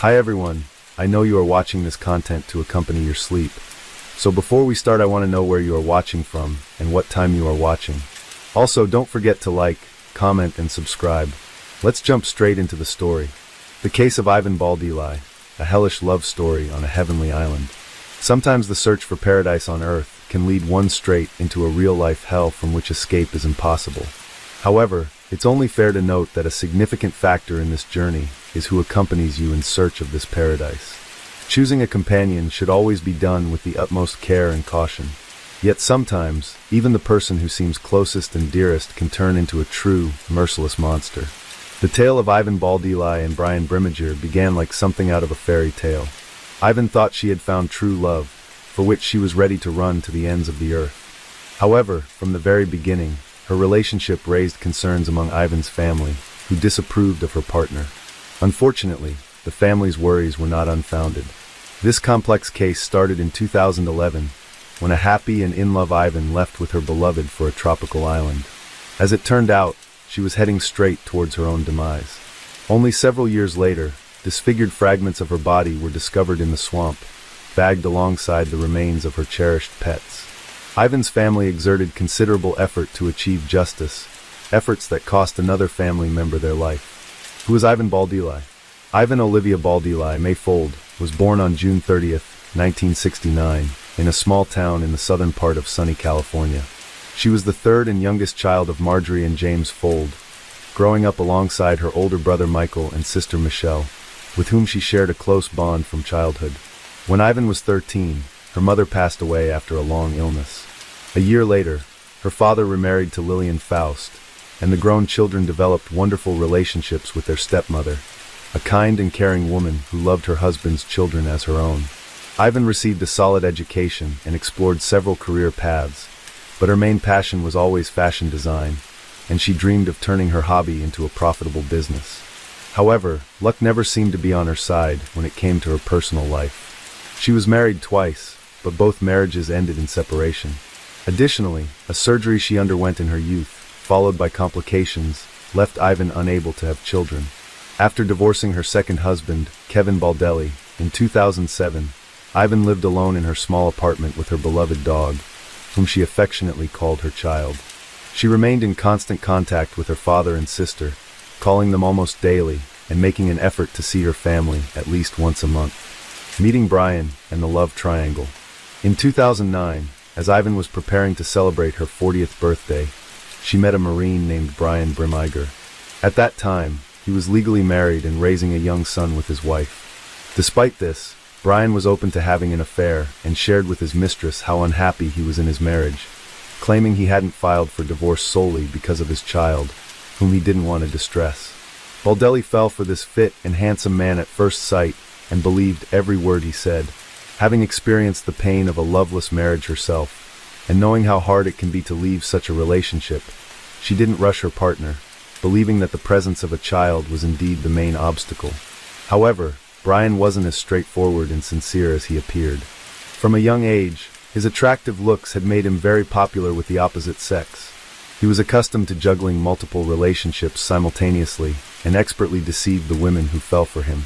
Hi everyone, I know you are watching this content to accompany your sleep. So before we start, I want to know where you are watching from and what time you are watching. Also, don't forget to like, comment, and subscribe. Let's jump straight into the story. The Case of Ivan Baldeli, a hellish love story on a heavenly island. Sometimes the search for paradise on Earth can lead one straight into a real-life hell from which escape is impossible. However, it's only fair to note that a significant factor in this journey is who accompanies you in search of this paradise. Choosing a companion should always be done with the utmost care and caution. Yet sometimes, even the person who seems closest and dearest can turn into a true, merciless monster. The tale of Ivan Baldeli and Brian Brimmager began like something out of a fairy tale. Ivan thought she had found true love, for which she was ready to run to the ends of the earth. However, from the very beginning, her relationship raised concerns among Ivan's family, who disapproved of her partner. Unfortunately, the family's worries were not unfounded. This complex case started in 2011, when a happy and in-love Ivan left with her beloved for a tropical island. As it turned out, she was heading straight towards her own demise. Only several years later, disfigured fragments of her body were discovered in the swamp, bagged alongside the remains of her cherished pets. Ivan's family exerted considerable effort to achieve justice, efforts that cost another family member their life. Who is Ivan Baldeli? Ivan Olivia Baldeli Mayfold was born on June 30th, 1969, in a small town in the southern part of sunny California. She was the third and youngest child of Marjorie and James Fold, growing up alongside her older brother Michael and sister Michelle, with whom she shared a close bond from childhood. When Ivan was 13, her mother passed away after a long illness. A year later, her father remarried to Lillian Faust, and the grown children developed wonderful relationships with their stepmother, a kind and caring woman who loved her husband's children as her own. Ivan received a solid education and explored several career paths, but her main passion was always fashion design, and she dreamed of turning her hobby into a profitable business. However, luck never seemed to be on her side when it came to her personal life. She was married twice, but both marriages ended in separation. Additionally, a surgery she underwent in her youth, followed by complications, left Ivan unable to have children. After divorcing her second husband, Kevin Baldeli, in 2007, Ivan lived alone in her small apartment with her beloved dog, whom she affectionately called her child. She remained in constant contact with her father and sister, calling them almost daily and making an effort to see her family at least once a month. Meeting Brian and the love triangle. In 2009, as Ivan was preparing to celebrate her 40th birthday, she met a Marine named Brian Brimmager. At that time, he was legally married and raising a young son with his wife. Despite this, Brian was open to having an affair and shared with his mistress how unhappy he was in his marriage, claiming he hadn't filed for divorce solely because of his child, whom he didn't want to distress. Baldeli fell for this fit and handsome man at first sight and believed every word he said. Having experienced the pain of a loveless marriage herself, and knowing how hard it can be to leave such a relationship, she didn't rush her partner, believing that the presence of a child was indeed the main obstacle. However, Brian wasn't as straightforward and sincere as he appeared. From a young age, his attractive looks had made him very popular with the opposite sex. He was accustomed to juggling multiple relationships simultaneously and expertly deceived the women who fell for him,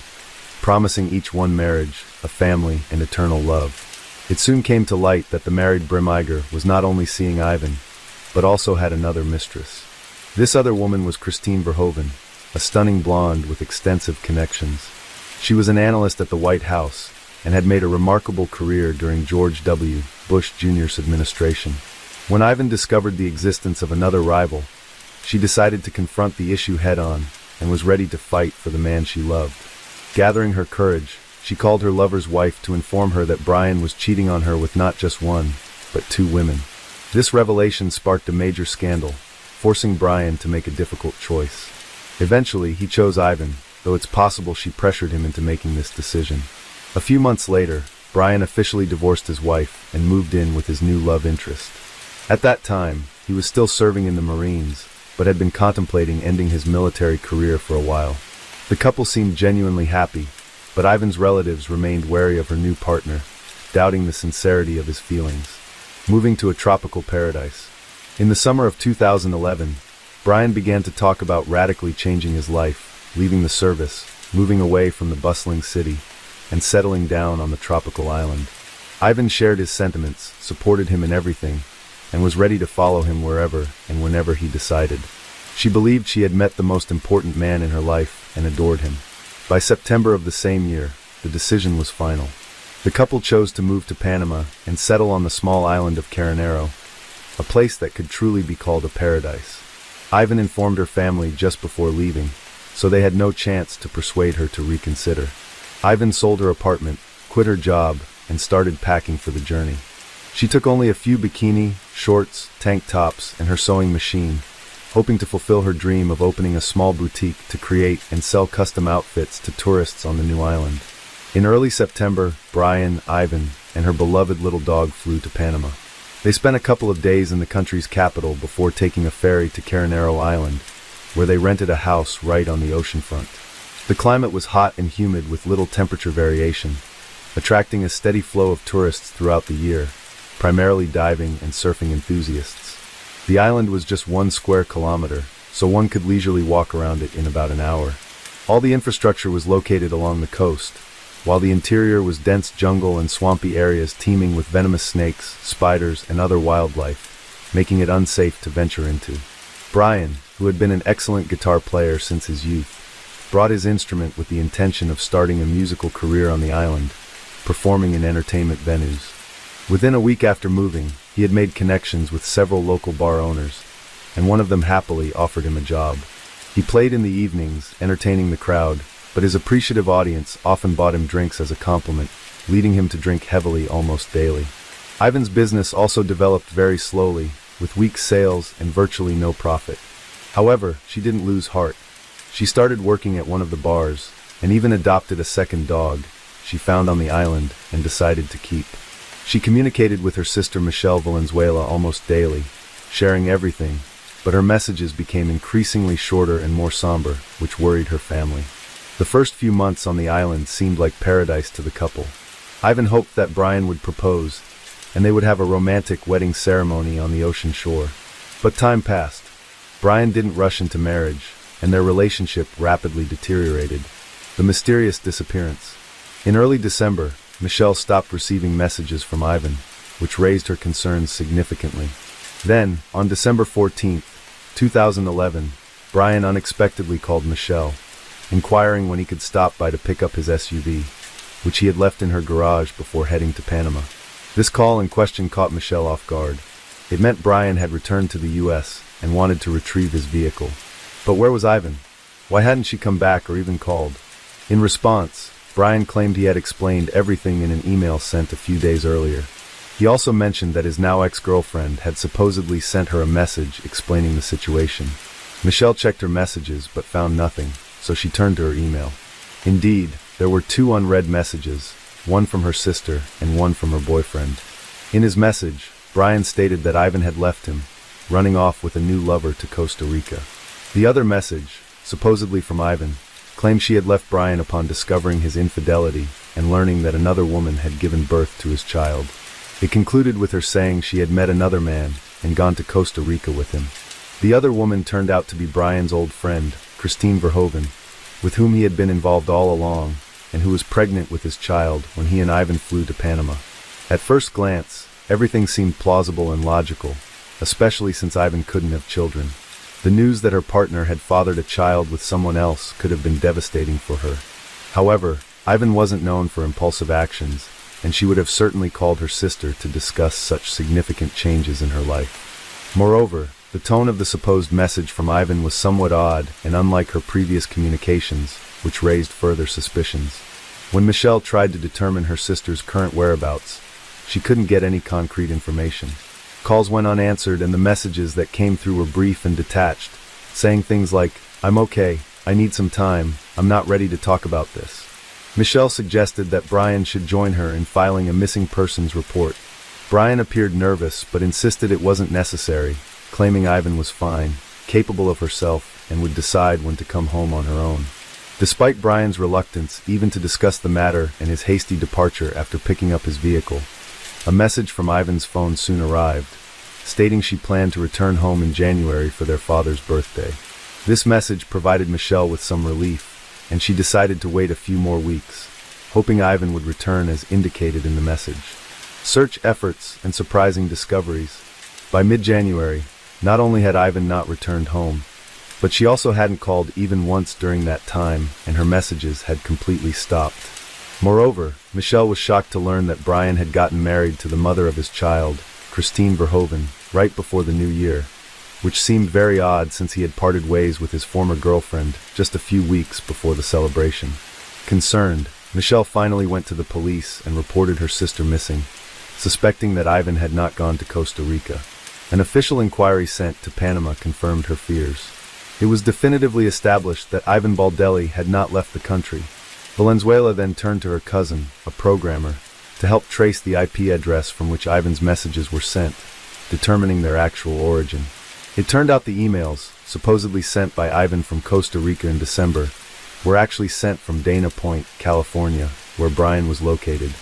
promising each one marriage, a family, and eternal love. It soon came to light that the married Brimmager was not only seeing Ivan, but also had another mistress. This other woman was Christine Verhoeven, a stunning blonde with extensive connections. She was an analyst at the White House and had made a remarkable career during George W. Bush Jr.'s administration. When Ivan discovered the existence of another rival, she decided to confront the issue head-on and was ready to fight for the man she loved. Gathering her courage, she called her lover's wife to inform her that Brian was cheating on her with not just one, but two women. This revelation sparked a major scandal, forcing Brian to make a difficult choice. Eventually, he chose Ivan, though it's possible she pressured him into making this decision. A few months later, Brian officially divorced his wife and moved in with his new love interest. At that time, he was still serving in the Marines, but had been contemplating ending his military career for a while. The couple seemed genuinely happy, but Ivan's relatives remained wary of her new partner, doubting the sincerity of his feelings. Moving to a tropical paradise. In the summer of 2011, Brian began to talk about radically changing his life, leaving the service, moving away from the bustling city and settling down on the tropical island. Ivan shared his sentiments, supported him in everything, and was ready to follow him wherever and whenever he decided. She believed she had met the most important man in her life and adored him. By September of the same year, the decision was final. The couple chose to move to Panama and settle on the small island of Carnero, a place that could truly be called a paradise. Ivan informed her family just before leaving, so they had no chance to persuade her to reconsider. Ivan sold her apartment, quit her job, and started packing for the journey. She took only a few bikini, shorts, tank tops, and her sewing machine, hoping to fulfill her dream of opening a small boutique to create and sell custom outfits to tourists on the new island. In early September, Brian, Ivan, and her beloved little dog flew to Panama. They spent a couple of days in the country's capital before taking a ferry to Carnero Island, where they rented a house right on the oceanfront. The climate was hot and humid with little temperature variation, attracting a steady flow of tourists throughout the year, primarily diving and surfing enthusiasts. The island was just 1 square kilometer, so one could leisurely walk around it in about an hour. All the infrastructure was located along the coast, while the interior was dense jungle and swampy areas teeming with venomous snakes, spiders, and other wildlife, making it unsafe to venture into. Brian, who had been an excellent guitar player since his youth, brought his instrument with the intention of starting a musical career on the island, performing in entertainment venues. Within a week after moving, he had made connections with several local bar owners, and one of them happily offered him a job. He played in the evenings, entertaining the crowd, but his appreciative audience often bought him drinks as a compliment, leading him to drink heavily almost daily. Ivan's business also developed very slowly, with weak sales and virtually no profit. However, she didn't lose heart. She started working at one of the bars, and even adopted a second dog she found on the island and decided to keep. She communicated with her sister Michelle Valenzuela almost daily, sharing everything, but her messages became increasingly shorter and more somber, which worried her family. The first few months on the island seemed like paradise to the couple. Ivan hoped that Brian would propose, and they would have a romantic wedding ceremony on the ocean shore. But time passed. Brian didn't rush into marriage, and their relationship rapidly deteriorated. The mysterious disappearance. In early December, Michelle stopped receiving messages from Ivan, which raised her concerns significantly. Then, on December 14, 2011, Brian unexpectedly called Michelle, inquiring when he could stop by to pick up his SUV, which he had left in her garage before heading to Panama. This call in question caught Michelle off guard. It meant Brian had returned to the U.S. and wanted to retrieve his vehicle. But where was Ivan? Why hadn't she come back or even called? In response, Brian claimed he had explained everything in an email sent a few days earlier. He also mentioned that his now ex-girlfriend had supposedly sent her a message explaining the situation. Michelle checked her messages but found nothing, so she turned to her email. Indeed, there were 2 unread messages, one from her sister and one from her boyfriend. In his message, Brian stated that Ivan had left him, running off with a new lover to Costa Rica. The other message, supposedly from Ivan, claimed she had left Brian upon discovering his infidelity and learning that another woman had given birth to his child. It concluded with her saying she had met another man and gone to Costa Rica with him. The other woman turned out to be Brian's old friend, Christine Verhoeven, with whom he had been involved all along, and who was pregnant with his child when he and Ivan flew to Panama. At first glance, everything seemed plausible and logical, especially since Ivan couldn't have children. The news that her partner had fathered a child with someone else could have been devastating for her. However, Ivan wasn't known for impulsive actions, and she would have certainly called her sister to discuss such significant changes in her life. Moreover, the tone of the supposed message from Ivan was somewhat odd and unlike her previous communications, which raised further suspicions. When Michelle tried to determine her sister's current whereabouts, she couldn't get any concrete information. Calls went unanswered and the messages that came through were brief and detached, saying things like, "I'm okay, I need some time, I'm not ready to talk about this." Michelle suggested that Brian should join her in filing a missing persons report. Brian appeared nervous but insisted it wasn't necessary, claiming Ivan was fine, capable of herself, and would decide when to come home on her own. Despite Brian's reluctance even to discuss the matter and his hasty departure after picking up his vehicle, a message from Ivan's phone soon arrived, stating she planned to return home in January for their father's birthday. This message provided Michelle with some relief, and she decided to wait a few more weeks, hoping Ivan would return as indicated in the message. Search efforts and surprising discoveries. By mid-January, not only had Ivan not returned home, but she also hadn't called even once during that time, and her messages had completely stopped. Moreover, Michelle was shocked to learn that Brian had gotten married to the mother of his child, Christine Verhoeven, right before the new year, which seemed very odd since he had parted ways with his former girlfriend just a few weeks before the celebration. Concerned, Michelle finally went to the police and reported her sister missing, suspecting that Ivan had not gone to Costa Rica. An official inquiry sent to Panama confirmed her fears. It was definitively established that Ivan Baldelli had not left the country. Valenzuela then turned to her cousin, a programmer, to help trace the IP address from which Ivan's messages were sent, determining their actual origin. It turned out the emails, supposedly sent by Ivan from Costa Rica in December, were actually sent from Dana Point, California, where Brian was located.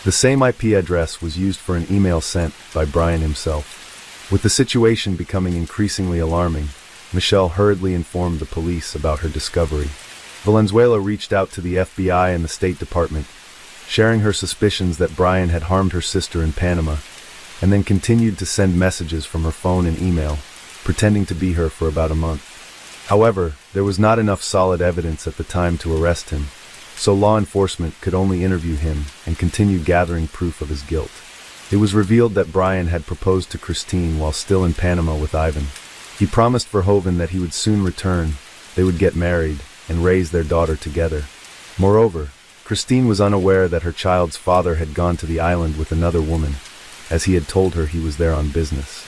The same IP address was used for an email sent by Brian himself. With the situation becoming increasingly alarming, Michelle hurriedly informed the police about her discovery. Valenzuela reached out to the FBI and the State Department, sharing her suspicions that Brian had harmed her sister in Panama, and then continued to send messages from her phone and email, pretending to be her for about a month. However, there was not enough solid evidence at the time to arrest him, so law enforcement could only interview him and continue gathering proof of his guilt. It was revealed that Brian had proposed to Christine while still in Panama with Ivan. He promised Verhoeven that he would soon return, they would get married, and raise their daughter together. Moreover, Christine was unaware that her child's father had gone to the island with another woman, as he had told her he was there on business.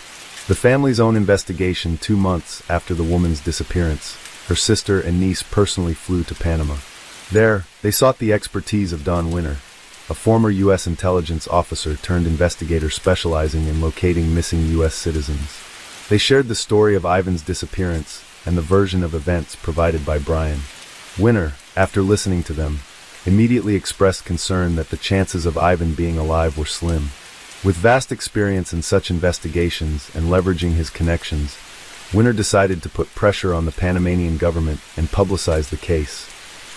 The family's own investigation 2 months after the woman's disappearance, her sister and niece personally flew to Panama. There, they sought the expertise of Don Winter, a former U.S. intelligence officer turned investigator specializing in locating missing U.S. citizens. They shared the story of Ivan's disappearance and the version of events provided by Brian. Winter, after listening to them, immediately expressed concern that the chances of Ivan being alive were slim. With vast experience in such investigations and leveraging his connections, Winter decided to put pressure on the Panamanian government and publicize the case,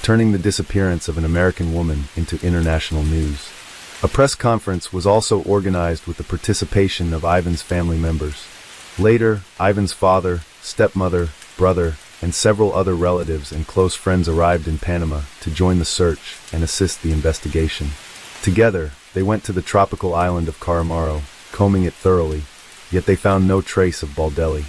turning the disappearance of an American woman into international news. A press conference was also organized with the participation of Ivan's family members. Later, Ivan's father, stepmother, brother, and several other relatives and close friends arrived in Panama to join the search and assist the investigation. Together, they went to the tropical island of Caramaro, combing it thoroughly, yet they found no trace of Baldelli.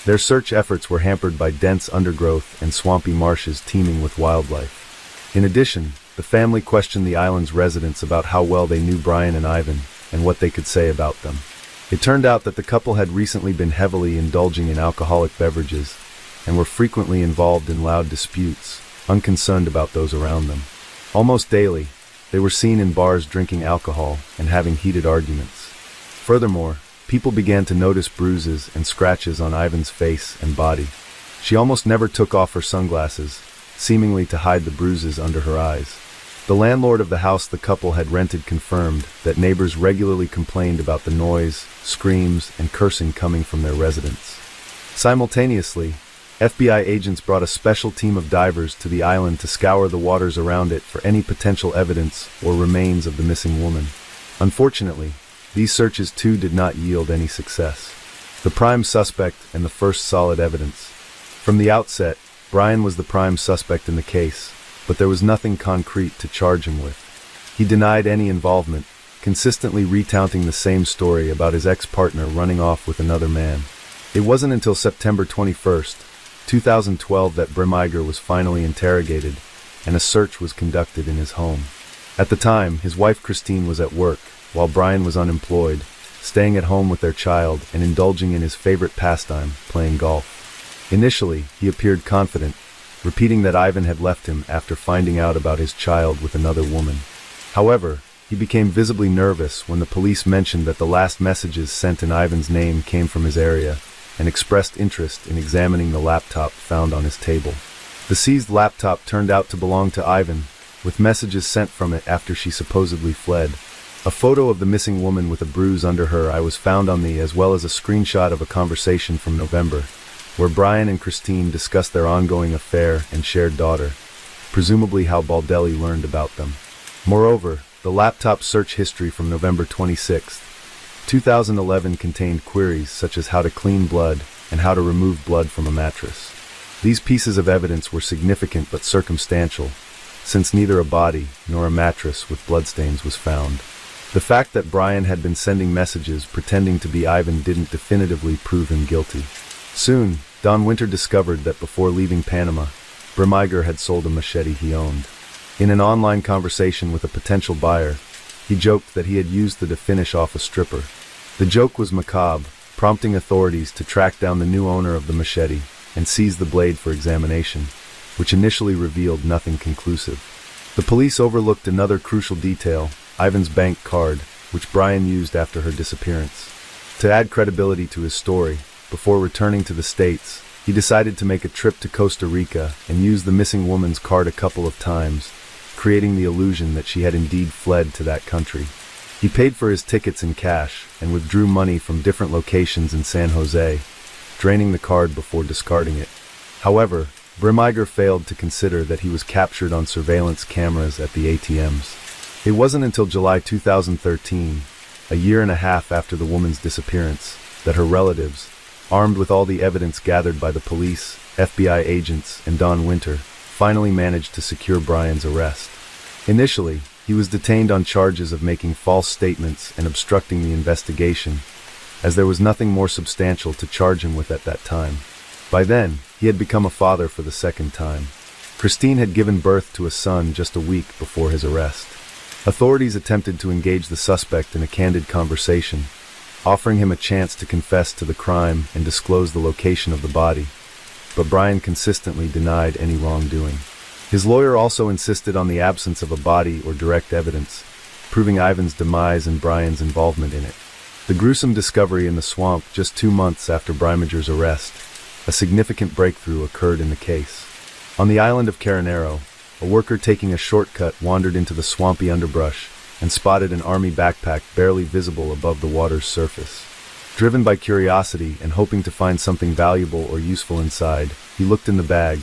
Their search efforts were hampered by dense undergrowth and swampy marshes teeming with wildlife. In addition, the family questioned the island's residents about how well they knew Brian and Ivan, and what they could say about them. It turned out that the couple had recently been heavily indulging in alcoholic beverages, and were frequently involved in loud disputes, unconcerned about those around them. Almost daily, they were seen in bars drinking alcohol and having heated arguments. Furthermore, people began to notice bruises and scratches on Ivan's face and body. She almost never took off her sunglasses, seemingly to hide the bruises under her eyes. The landlord of the house the couple had rented confirmed that neighbors regularly complained about the noise, screams, and cursing coming from their residence. Simultaneously, FBI agents brought a special team of divers to the island to scour the waters around it for any potential evidence or remains of the missing woman. Unfortunately, these searches too did not yield any success. The prime suspect and the first solid evidence. From the outset, Brian was the prime suspect in the case, but there was nothing concrete to charge him with. He denied any involvement, consistently recounting the same story about his ex-partner running off with another man. It wasn't until September 21st, 2012 that Bremiger was finally interrogated, and a search was conducted in his home. At the time, his wife Christine was at work, while Brian was unemployed, staying at home with their child and indulging in his favorite pastime, playing golf. Initially, he appeared confident, repeating that Ivan had left him after finding out about his child with another woman. However, he became visibly nervous when the police mentioned that the last messages sent in Ivan's name came from his area, and expressed interest in examining the laptop found on his table. The seized laptop turned out to belong to Ivan, with messages sent from it after she supposedly fled. A photo of the missing woman with a bruise under her eye was found on as well as a screenshot of a conversation from November, where Brian and Christine discussed their ongoing affair and shared daughter. presumably how Baldelli learned about them. Moreover, the laptop search history from November 26, 2011 contained queries such as how to clean blood and how to remove blood from a mattress. These pieces of evidence were significant but circumstantial, since neither a body nor a mattress with bloodstains was found. The fact that Brian had been sending messages pretending to be Ivan didn't definitively prove him guilty. Soon, Don Winter discovered that before leaving Panama, Bremiger had sold a machete he owned. In an online conversation with a potential buyer, he joked that he had used it to finish off a stripper. The joke was macabre, prompting authorities to track down the new owner of the machete and seize the blade for examination, which initially revealed nothing conclusive. The police overlooked another crucial detail, Ivan's bank card, which Brian used after her disappearance. To add credibility to his story, before returning to the States, he decided to make a trip to Costa Rica and use the missing woman's card a couple of times, creating the illusion that she had indeed fled to that country. He paid for his tickets in cash and withdrew money from different locations in San Jose, draining the card before discarding it. However, Bremiger failed to consider that he was captured on surveillance cameras at the ATMs. It wasn't until July 2013, a year and a half after the woman's disappearance, that her relatives, armed with all the evidence gathered by the police, FBI agents, and Don Winter, finally managed to secure Brian's arrest. Initially, he was detained on charges of making false statements and obstructing the investigation, as there was nothing more substantial to charge him with at that time. By then, he had become a father for the second time. Christine had given birth to a son just a week before his arrest. Authorities attempted to engage the suspect in a candid conversation, offering him a chance to confess to the crime and disclose the location of the body, but Brian consistently denied any wrongdoing. His lawyer also insisted on the absence of a body or direct evidence, proving Ivan's demise and Brian's involvement in it. The gruesome discovery in the swamp just 2 months after Bremiger's arrest, a significant breakthrough occurred in the case. On the island of Caranero, a worker taking a shortcut wandered into the swampy underbrush and spotted an army backpack barely visible above the water's surface. Driven by curiosity and hoping to find something valuable or useful inside, he looked in the bag,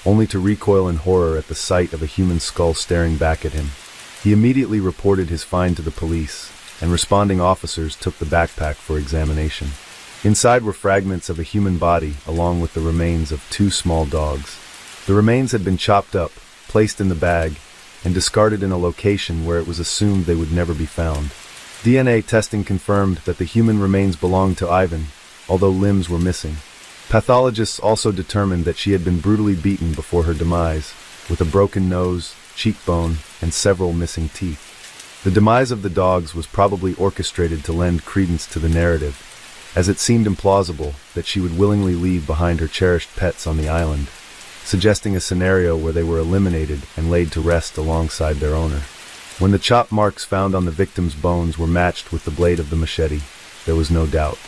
only to recoil in horror at the sight of a human skull staring back at him. He immediately reported his find to the police, and responding officers took the backpack for examination. Inside were fragments of a human body along with the remains of 2 small dogs. The remains had been chopped up, placed in the bag, and discarded in a location where it was assumed they would never be found. DNA testing confirmed that the human remains belonged to Ivan, although limbs were missing. Pathologists also determined that she had been brutally beaten before her demise, with a broken nose, cheekbone, and several missing teeth. The demise of the dogs was probably orchestrated to lend credence to the narrative, as it seemed implausible that she would willingly leave behind her cherished pets on the island, suggesting a scenario where they were eliminated and laid to rest alongside their owner. When the chop marks found on the victim's bones were matched with the blade of the machete, there was no doubt.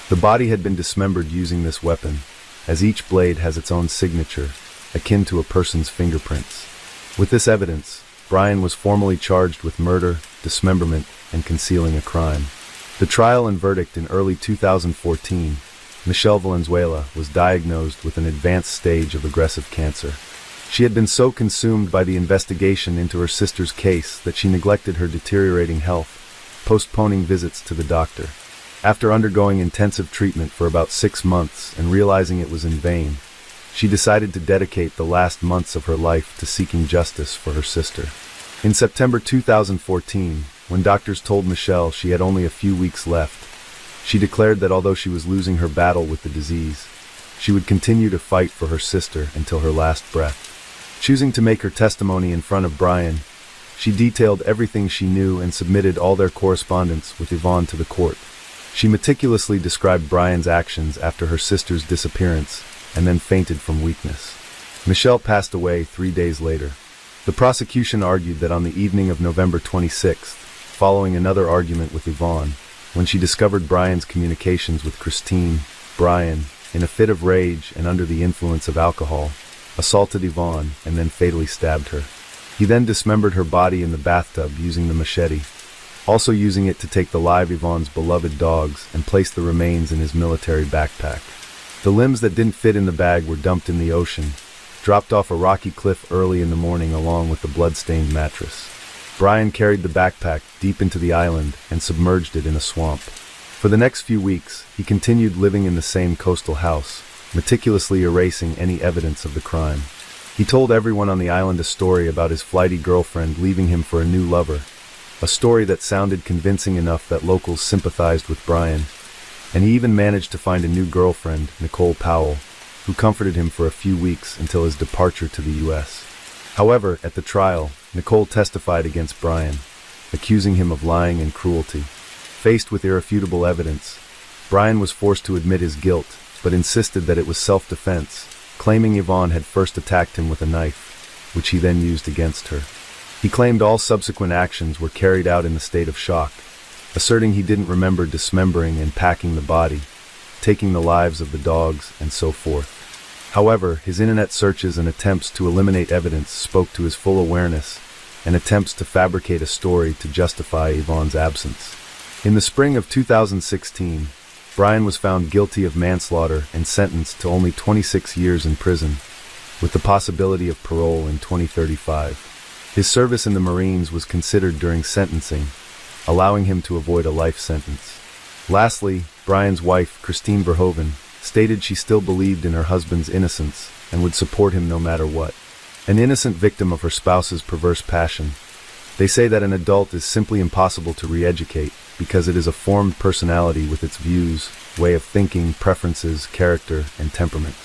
The body had been dismembered using this weapon, as each blade has its own signature, akin to a person's fingerprints. With this evidence, Brian was formally charged with murder, dismemberment, and concealing a crime. The trial and verdict in early 2014, Michelle Valenzuela was diagnosed with an advanced stage of aggressive cancer. She had been so consumed by the investigation into her sister's case that she neglected her deteriorating health, postponing visits to the doctor. After undergoing intensive treatment for about 6 months and realizing it was in vain, she decided to dedicate the last months of her life to seeking justice for her sister. In September 2014, when doctors told Michelle she had only a few weeks left, she declared that although she was losing her battle with the disease, she would continue to fight for her sister until her last breath. Choosing to make her testimony in front of Brian, she detailed everything she knew and submitted all their correspondence with Yvonne to the court. She meticulously described Brian's actions after her sister's disappearance and then fainted from weakness. Michelle passed away 3 days later. The prosecution argued that on the evening of November 26th, following another argument with Yvonne, when she discovered Brian's communications with Christine, Brian, in a fit of rage and under the influence of alcohol, assaulted Yvonne and then fatally stabbed her. He then dismembered her body in the bathtub using the machete, also using it to take the live Yvonne's beloved dogs and place the remains in his military backpack. The limbs that didn't fit in the bag were dumped in the ocean, dropped off a rocky cliff early in the morning along with the blood-stained mattress. Brian carried the backpack deep into the island and submerged it in a swamp. For the next few weeks, he continued living in the same coastal house, meticulously erasing any evidence of the crime. He told everyone on the island a story about his flighty girlfriend leaving him for a new lover, a story that sounded convincing enough that locals sympathized with Brian, and he even managed to find a new girlfriend, Nicole Powell, who comforted him for a few weeks until his departure to the U.S. However, at the trial, Nicole testified against Brian, accusing him of lying and cruelty. Faced with irrefutable evidence, Brian was forced to admit his guilt, but insisted that it was self-defense, claiming Yvonne had first attacked him with a knife, which he then used against her. He claimed all subsequent actions were carried out in a state of shock, asserting he didn't remember dismembering and packing the body, taking the lives of the dogs, and so forth. However, his internet searches and attempts to eliminate evidence spoke to his full awareness, and attempts to fabricate a story to justify Yvonne's absence. In the spring of 2016, Brian was found guilty of manslaughter and sentenced to only 26 years in prison, with the possibility of parole in 2035. His service in the Marines was considered during sentencing, allowing him to avoid a life sentence. Lastly, Brian's wife, Christine Verhoeven, stated she still believed in her husband's innocence and would support him no matter what. An innocent victim of her spouse's perverse passion, they say that an adult is simply impossible to re-educate because it is a formed personality with its views, way of thinking, preferences, character, and temperament.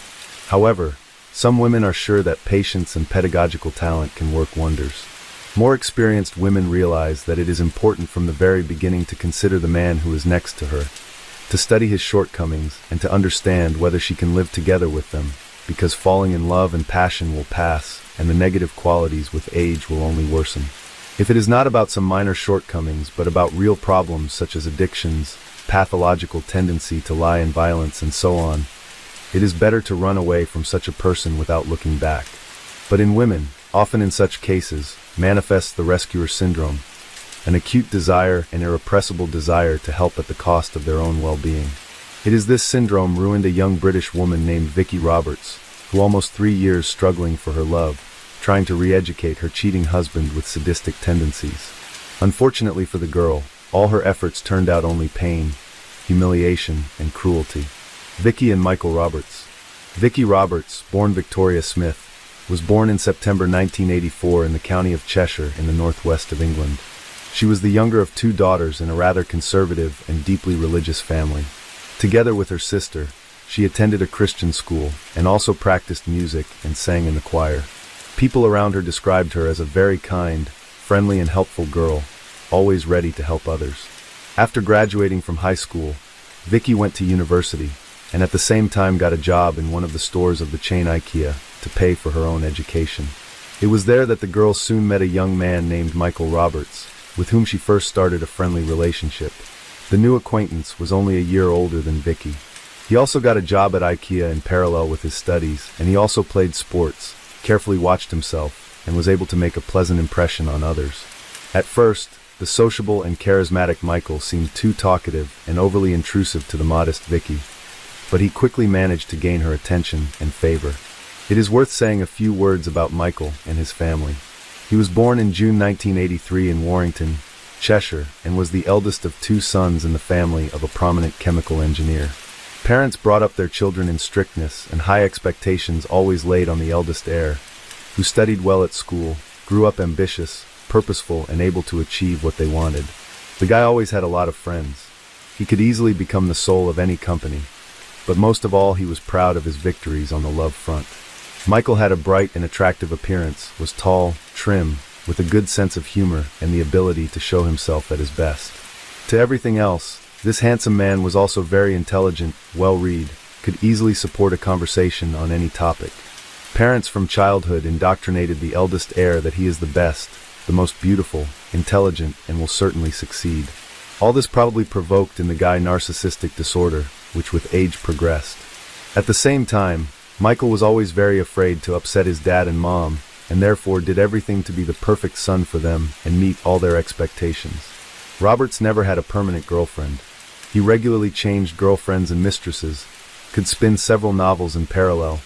However, some women are sure that patience and pedagogical talent can work wonders. More experienced women realize that it is important from the very beginning to consider the man who is next to her, to study his shortcomings, and to understand whether she can live together with them, because falling in love and passion will pass, and the negative qualities with age will only worsen. If it is not about some minor shortcomings, but about real problems such as addictions, pathological tendency to lie and violence, and so on, it is better to run away from such a person without looking back. But in women, often in such cases, manifests the rescuer syndrome, an acute desire and irrepressible desire to help at the cost of their own well-being. It is this syndrome ruined a young British woman named Vicky Roberts, who almost 3 years struggling for her love, trying to re-educate her cheating husband with sadistic tendencies. Unfortunately for the girl, all her efforts turned out only pain, humiliation, and cruelty. Vicky and Michael Roberts. Vicky Roberts, born Victoria Smith, was born in September 1984 in the county of Cheshire in the northwest of England. She was the younger of 2 daughters in a rather conservative and deeply religious family. Together with her sister, she attended a Christian school and also practiced music and sang in the choir. People around her described her as a very kind, friendly, and helpful girl, always ready to help others. After graduating from high school, Vicky went to university and at the same time got a job in one of the stores of the chain IKEA to pay for her own education. It was there that the girl soon met a young man named Michael Roberts, with whom she first started a friendly relationship. The new acquaintance was only a year older than Vicky. He also got a job at IKEA in parallel with his studies, and he also played sports, carefully watched himself, and was able to make a pleasant impression on others. At first, the sociable and charismatic Michael seemed too talkative and overly intrusive to the modest Vicky, but he quickly managed to gain her attention and favor. It is worth saying a few words about Michael and his family. He was born in June 1983 in Warrington, Cheshire, and was the eldest of 2 sons in the family of a prominent chemical engineer. Parents brought up their children in strictness, and high expectations always laid on the eldest heir, who studied well at school, grew up ambitious, purposeful, and able to achieve what they wanted. The guy always had a lot of friends. He could easily become the soul of any company, but most of all he was proud of his victories on the love front. Michael had a bright and attractive appearance, was tall, trim, with a good sense of humor and the ability to show himself at his best. To everything else, this handsome man was also very intelligent, well-read, could easily support a conversation on any topic. Parents from childhood indoctrinated the eldest heir that he is the best, the most beautiful, intelligent, and will certainly succeed. All this probably provoked in the guy narcissistic disorder, which with age progressed. At the same time, Michael was always very afraid to upset his dad and mom, and therefore did everything to be the perfect son for them and meet all their expectations. Roberts never had a permanent girlfriend. He regularly changed girlfriends and mistresses, could spin several novels in parallel,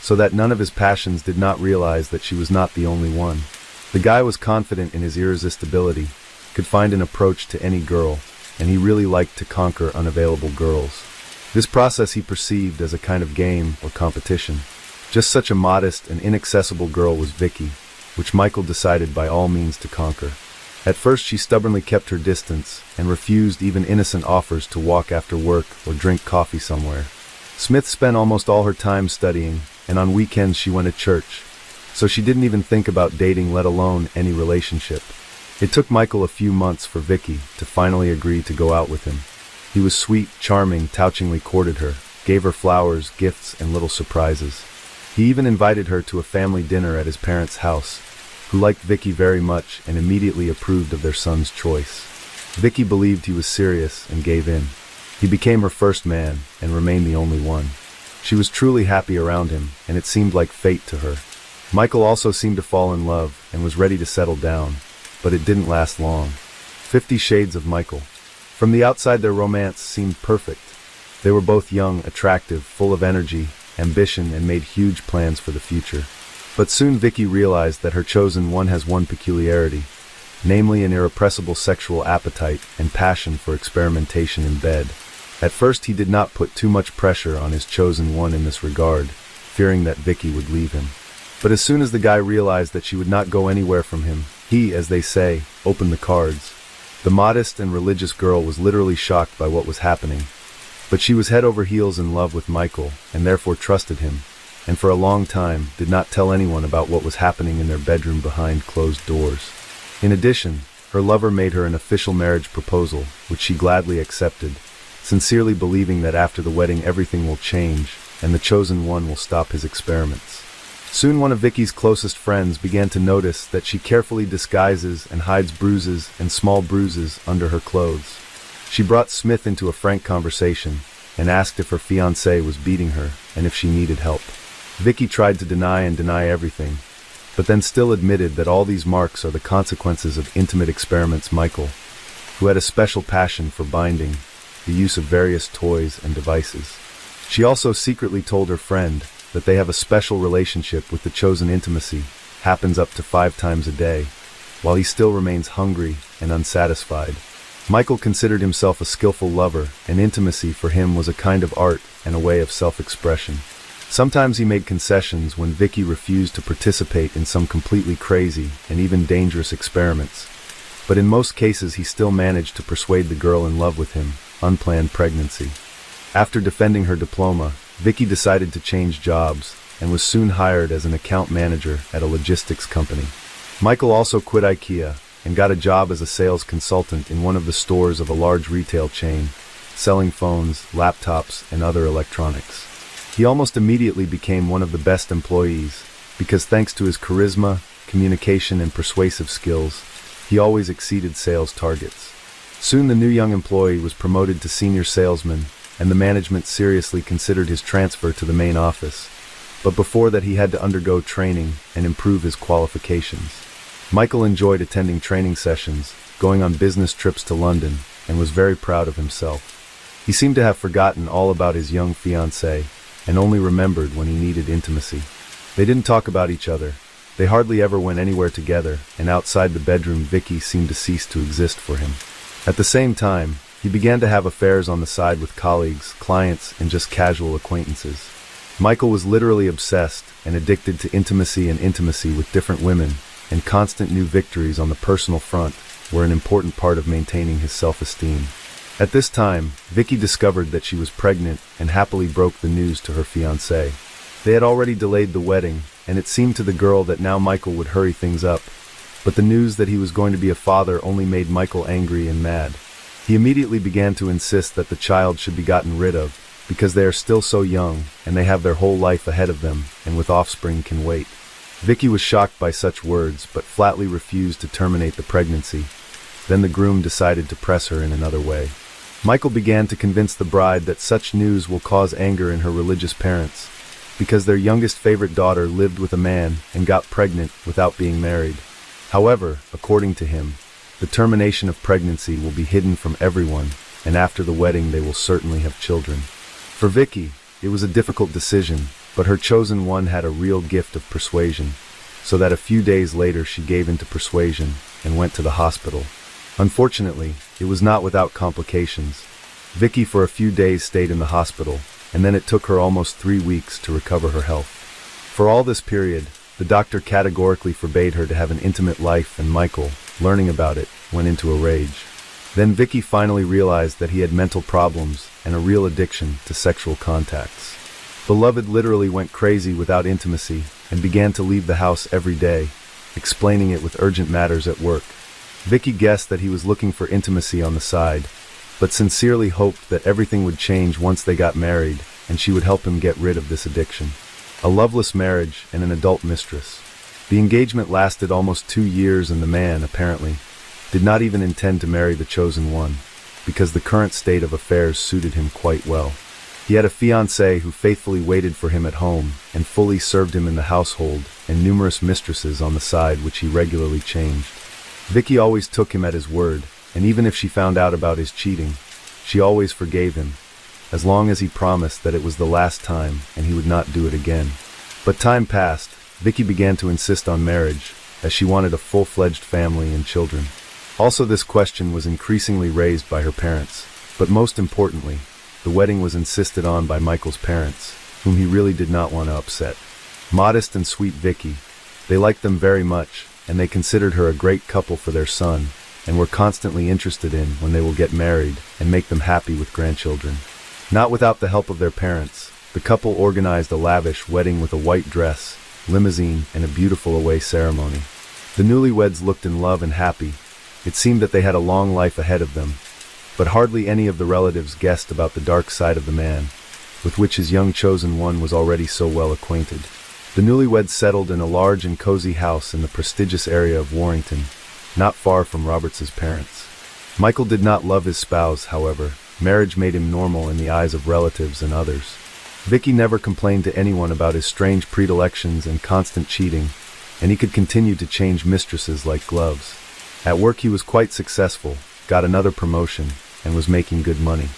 so that none of his passions did not realize that she was not the only one. The guy was confident in his irresistibility, could find an approach to any girl, and he really liked to conquer unavailable girls. This process he perceived as a kind of game or competition. Just such a modest and inaccessible girl was Vicky, which Michael decided by all means to conquer. At first she stubbornly kept her distance and refused even innocent offers to walk after work or drink coffee somewhere. Smith spent almost all her time studying, and on weekends she went to church, so she didn't even think about dating, let alone any relationship. It took Michael a few months for Vicky to finally agree to go out with him. He was sweet, charming, touchingly courted her, gave her flowers, gifts, and little surprises. He even invited her to a family dinner at his parents' house, who liked Vicky very much and immediately approved of their son's choice. Vicky believed he was serious and gave in. He became her first man and remained the only one. She was truly happy around him, and it seemed like fate to her. Michael also seemed to fall in love and was ready to settle down, but it didn't last long. 50 Shades of Michael. From the outside their romance seemed perfect. They were both young, attractive, full of energy, ambition, and made huge plans for the future. But soon Vicky realized that her chosen one has one peculiarity, namely an irrepressible sexual appetite and passion for experimentation in bed. At first he did not put too much pressure on his chosen one in this regard, fearing that Vicky would leave him. But as soon as the guy realized that she would not go anywhere from him, he, as they say, opened the cards. The modest and religious girl was literally shocked by what was happening, but she was head over heels in love with Michael and therefore trusted him, and for a long time did not tell anyone about what was happening in their bedroom behind closed doors. In addition, her lover made her an official marriage proposal, which she gladly accepted, sincerely believing that after the wedding everything will change and the chosen one will stop his experiments. Soon one of Vicky's closest friends began to notice that she carefully disguises and hides bruises and small bruises under her clothes. She brought Smith into a frank conversation and asked if her fiancé was beating her and if she needed help. Vicky tried to deny everything, but then still admitted that all these marks are the consequences of intimate experiments. Michael, who had a special passion for binding, the use of various toys and devices. She also secretly told her friend that they have a special relationship with the chosen. Intimacy happens up to 5 times a day, while he still remains hungry and unsatisfied. Michael considered himself a skillful lover, and intimacy for him was a kind of art and a way of self-expression. Sometimes he made concessions when Vicky refused to participate in some completely crazy and even dangerous experiments, but in most cases he still managed to persuade the girl in love with him. Unplanned pregnancy. After defending her diploma, Vicky decided to change jobs and was soon hired as an account manager at a logistics company. Michael also quit IKEA and got a job as a sales consultant in one of the stores of a large retail chain, selling phones, laptops, and other electronics. He almost immediately became one of the best employees because thanks to his charisma, communication, and persuasive skills, he always exceeded sales targets. Soon the new young employee was promoted to senior salesman, and the management seriously considered his transfer to the main office. But before that he had to undergo training and improve his qualifications. Michael enjoyed attending training sessions, going on business trips to London, and was very proud of himself. He seemed to have forgotten all about his young fiancée, and only remembered when he needed intimacy. They didn't talk about each other. They hardly ever went anywhere together, and outside the bedroom Vicky seemed to cease to exist for him. At the same time, he began to have affairs on the side with colleagues, clients, and just casual acquaintances. Michael was literally obsessed and addicted to intimacy with different women, and constant new victories on the personal front were an important part of maintaining his self-esteem. At this time, Vicky discovered that she was pregnant and happily broke the news to her fiancé. They had already delayed the wedding, and it seemed to the girl that now Michael would hurry things up, but the news that he was going to be a father only made Michael angry and mad. He immediately began to insist that the child should be gotten rid of, because they are still so young, and they have their whole life ahead of them, and with offspring can wait. Vicky was shocked by such words, but flatly refused to terminate the pregnancy. Then the groom decided to press her in another way. Michael began to convince the bride that such news will cause anger in her religious parents, because their youngest favorite daughter lived with a man and got pregnant without being married. However, according to him, the termination of pregnancy will be hidden from everyone, and after the wedding they will certainly have children. For Vicky, it was a difficult decision, But her chosen one had a real gift of persuasion, so that a few days later she gave in to persuasion and went to the hospital. Unfortunately, it was not without complications. Vicky for a few days stayed in the hospital, and then it took her almost 3 weeks to recover her health. For all this period, the doctor categorically forbade her to have an intimate life, and Michael, learning about it, went into a rage. Then Vicky finally realized that he had mental problems and a real addiction to sexual contacts. Beloved literally went crazy without intimacy and began to leave the house every day, explaining it with urgent matters at work. Vicky guessed that he was looking for intimacy on the side, but sincerely hoped that everything would change once they got married and she would help him get rid of this addiction. A loveless marriage and an adult mistress. The engagement lasted almost 2 years, and the man, apparently, did not even intend to marry the chosen one, because the current state of affairs suited him quite well. He had a fiancée who faithfully waited for him at home and fully served him in the household, and numerous mistresses on the side which he regularly changed. Vicky always took him at his word, and even if she found out about his cheating, she always forgave him, as long as he promised that it was the last time and he would not do it again. But time passed. Vicky began to insist on marriage, as she wanted a full-fledged family and children. Also, this question was increasingly raised by her parents, but most importantly, the wedding was insisted on by Michael's parents, whom he really did not want to upset. Modest and sweet Vicky, they liked them very much, and they considered her a great couple for their son, and were constantly interested in when they will get married and make them happy with grandchildren. Not without the help of their parents, the couple organized a lavish wedding with a white dress, limousine, and a beautiful away ceremony. The newlyweds looked in love and happy. It seemed that they had a long life ahead of them, but hardly any of the relatives guessed about the dark side of the man, with which his young chosen one was already so well acquainted. The newlyweds settled in a large and cozy house in the prestigious area of Warrington, not far from Roberts's parents. Michael did not love his spouse, however. Marriage made him normal in the eyes of relatives and others. Vicky never complained to anyone about his strange predilections and constant cheating, and he could continue to change mistresses like gloves. At work he was quite successful, got another promotion, and was making good money.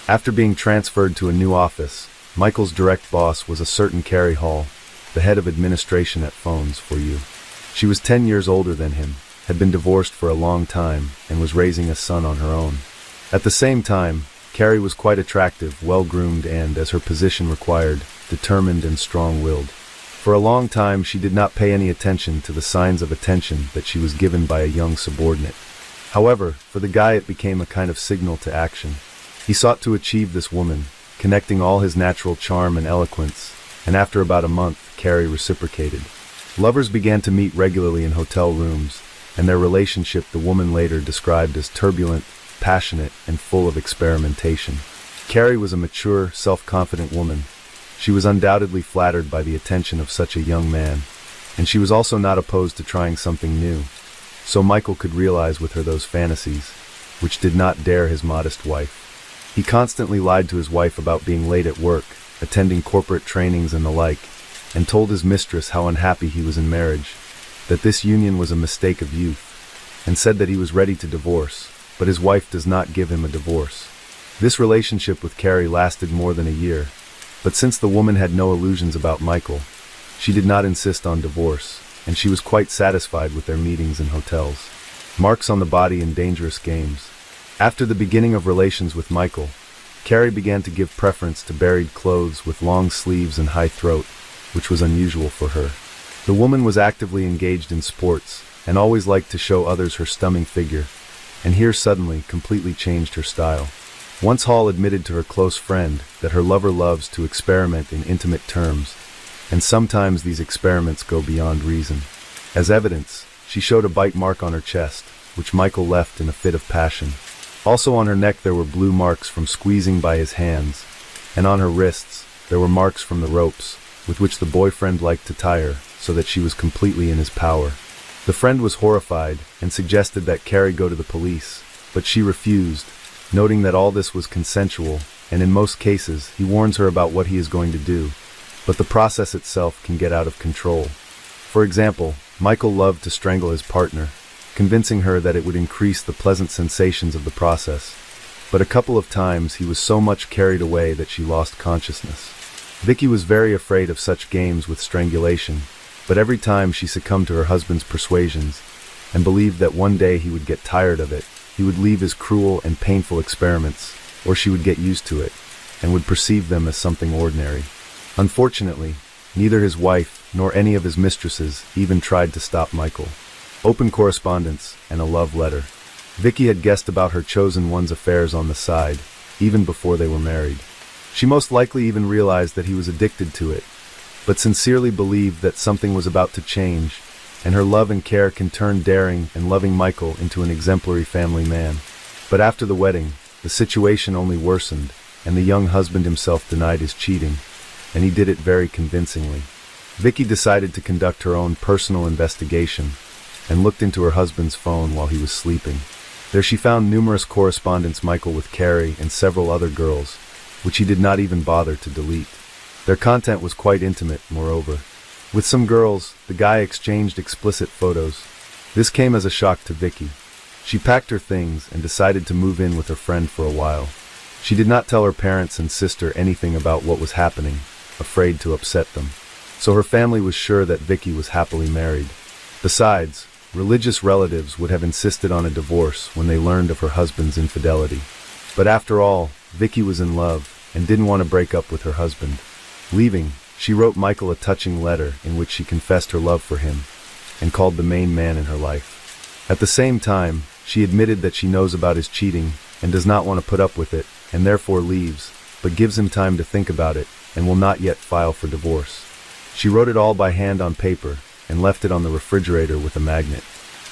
After being transferred to a new office, Michael's direct boss was a certain Carrie Hall, the head of administration at Phones for You. She was 10 years older than him, had been divorced for a long time, and was raising a son on her own. At the same time, Carrie was quite attractive, well-groomed, and, as her position required, determined and strong-willed. For a long time she did not pay any attention to the signs of attention that she was given by a young subordinate. However, for the guy it became a kind of signal to action. He sought to achieve this woman, connecting all his natural charm and eloquence, and after about a month, Carrie reciprocated. Lovers began to meet regularly in hotel rooms, and their relationship the woman later described as turbulent, passionate, and full of experimentation. Carrie was a mature, self-confident woman. She was undoubtedly flattered by the attention of such a young man, and she was also not opposed to trying something new. So Michael could realize with her those fantasies, which did not dare his modest wife. He constantly lied to his wife about being late at work, attending corporate trainings and the like, and told his mistress how unhappy he was in marriage, that this union was a mistake of youth, and said that he was ready to divorce, but his wife does not give him a divorce. This relationship with Carrie lasted more than a year, but since the woman had no illusions about Michael, she did not insist on divorce, and she was quite satisfied with their meetings in hotels. Marks on the body and dangerous games. After the beginning of relations with Michael, Carrie began to give preference to buried clothes with long sleeves and high throat, which was unusual for her. The woman was actively engaged in sports, and always liked to show others her stunning figure, and here suddenly completely changed her style. Once Hall admitted to her close friend that her lover loves to experiment in intimate terms, and sometimes these experiments go beyond reason. As evidence, she showed a bite mark on her chest, which Michael left in a fit of passion. Also on her neck there were blue marks from squeezing by his hands, and on her wrists there were marks from the ropes, with which the boyfriend liked to tie her, so that she was completely in his power. The friend was horrified and suggested that Carrie go to the police, but she refused, noting that all this was consensual, and in most cases he warns her about what he is going to do, but the process itself can get out of control. For example, Michael loved to strangle his partner, convincing her that it would increase the pleasant sensations of the process, but a couple of times he was so much carried away that she lost consciousness. Vicky was very afraid of such games with strangulation, but every time she succumbed to her husband's persuasions and believed that one day he would get tired of it, he would leave his cruel and painful experiments, or she would get used to it and would perceive them as something ordinary. Unfortunately, neither his wife nor any of his mistresses even tried to stop Michael. Open correspondence and a love letter. Vicky had guessed about her chosen one's affairs on the side, even before they were married. She most likely even realized that he was addicted to it, but sincerely believed that something was about to change, and her love and care can turn daring and loving Michael into an exemplary family man. But after the wedding, the situation only worsened, and the young husband himself denied his cheating, and he did it very convincingly. Vicky decided to conduct her own personal investigation, and looked into her husband's phone while he was sleeping. There she found numerous correspondence Michael with Carrie and several other girls, which he did not even bother to delete. Their content was quite intimate, moreover. With some girls, the guy exchanged explicit photos. This came as a shock to Vicky. She packed her things and decided to move in with her friend for a while. She did not tell her parents and sister anything about what was happening, afraid to upset them. So her family was sure that Vicky was happily married. Besides, religious relatives would have insisted on a divorce when they learned of her husband's infidelity. But after all, Vicky was in love and didn't want to break up with her husband. Leaving, she wrote Michael a touching letter in which she confessed her love for him and called the main man in her life. At the same time, she admitted that she knows about his cheating and does not want to put up with it, and therefore leaves, but gives him time to think about it and will not yet file for divorce. She wrote it all by hand on paper and left it on the refrigerator with a magnet.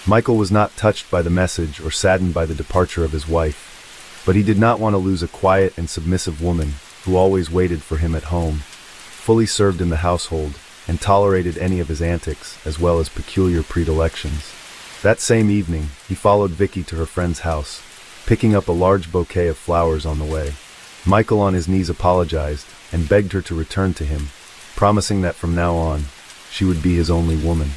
Michael was not touched by the message or saddened by the departure of his wife, but he did not want to lose a quiet and submissive woman who always waited for him at home, fully served in the household, and tolerated any of his antics as well as peculiar predilections. That same evening, he followed Vicky to her friend's house, picking up a large bouquet of flowers on the way. Michael on his knees apologized and begged her to return to him, promising that from now on, she would be his only woman.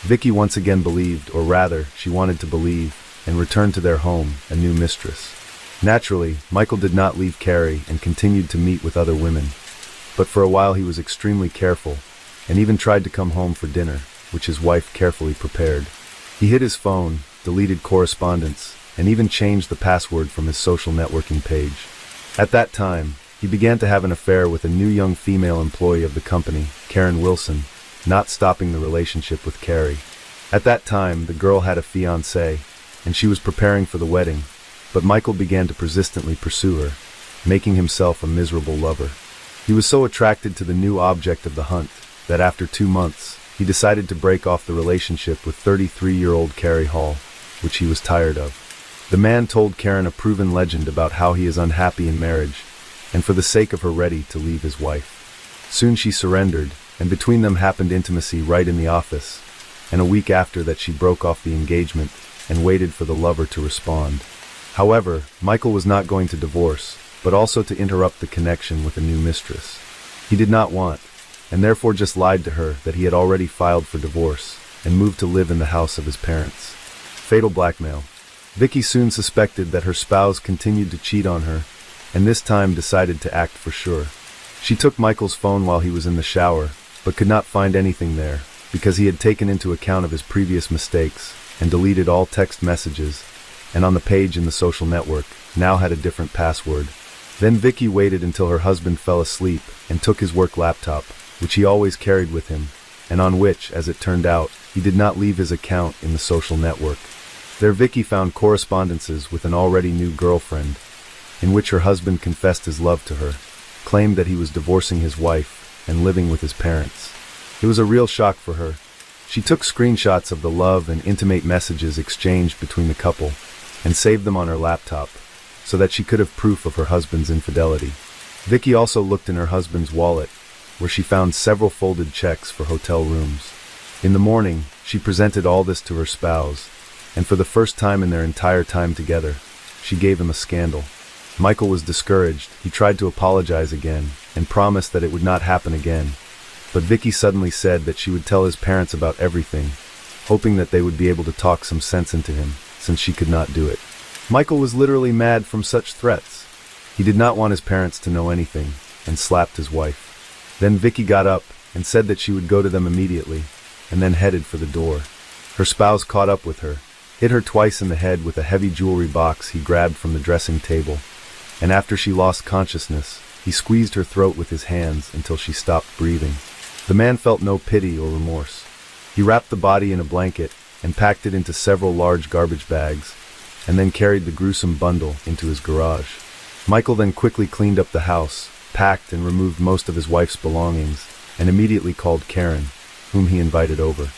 Vicky once again believed, or rather, she wanted to believe, and returned to their home, a new mistress. Naturally, Michael did not leave Carrie and continued to meet with other women, but for a while he was extremely careful, and even tried to come home for dinner, which his wife carefully prepared. He hid his phone, deleted correspondence, and even changed the password from his social networking page. At that time, he began to have an affair with a new young female employee of the company, Karen Wilson, not stopping the relationship with Carrie. At that time, the girl had a fiancé, and she was preparing for the wedding, but Michael began to persistently pursue her, making himself a miserable lover. He was so attracted to the new object of the hunt that after 2 months, he decided to break off the relationship with 33-year-old Carrie Hall, which he was tired of. The man told Karen a proven legend about how he is unhappy in marriage, and for the sake of her ready to leave his wife. Soon she surrendered, and between them happened intimacy right in the office, and a week after that she broke off the engagement and waited for the lover to respond. However, Michael was not going to divorce, but also to interrupt the connection with a new mistress. He did not want, and therefore just lied to her that he had already filed for divorce and moved to live in the house of his parents. Fatal blackmail. Vicky soon suspected that her spouse continued to cheat on her, and this time decided to act for sure. She took Michael's phone while he was in the shower, but could not find anything there, because he had taken into account of his previous mistakes and deleted all text messages, and on the page in the social network, now had a different password. Then Vicky waited until her husband fell asleep and took his work laptop, which he always carried with him, and on which, as it turned out, he did not leave his account in the social network. There Vicky found correspondences with an already new girlfriend, in which her husband confessed his love to her, claimed that he was divorcing his wife and living with his parents. It was a real shock for her. She took screenshots of the love and intimate messages exchanged between the couple and saved them on her laptop, so that she could have proof of her husband's infidelity. Vicky also looked in her husband's wallet, where she found several folded checks for hotel rooms. In the morning, she presented all this to her spouse, and for the first time in their entire time together, she gave him a scandal. Michael was discouraged. He tried to apologize again, and promised that it would not happen again. But Vicky suddenly said that she would tell his parents about everything, hoping that they would be able to talk some sense into him, since she could not do it. Michael was literally mad from such threats. He did not want his parents to know anything, and slapped his wife. Then Vicky got up and said that she would go to them immediately, and then headed for the door. Her spouse caught up with her, hit her twice in the head with a heavy jewelry box he grabbed from the dressing table, and after she lost consciousness, he squeezed her throat with his hands until she stopped breathing. The man felt no pity or remorse. He wrapped the body in a blanket and packed it into several large garbage bags, and then carried the gruesome bundle into his garage. Michael then quickly cleaned up the house, packed and removed most of his wife's belongings, and immediately called Karen, whom he invited over.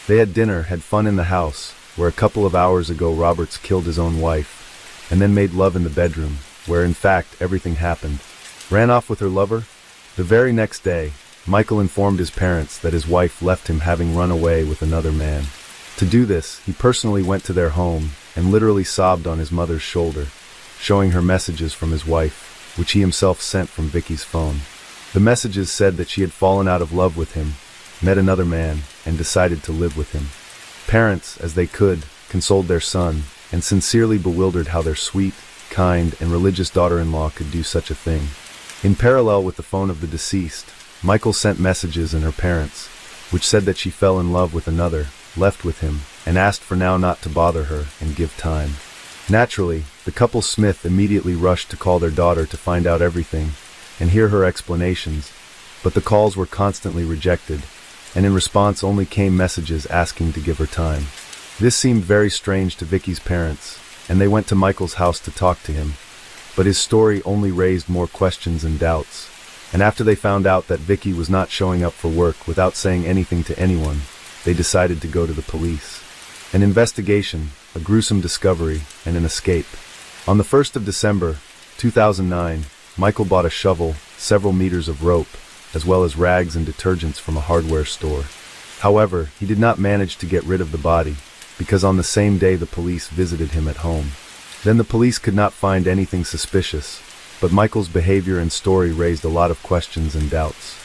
They had dinner, had fun in the house, where a couple of hours ago Roberts killed his own wife, and then made love in the bedroom, where in fact everything happened. Ran off with her lover? The very next day, Michael informed his parents that his wife left him having run away with another man. To do this, he personally went to their home and literally sobbed on his mother's shoulder, showing her messages from his wife, which he himself sent from Vicky's phone. The messages said that she had fallen out of love with him, met another man, and decided to live with him. Parents, as they could, consoled their son, and sincerely bewildered how their sweet, kind, and religious daughter-in-law could do such a thing. In parallel with the phone of the deceased, Michael sent messages in her parents, which said that she fell in love with another, left with him, and asked for now not to bother her and give time. Naturally, the couple Smith immediately rushed to call their daughter to find out everything and hear her explanations, but the calls were constantly rejected, and in response only came messages asking to give her time. This seemed very strange to Vicky's parents, and they went to Michael's house to talk to him, but his story only raised more questions and doubts, and after they found out that Vicky was not showing up for work without saying anything to anyone, they decided to go to the police. An investigation, a gruesome discovery, and an escape. On the 1st of December, 2009, Michael bought a shovel, several meters of rope, as well as rags and detergents from a hardware store. However, he did not manage to get rid of the body, because on the same day the police visited him at home. Then the police could not find anything suspicious, but Michael's behavior and story raised a lot of questions and doubts.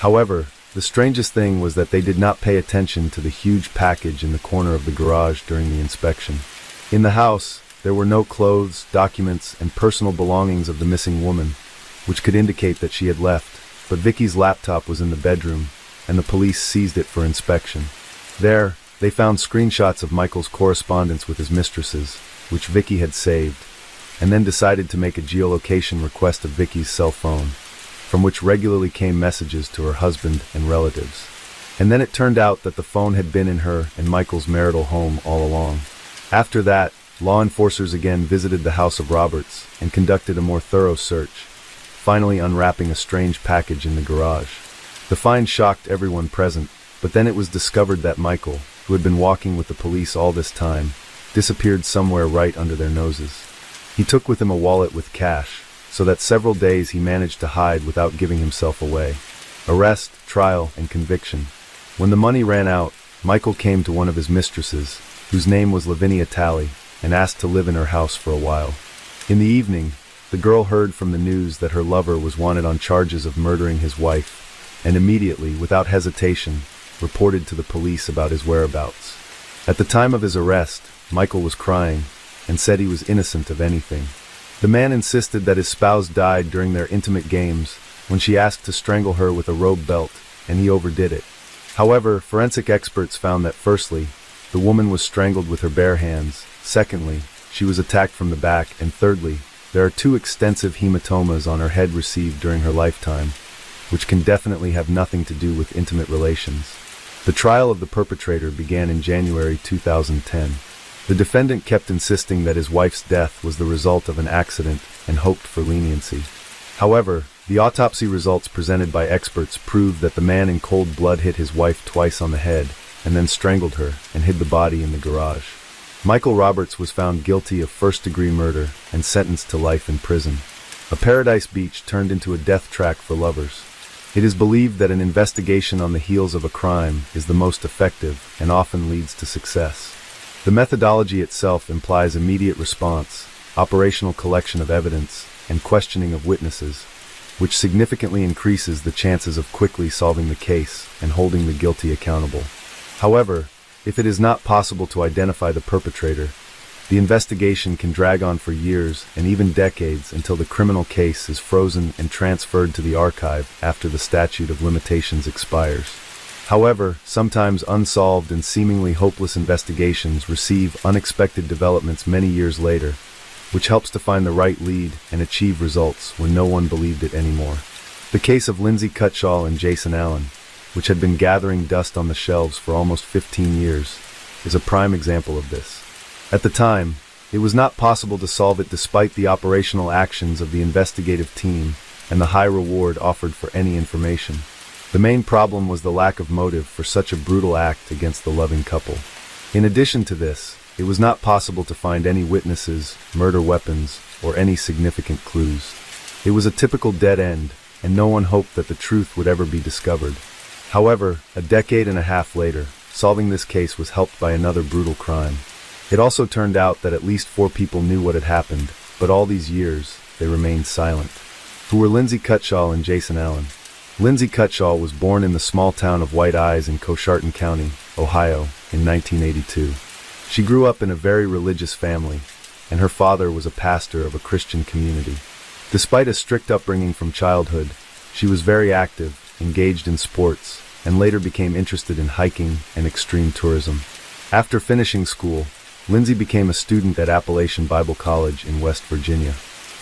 However, the strangest thing was that they did not pay attention to the huge package in the corner of the garage during the inspection. In the house, there were no clothes, documents, and personal belongings of the missing woman, which could indicate that she had left, but Vicky's laptop was in the bedroom, and the police seized it for inspection. There, they found screenshots of Michael's correspondence with his mistresses, which Vicky had saved, and then decided to make a geolocation request of Vicky's cell phone, from which regularly came messages to her husband and relatives. And then it turned out that the phone had been in her and Michael's marital home all along. After that, law enforcers again visited the house of Roberts and conducted a more thorough search, finally unwrapping a strange package in the garage. The find shocked everyone present, but then it was discovered that Michael, who had been walking with the police all this time, disappeared somewhere right under their noses. He took with him a wallet with cash, so that several days he managed to hide without giving himself away. Arrest, trial, and conviction. When the money ran out, Michael came to one of his mistresses, whose name was Lavinia Talley, and asked to live in her house for a while. In the evening, the girl heard from the news that her lover was wanted on charges of murdering his wife, and immediately, without hesitation, reported to the police about his whereabouts. At the time of his arrest, Michael was crying, and said he was innocent of anything. The man insisted that his spouse died during their intimate games when she asked to strangle her with a rope belt, and he overdid it. However, forensic experts found that firstly, the woman was strangled with her bare hands, secondly, she was attacked from the back, and thirdly, there are 2 extensive hematomas on her head received during her lifetime, which can definitely have nothing to do with intimate relations. The trial of the perpetrator began in January 2010. The defendant kept insisting that his wife's death was the result of an accident and hoped for leniency. However, the autopsy results presented by experts proved that the man in cold blood hit his wife twice on the head and then strangled her and hid the body in the garage. Michael Roberts was found guilty of first-degree murder and sentenced to life in prison. A Paradise Beach turned into a death track for lovers. It is believed that an investigation on the heels of a crime is the most effective and often leads to success. The methodology itself implies immediate response, operational collection of evidence, and questioning of witnesses, which significantly increases the chances of quickly solving the case and holding the guilty accountable. However, if it is not possible to identify the perpetrator, The investigation can drag on for years and even decades until the criminal case is frozen and transferred to the archive after the statute of limitations expires. However, sometimes unsolved and seemingly hopeless investigations receive unexpected developments many years later, which helps to find the right lead and achieve results when no one believed it anymore. The case of Lindsay Cutshall and Jason Allen, which had been gathering dust on the shelves for almost 15 years, is a prime example of this. At the time, it was not possible to solve it despite the operational actions of the investigative team and the high reward offered for any information. The main problem was the lack of motive for such a brutal act against the loving couple. In addition to this, it was not possible to find any witnesses, murder weapons, or any significant clues. It was a typical dead end, and no one hoped that the truth would ever be discovered. However, a decade and a half later, solving this case was helped by another brutal crime. It also turned out that at least 4 people knew what had happened, but all these years, they remained silent. Who were Lindsay Cutshall and Jason Allen? Lindsay Cutshall was born in the small town of White Eyes in Coshocton County, Ohio, in 1982. She grew up in a very religious family, and her father was a pastor of a Christian community. Despite a strict upbringing from childhood, she was very active, engaged in sports, and later became interested in hiking and extreme tourism. After finishing school, Lindsay became a student at Appalachian Bible College in West Virginia.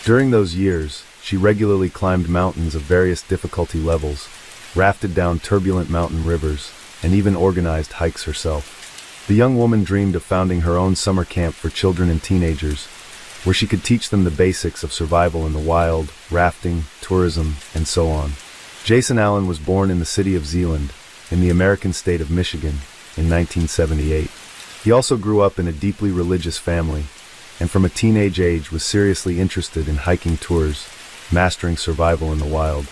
During those years, she regularly climbed mountains of various difficulty levels, rafted down turbulent mountain rivers, and even organized hikes herself. The young woman dreamed of founding her own summer camp for children and teenagers, where she could teach them the basics of survival in the wild, rafting, tourism, and so on. Jason Allen was born in the city of Zeeland, in the American state of Michigan, in 1978. He also grew up in a deeply religious family, and from a teenage age was seriously interested in hiking tours, mastering survival in the wild.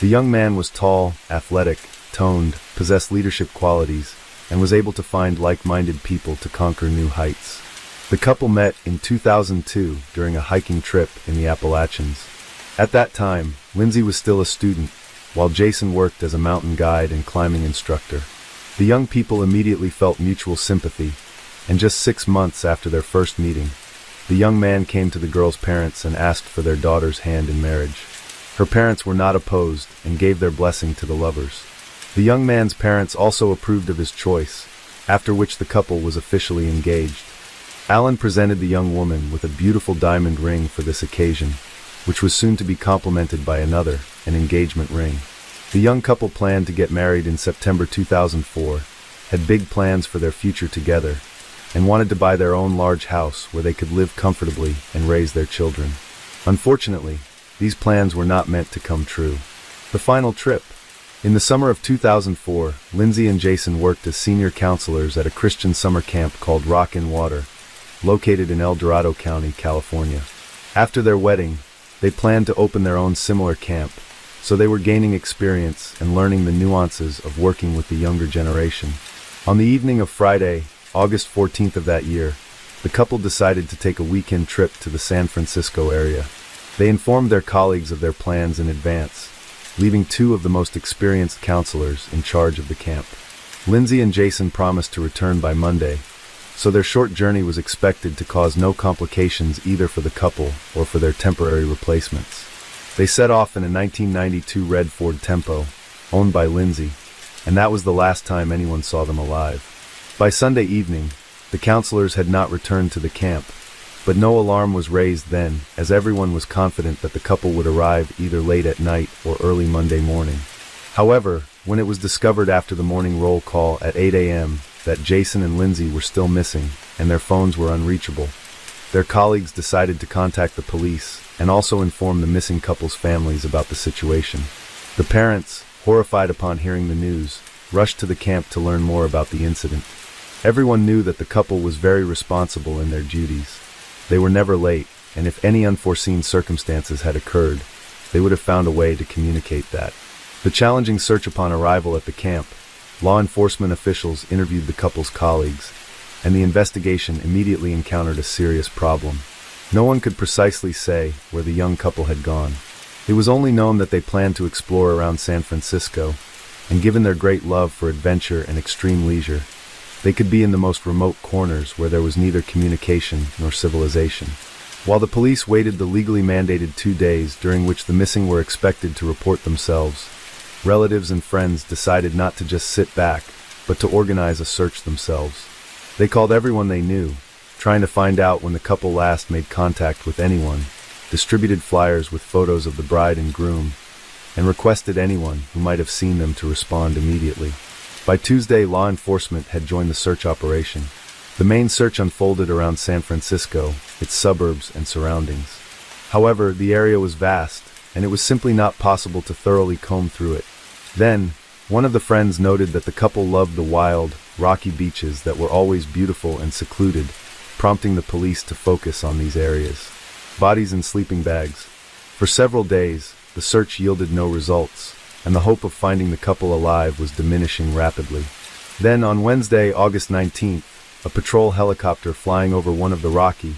The young man was tall, athletic, toned, possessed leadership qualities, and was able to find like-minded people to conquer new heights. The couple met in 2002 during a hiking trip in the Appalachians. At that time, Lindsay was still a student, while Jason worked as a mountain guide and climbing instructor. The young people immediately felt mutual sympathy, and just 6 months after their first meeting, the young man came to the girl's parents and asked for their daughter's hand in marriage. Her parents were not opposed and gave their blessing to the lovers. The young man's parents also approved of his choice, after which the couple was officially engaged. Allen presented the young woman with a beautiful diamond ring for this occasion, which was soon to be complemented by another, an engagement ring. The young couple planned to get married in September 2004, had big plans for their future together, and wanted to buy their own large house where they could live comfortably and raise their children. Unfortunately, these plans were not meant to come true. The final trip. In the summer of 2004, Lindsay and Jason worked as senior counselors at a Christian summer camp called Rock in Water, located in El Dorado County, California. After their wedding, they planned to open their own similar camp, so they were gaining experience and learning the nuances of working with the younger generation. On the evening of Friday, August 14th of that year, the couple decided to take a weekend trip to the San Francisco area. They informed their colleagues of their plans in advance, leaving 2 of the most experienced counselors in charge of the camp. Lindsay and Jason promised to return by Monday, so their short journey was expected to cause no complications either for the couple or for their temporary replacements. They set off in a 1992 red Ford Tempo, owned by Lindsay, and that was the last time anyone saw them alive. By Sunday evening, the counselors had not returned to the camp, but no alarm was raised then, as everyone was confident that the couple would arrive either late at night or early Monday morning. However, when it was discovered after the morning roll call at 8 a.m. that Jason and Lindsay were still missing and their phones were unreachable, their colleagues decided to contact the police and also inform the missing couple's families about the situation. The parents, horrified upon hearing the news, rushed to the camp to learn more about the incident. Everyone knew that the couple was very responsible in their duties. They were never late, and if any unforeseen circumstances had occurred, they would have found a way to communicate that. The challenging search upon arrival at the camp, law enforcement officials interviewed the couple's colleagues, and the investigation immediately encountered a serious problem. No one could precisely say where the young couple had gone. It was only known that they planned to explore around San Francisco, and given their great love for adventure and extreme leisure, They could be in the most remote corners where there was neither communication nor civilization. While the police waited the legally mandated 2 days during which the missing were expected to report themselves, relatives and friends decided not to just sit back, but to organize a search themselves. They called everyone they knew, trying to find out when the couple last made contact with anyone, distributed flyers with photos of the bride and groom, and requested anyone who might have seen them to respond immediately. By Tuesday, law enforcement had joined the search operation. The main search unfolded around San Francisco, its suburbs and surroundings. However, the area was vast, and it was simply not possible to thoroughly comb through it. Then, one of the friends noted that the couple loved the wild, rocky beaches that were always beautiful and secluded, prompting the police to focus on these areas. Bodies in sleeping bags. For several days, the search yielded no results, and the hope of finding the couple alive was diminishing rapidly. Then, on Wednesday, August 19th, a patrol helicopter flying over one of the rocky,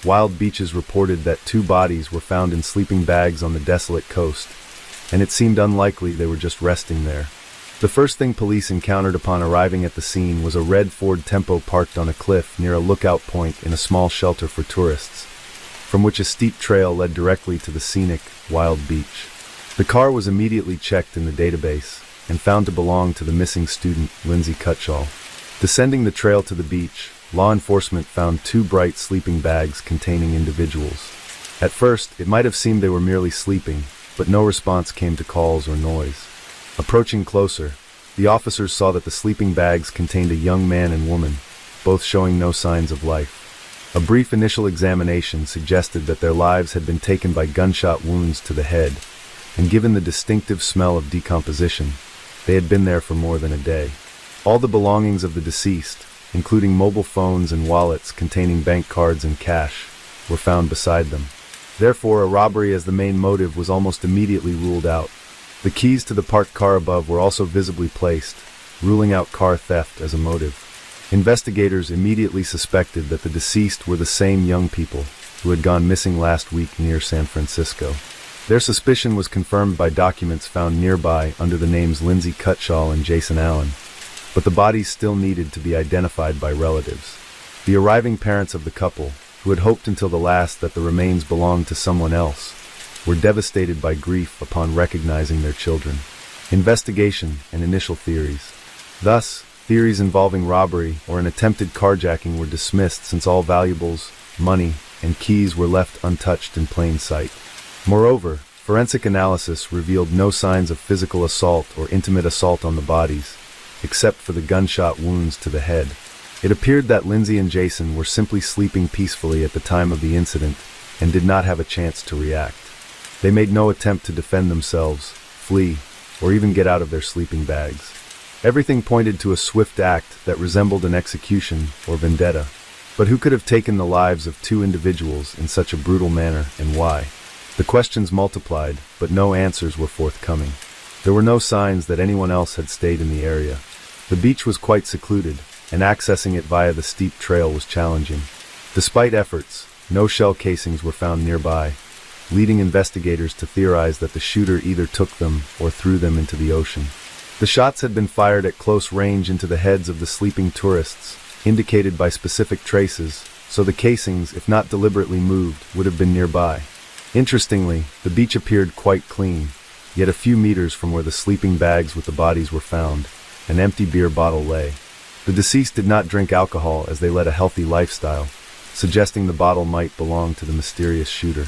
wild beaches reported that 2 bodies were found in sleeping bags on the desolate coast, and it seemed unlikely they were just resting there. The first thing police encountered upon arriving at the scene was a red Ford Tempo parked on a cliff near a lookout point in a small shelter for tourists, from which a steep trail led directly to the scenic, wild beach. The car was immediately checked in the database and found to belong to the missing student, Lindsay Cutshall. Descending the trail to the beach, law enforcement found 2 bright sleeping bags containing individuals. At first, it might have seemed they were merely sleeping, but no response came to calls or noise. Approaching closer, the officers saw that the sleeping bags contained a young man and woman, both showing no signs of life. A brief initial examination suggested that their lives had been taken by gunshot wounds to the head, and given the distinctive smell of decomposition, they had been there for more than a day. All the belongings of the deceased, including mobile phones and wallets containing bank cards and cash, were found beside them. Therefore, a robbery as the main motive was almost immediately ruled out. The keys to the parked car above were also visibly placed, ruling out car theft as a motive. Investigators immediately suspected that the deceased were the same young people who had gone missing last week near San Francisco. Their suspicion was confirmed by documents found nearby under the names Lindsay Cutshall and Jason Allen, but the bodies still needed to be identified by relatives. The arriving parents of the couple, who had hoped until the last that the remains belonged to someone else, were devastated by grief upon recognizing their children. Investigation and initial theories. Thus, theories involving robbery or an attempted carjacking were dismissed since all valuables, money, and keys were left untouched in plain sight. Moreover, forensic analysis revealed no signs of physical assault or intimate assault on the bodies, except for the gunshot wounds to the head. It appeared that Lindsay and Jason were simply sleeping peacefully at the time of the incident and did not have a chance to react. They made no attempt to defend themselves, flee, or even get out of their sleeping bags. Everything pointed to a swift act that resembled an execution or vendetta. But who could have taken the lives of 2 individuals in such a brutal manner, and why? The questions multiplied, but no answers were forthcoming. There were no signs that anyone else had stayed in the area. The beach was quite secluded, and accessing it via the steep trail was challenging. Despite efforts, no shell casings were found nearby, leading investigators to theorize that the shooter either took them or threw them into the ocean. The shots had been fired at close range into the heads of the sleeping tourists, indicated by specific traces, so the casings, if not deliberately moved, would have been nearby. Interestingly, the beach appeared quite clean, yet a few meters from where the sleeping bags with the bodies were found, an empty beer bottle lay. The deceased did not drink alcohol as they led a healthy lifestyle, suggesting the bottle might belong to the mysterious shooter.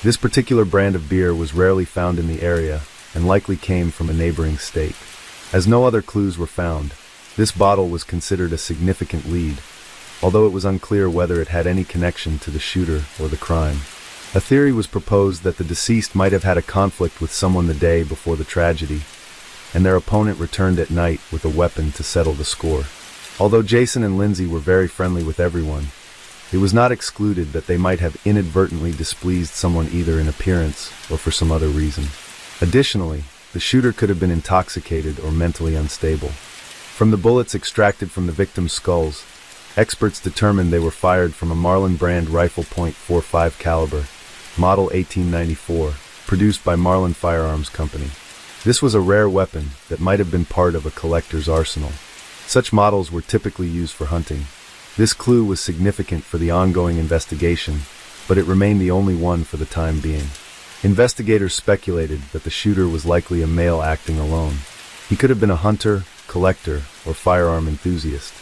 This particular brand of beer was rarely found in the area and likely came from a neighboring state. As no other clues were found, this bottle was considered a significant lead, although it was unclear whether it had any connection to the shooter or the crime. A theory was proposed that the deceased might have had a conflict with someone the day before the tragedy, and their opponent returned at night with a weapon to settle the score. Although Jason and Lindsay were very friendly with everyone, it was not excluded that they might have inadvertently displeased someone either in appearance or for some other reason. Additionally, the shooter could have been intoxicated or mentally unstable. From the bullets extracted from the victims' skulls, experts determined they were fired from a Marlin brand rifle .45 caliber, model 1894, produced by Marlin Firearms Company. This was a rare weapon that might have been part of a collector's arsenal. Such models were typically used for hunting. This clue was significant for the ongoing investigation, but it remained the only one for the time being. Investigators speculated that the shooter was likely a male acting alone. He could have been a hunter, collector, or firearm enthusiast.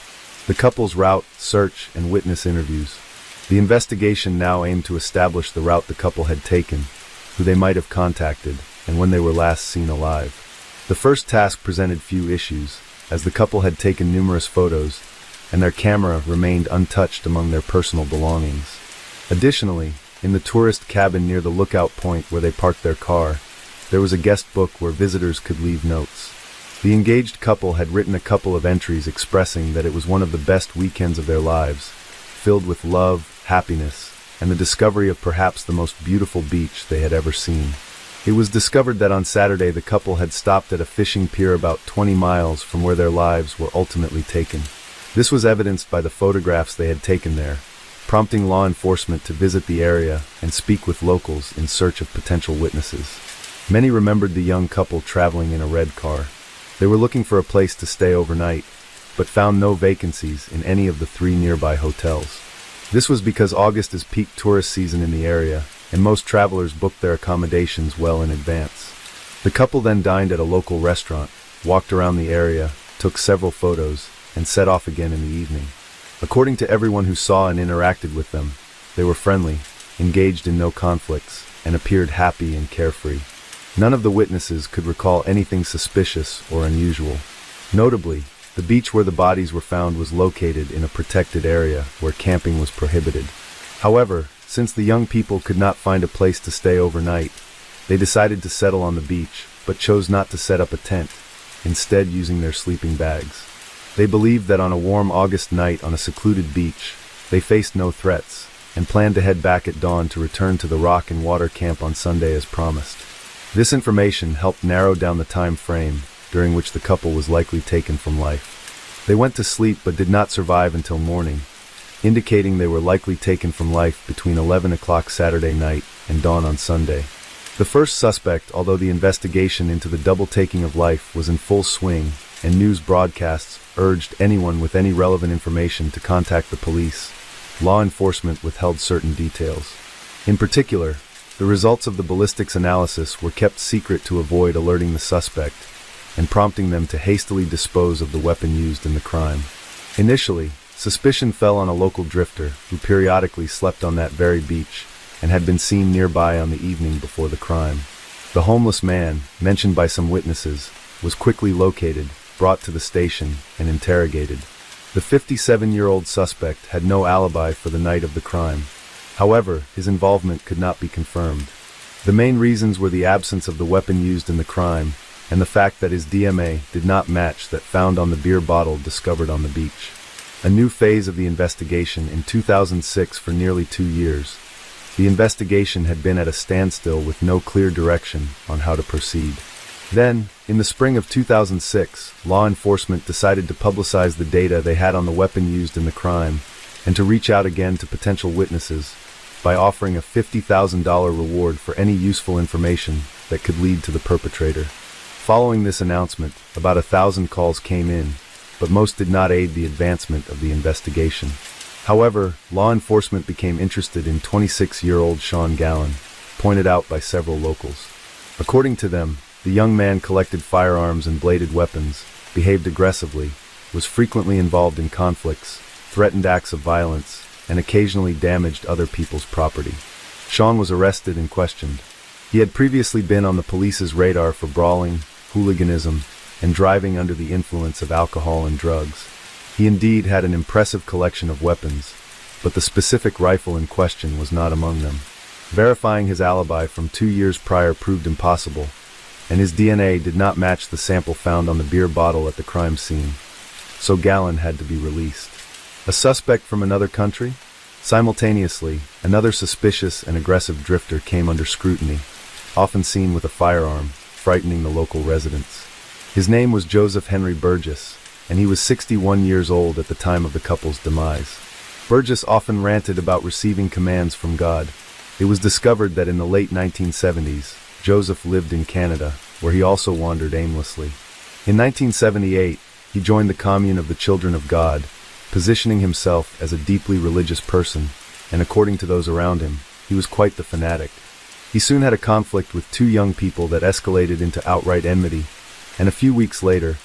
The couple's route, search, and witness interviews. The investigation now aimed to establish the route the couple had taken, who they might have contacted, and when they were last seen alive. The first task presented few issues, as the couple had taken numerous photos, and their camera remained untouched among their personal belongings. Additionally, in the tourist cabin near the lookout point where they parked their car, there was a guest book where visitors could leave notes. The engaged couple had written a couple of entries expressing that it was one of the best weekends of their lives, filled with love, happiness, and the discovery of perhaps the most beautiful beach they had ever seen. It was discovered that on Saturday the couple had stopped at a fishing pier about 20 miles from where their lives were ultimately taken. This was evidenced by the photographs they had taken there, prompting law enforcement to visit the area and speak with locals in search of potential witnesses. Many remembered the young couple traveling in a red car. They were looking for a place to stay overnight, but found no vacancies in any of the 3 nearby hotels. This was because August is peak tourist season in the area, and most travelers booked their accommodations well in advance. The couple then dined at a local restaurant, walked around the area, took several photos, and set off again in the evening. According to everyone who saw and interacted with them, they were friendly, engaged in no conflicts, and appeared happy and carefree. None of the witnesses could recall anything suspicious or unusual. Notably, the beach where the bodies were found was located in a protected area where camping was prohibited. However, since the young people could not find a place to stay overnight, they decided to settle on the beach, but chose not to set up a tent, instead using their sleeping bags. They believed that on a warm August night on a secluded beach, they faced no threats, and planned to head back at dawn to return to the rock and water camp on Sunday as promised. This information helped narrow down the time frame during which the couple was likely taken from life. They went to sleep but did not survive until morning, indicating they were likely taken from life between 11 o'clock Saturday night and dawn on Sunday. The first suspect, although the investigation into the double taking of life was in full swing, and news broadcasts urged anyone with any relevant information to contact the police, law enforcement withheld certain details. In particular, the results of the ballistics analysis were kept secret to avoid alerting the suspect and prompting them to hastily dispose of the weapon used in the crime. Initially, suspicion fell on a local drifter who periodically slept on that very beach and had been seen nearby on the evening before the crime. The homeless man, mentioned by some witnesses, was quickly located, brought to the station, and interrogated. The 57-year-old suspect had no alibi for the night of the crime. However, his involvement could not be confirmed. The main reasons were the absence of the weapon used in the crime and the fact that his DMA did not match that found on the beer bottle discovered on the beach. A new phase of the investigation in 2006 for nearly 2 years. The investigation had been at a standstill with no clear direction on how to proceed. Then, in the spring of 2006, law enforcement decided to publicize the data they had on the weapon used in the crime and to reach out again to potential witnesses by offering a $50,000 reward for any useful information that could lead to the perpetrator. Following this announcement, about 1,000 calls came in, but most did not aid the advancement of the investigation. However, law enforcement became interested in 26-year-old Sean Gallen, pointed out by several locals. According to them, the young man collected firearms and bladed weapons, behaved aggressively, was frequently involved in conflicts, threatened acts of violence, and occasionally damaged other people's property. Sean was arrested and questioned. He had previously been on the police's radar for brawling, hooliganism, and driving under the influence of alcohol and drugs. He indeed had an impressive collection of weapons, but the specific rifle in question was not among them. Verifying his alibi from 2 years prior proved impossible, and his DNA did not match the sample found on the beer bottle at the crime scene, so Gallen had to be released. A suspect from another country? Simultaneously, another suspicious and aggressive drifter came under scrutiny, often seen with a firearm, frightening the local residents. His name was Joseph Henry Burgess, and he was 61 years old at the time of the couple's demise. Burgess often ranted about receiving commands from God. It was discovered that in the late 1970s, Joseph lived in Canada, where he also wandered aimlessly. In 1978, he he joined the commune of the Children of God, positioning himself as a deeply religious person, and according to those around him, he was quite the fanatic. He soon had a conflict with two young people that escalated into outright enmity, and a few weeks later,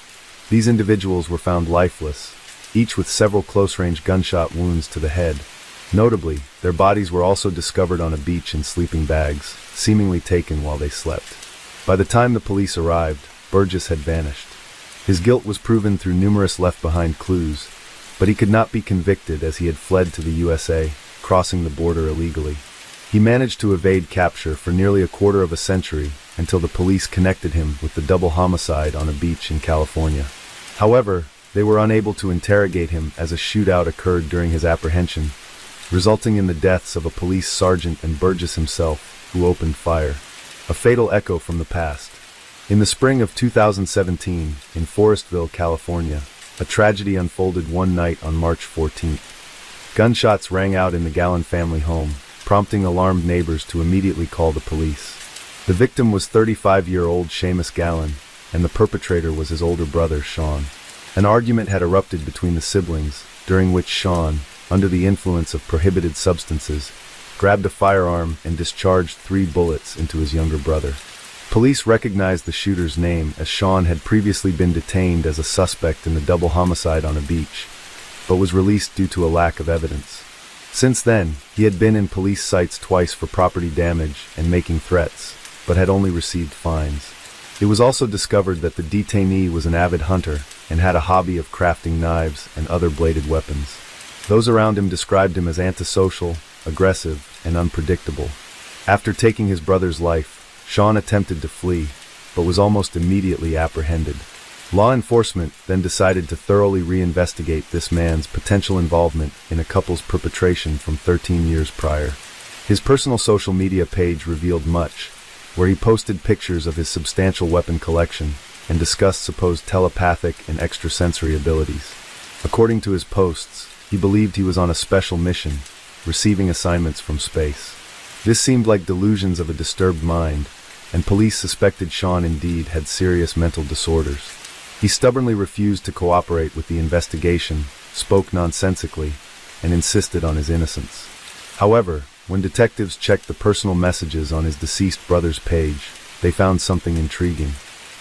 these individuals were found lifeless, each with several close-range gunshot wounds to the head. Notably, their bodies were also discovered on a beach in sleeping bags, seemingly taken while they slept. By the time the police arrived, Burgess had vanished. His guilt was proven through numerous left-behind clues, but he could not be convicted as he had fled to the USA, crossing the border illegally. He managed to evade capture for nearly a quarter of a century until the police connected him with the double homicide on a beach in California. However, they were unable to interrogate him as a shootout occurred during his apprehension, resulting in the deaths of a police sergeant and Burgess himself, who opened fire. A fatal echo from the past. In the spring of 2017, in Forestville, California, a tragedy unfolded one night on March 14th. Gunshots rang out in the Gallen family home, prompting alarmed neighbors to immediately call the police. The victim was 35-year-old Seamus Gallen, and the perpetrator was his older brother, Sean. An argument had erupted between the siblings, during which Sean, under the influence of prohibited substances, grabbed a firearm and discharged 3 bullets into his younger brother. Police recognized the shooter's name as Sean had previously been detained as a suspect in the double homicide on a beach, but was released due to a lack of evidence. Since then, he had been in police sights twice for property damage and making threats, but had only received fines. It was also discovered that the detainee was an avid hunter and had a hobby of crafting knives and other bladed weapons. Those around him described him as antisocial, aggressive, and unpredictable. After taking his brother's life, Sean attempted to flee, but was almost immediately apprehended. Law enforcement then decided to thoroughly reinvestigate this man's potential involvement in a couple's perpetration from 13 years prior. His personal social media page revealed much, where he posted pictures of his substantial weapon collection and discussed supposed telepathic and extrasensory abilities. According to his posts, he believed he was on a special mission, receiving assignments from space. This seemed like delusions of a disturbed mind, and police suspected Sean indeed had serious mental disorders. He stubbornly refused to cooperate with the investigation, spoke nonsensically, and insisted on his innocence. However, when detectives checked the personal messages on his deceased brother's page, they found something intriguing.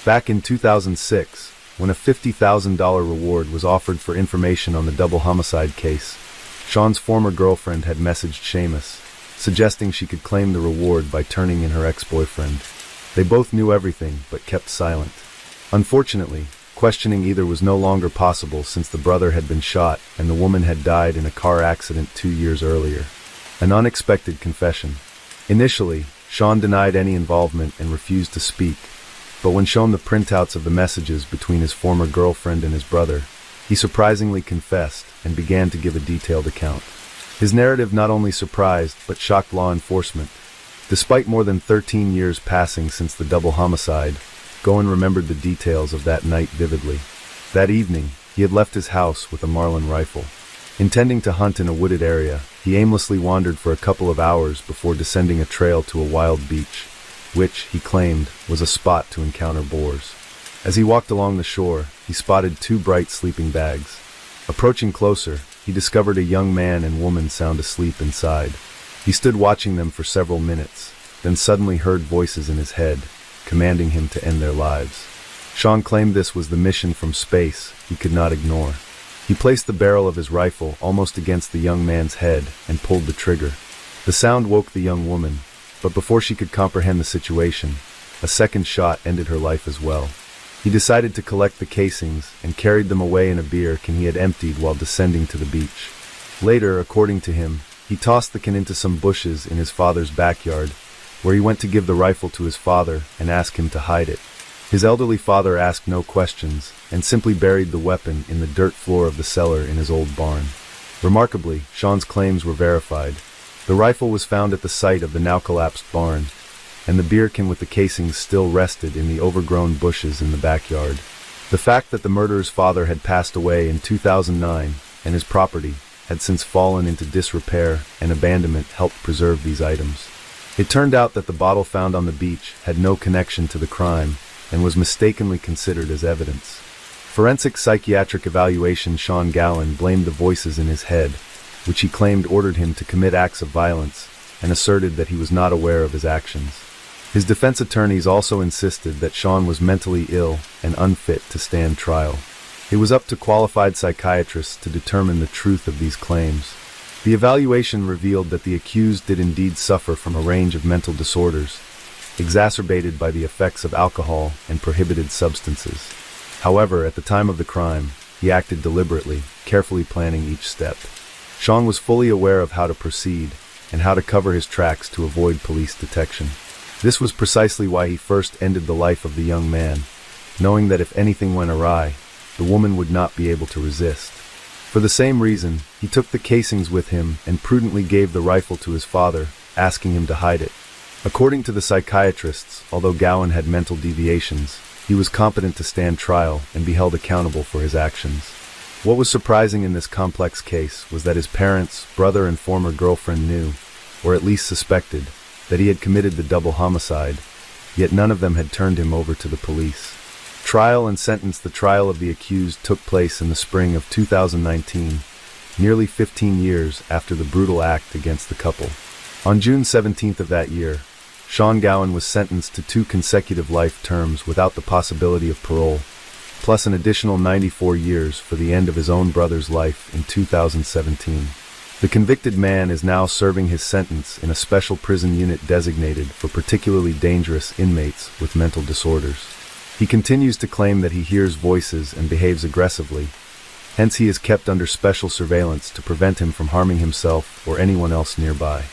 Back in 2006, when a $50,000 reward was offered for information on the double homicide case, Sean's former girlfriend had messaged Seamus, suggesting she could claim the reward by turning in her ex-boyfriend. They both knew everything, but kept silent. Unfortunately, questioning either was no longer possible since the brother had been shot and the woman had died in a car accident 2 years earlier. An unexpected confession. Initially, Sean denied any involvement and refused to speak, but when shown the printouts of the messages between his former girlfriend and his brother, he surprisingly confessed and began to give a detailed account. His narrative not only surprised but shocked law enforcement. Despite more than 13 years passing since the double homicide, Goen remembered the details of that night vividly. That evening, he had left his house with a Marlin rifle. Intending to hunt in a wooded area, he aimlessly wandered for a couple of hours before descending a trail to a wild beach, which, he claimed, was a spot to encounter boars. As he walked along the shore, he spotted 2 bright sleeping bags. Approaching closer, he discovered a young man and woman sound asleep inside. He stood watching them for several minutes, then suddenly heard voices in his head, commanding him to end their lives. Sean claimed this was the mission from space he could not ignore. He placed the barrel of his rifle almost against the young man's head and pulled the trigger. The sound woke the young woman, but before she could comprehend the situation, a second shot ended her life as well. He decided to collect the casings and carried them away in a beer can he had emptied while descending to the beach. Later, according to him, he tossed the can into some bushes in his father's backyard, where he went to give the rifle to his father and ask him to hide it. His elderly father asked no questions and simply buried the weapon in the dirt floor of the cellar in his old barn. Remarkably, Sean's claims were verified. The rifle was found at the site of the now-collapsed barn, and the beer can with the casings still rested in the overgrown bushes in the backyard. The fact that the murderer's father had passed away in 2009 and his property had since fallen into disrepair and abandonment helped preserve these items. It turned out that the bottle found on the beach had no connection to the crime and was mistakenly considered as evidence. Forensic psychiatric evaluation Sean Gowan blamed the voices in his head, which he claimed ordered him to commit acts of violence, and asserted that he was not aware of his actions. His defense attorneys also insisted that Sean was mentally ill and unfit to stand trial. It was up to qualified psychiatrists to determine the truth of these claims. The evaluation revealed that the accused did indeed suffer from a range of mental disorders, exacerbated by the effects of alcohol and prohibited substances. However, at the time of the crime, he acted deliberately, carefully planning each step. Sean was fully aware of how to proceed and how to cover his tracks to avoid police detection. This was precisely why he first ended the life of the young man, knowing that if anything went awry, the woman would not be able to resist. For the same reason, he took the casings with him and prudently gave the rifle to his father, asking him to hide it. According to the psychiatrists, although Gowan had mental deviations, he was competent to stand trial and be held accountable for his actions. What was surprising in this complex case was that his parents, brother, and former girlfriend knew, or at least suspected, that he had committed the double homicide, yet none of them had turned him over to the police. Trial and sentence. The trial of the accused took place in the spring of 2019, nearly 15 years after the brutal act against the couple. On June 17th of that year, Sean Gowan was sentenced to 2 consecutive life terms without the possibility of parole, plus an additional 94 years for the end of his own brother's life in 2017. The convicted man is now serving his sentence in a special prison unit designated for particularly dangerous inmates with mental disorders. He continues to claim that he hears voices and behaves aggressively, hence he is kept under special surveillance to prevent him from harming himself or anyone else nearby.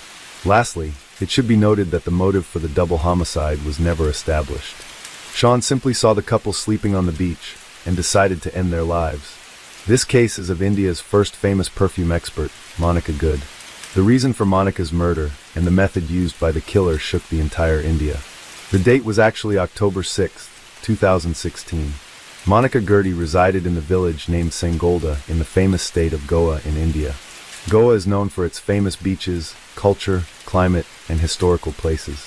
Lastly, it should be noted that the motive for the double homicide was never established. Sean simply saw the couple sleeping on the beach and decided to end their lives. This case is of India's first famous perfume expert, Monica Good. The reason for Monica's murder and the method used by the killer shook the entire India. The date was actually October 6, 2016. Monica Gurdy resided in the village named Sangolda in the famous state of Goa in India. Goa is known for its famous beaches, culture, climate, and historical places.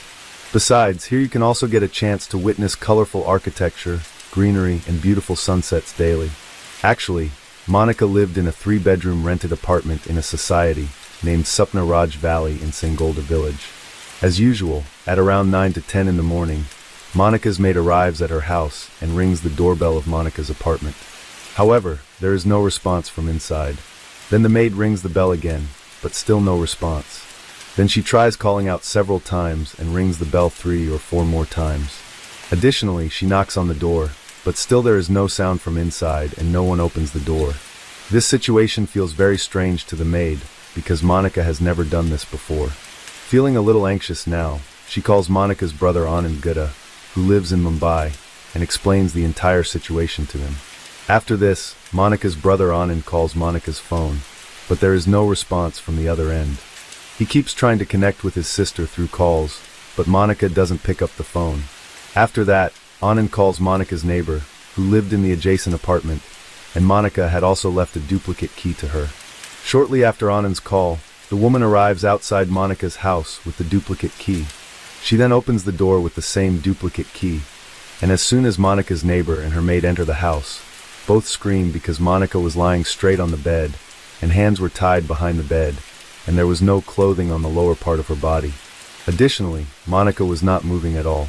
Besides, here you can also get a chance to witness colorful architecture, greenery, and beautiful sunsets daily. Actually, Monica lived in a 3-bedroom rented apartment in a society named Supna Raj Valley in Sangolda village. As usual, at around 9 to 10 in the morning, Monica's maid arrives at her house and rings the doorbell of Monica's apartment. However, there is no response from inside. Then the maid rings the bell again, but still no response. Then she tries calling out several times and rings the bell 3 or 4 more times. Additionally, she knocks on the door, but still there is no sound from inside and no one opens the door. This situation feels very strange to the maid because Monica has never done this before. Feeling a little anxious now, she calls Monica's brother Anand Gupta, who lives in Mumbai, and explains the entire situation to him. After this, Monica's brother Anand calls Monica's phone, but there is no response from the other end. He keeps trying to connect with his sister through calls, but Monica doesn't pick up the phone. After that, Anand calls Monica's neighbor, who lived in the adjacent apartment, and Monica had also left a duplicate key to her. Shortly after Anand's call, the woman arrives outside Monica's house with the duplicate key. She then opens the door with the same duplicate key, and as soon as Monica's neighbor and her maid enter the house, both scream because Monica was lying straight on the bed, and hands were tied behind the bed, and there was no clothing on the lower part of her body. Additionally, Monica was not moving at all.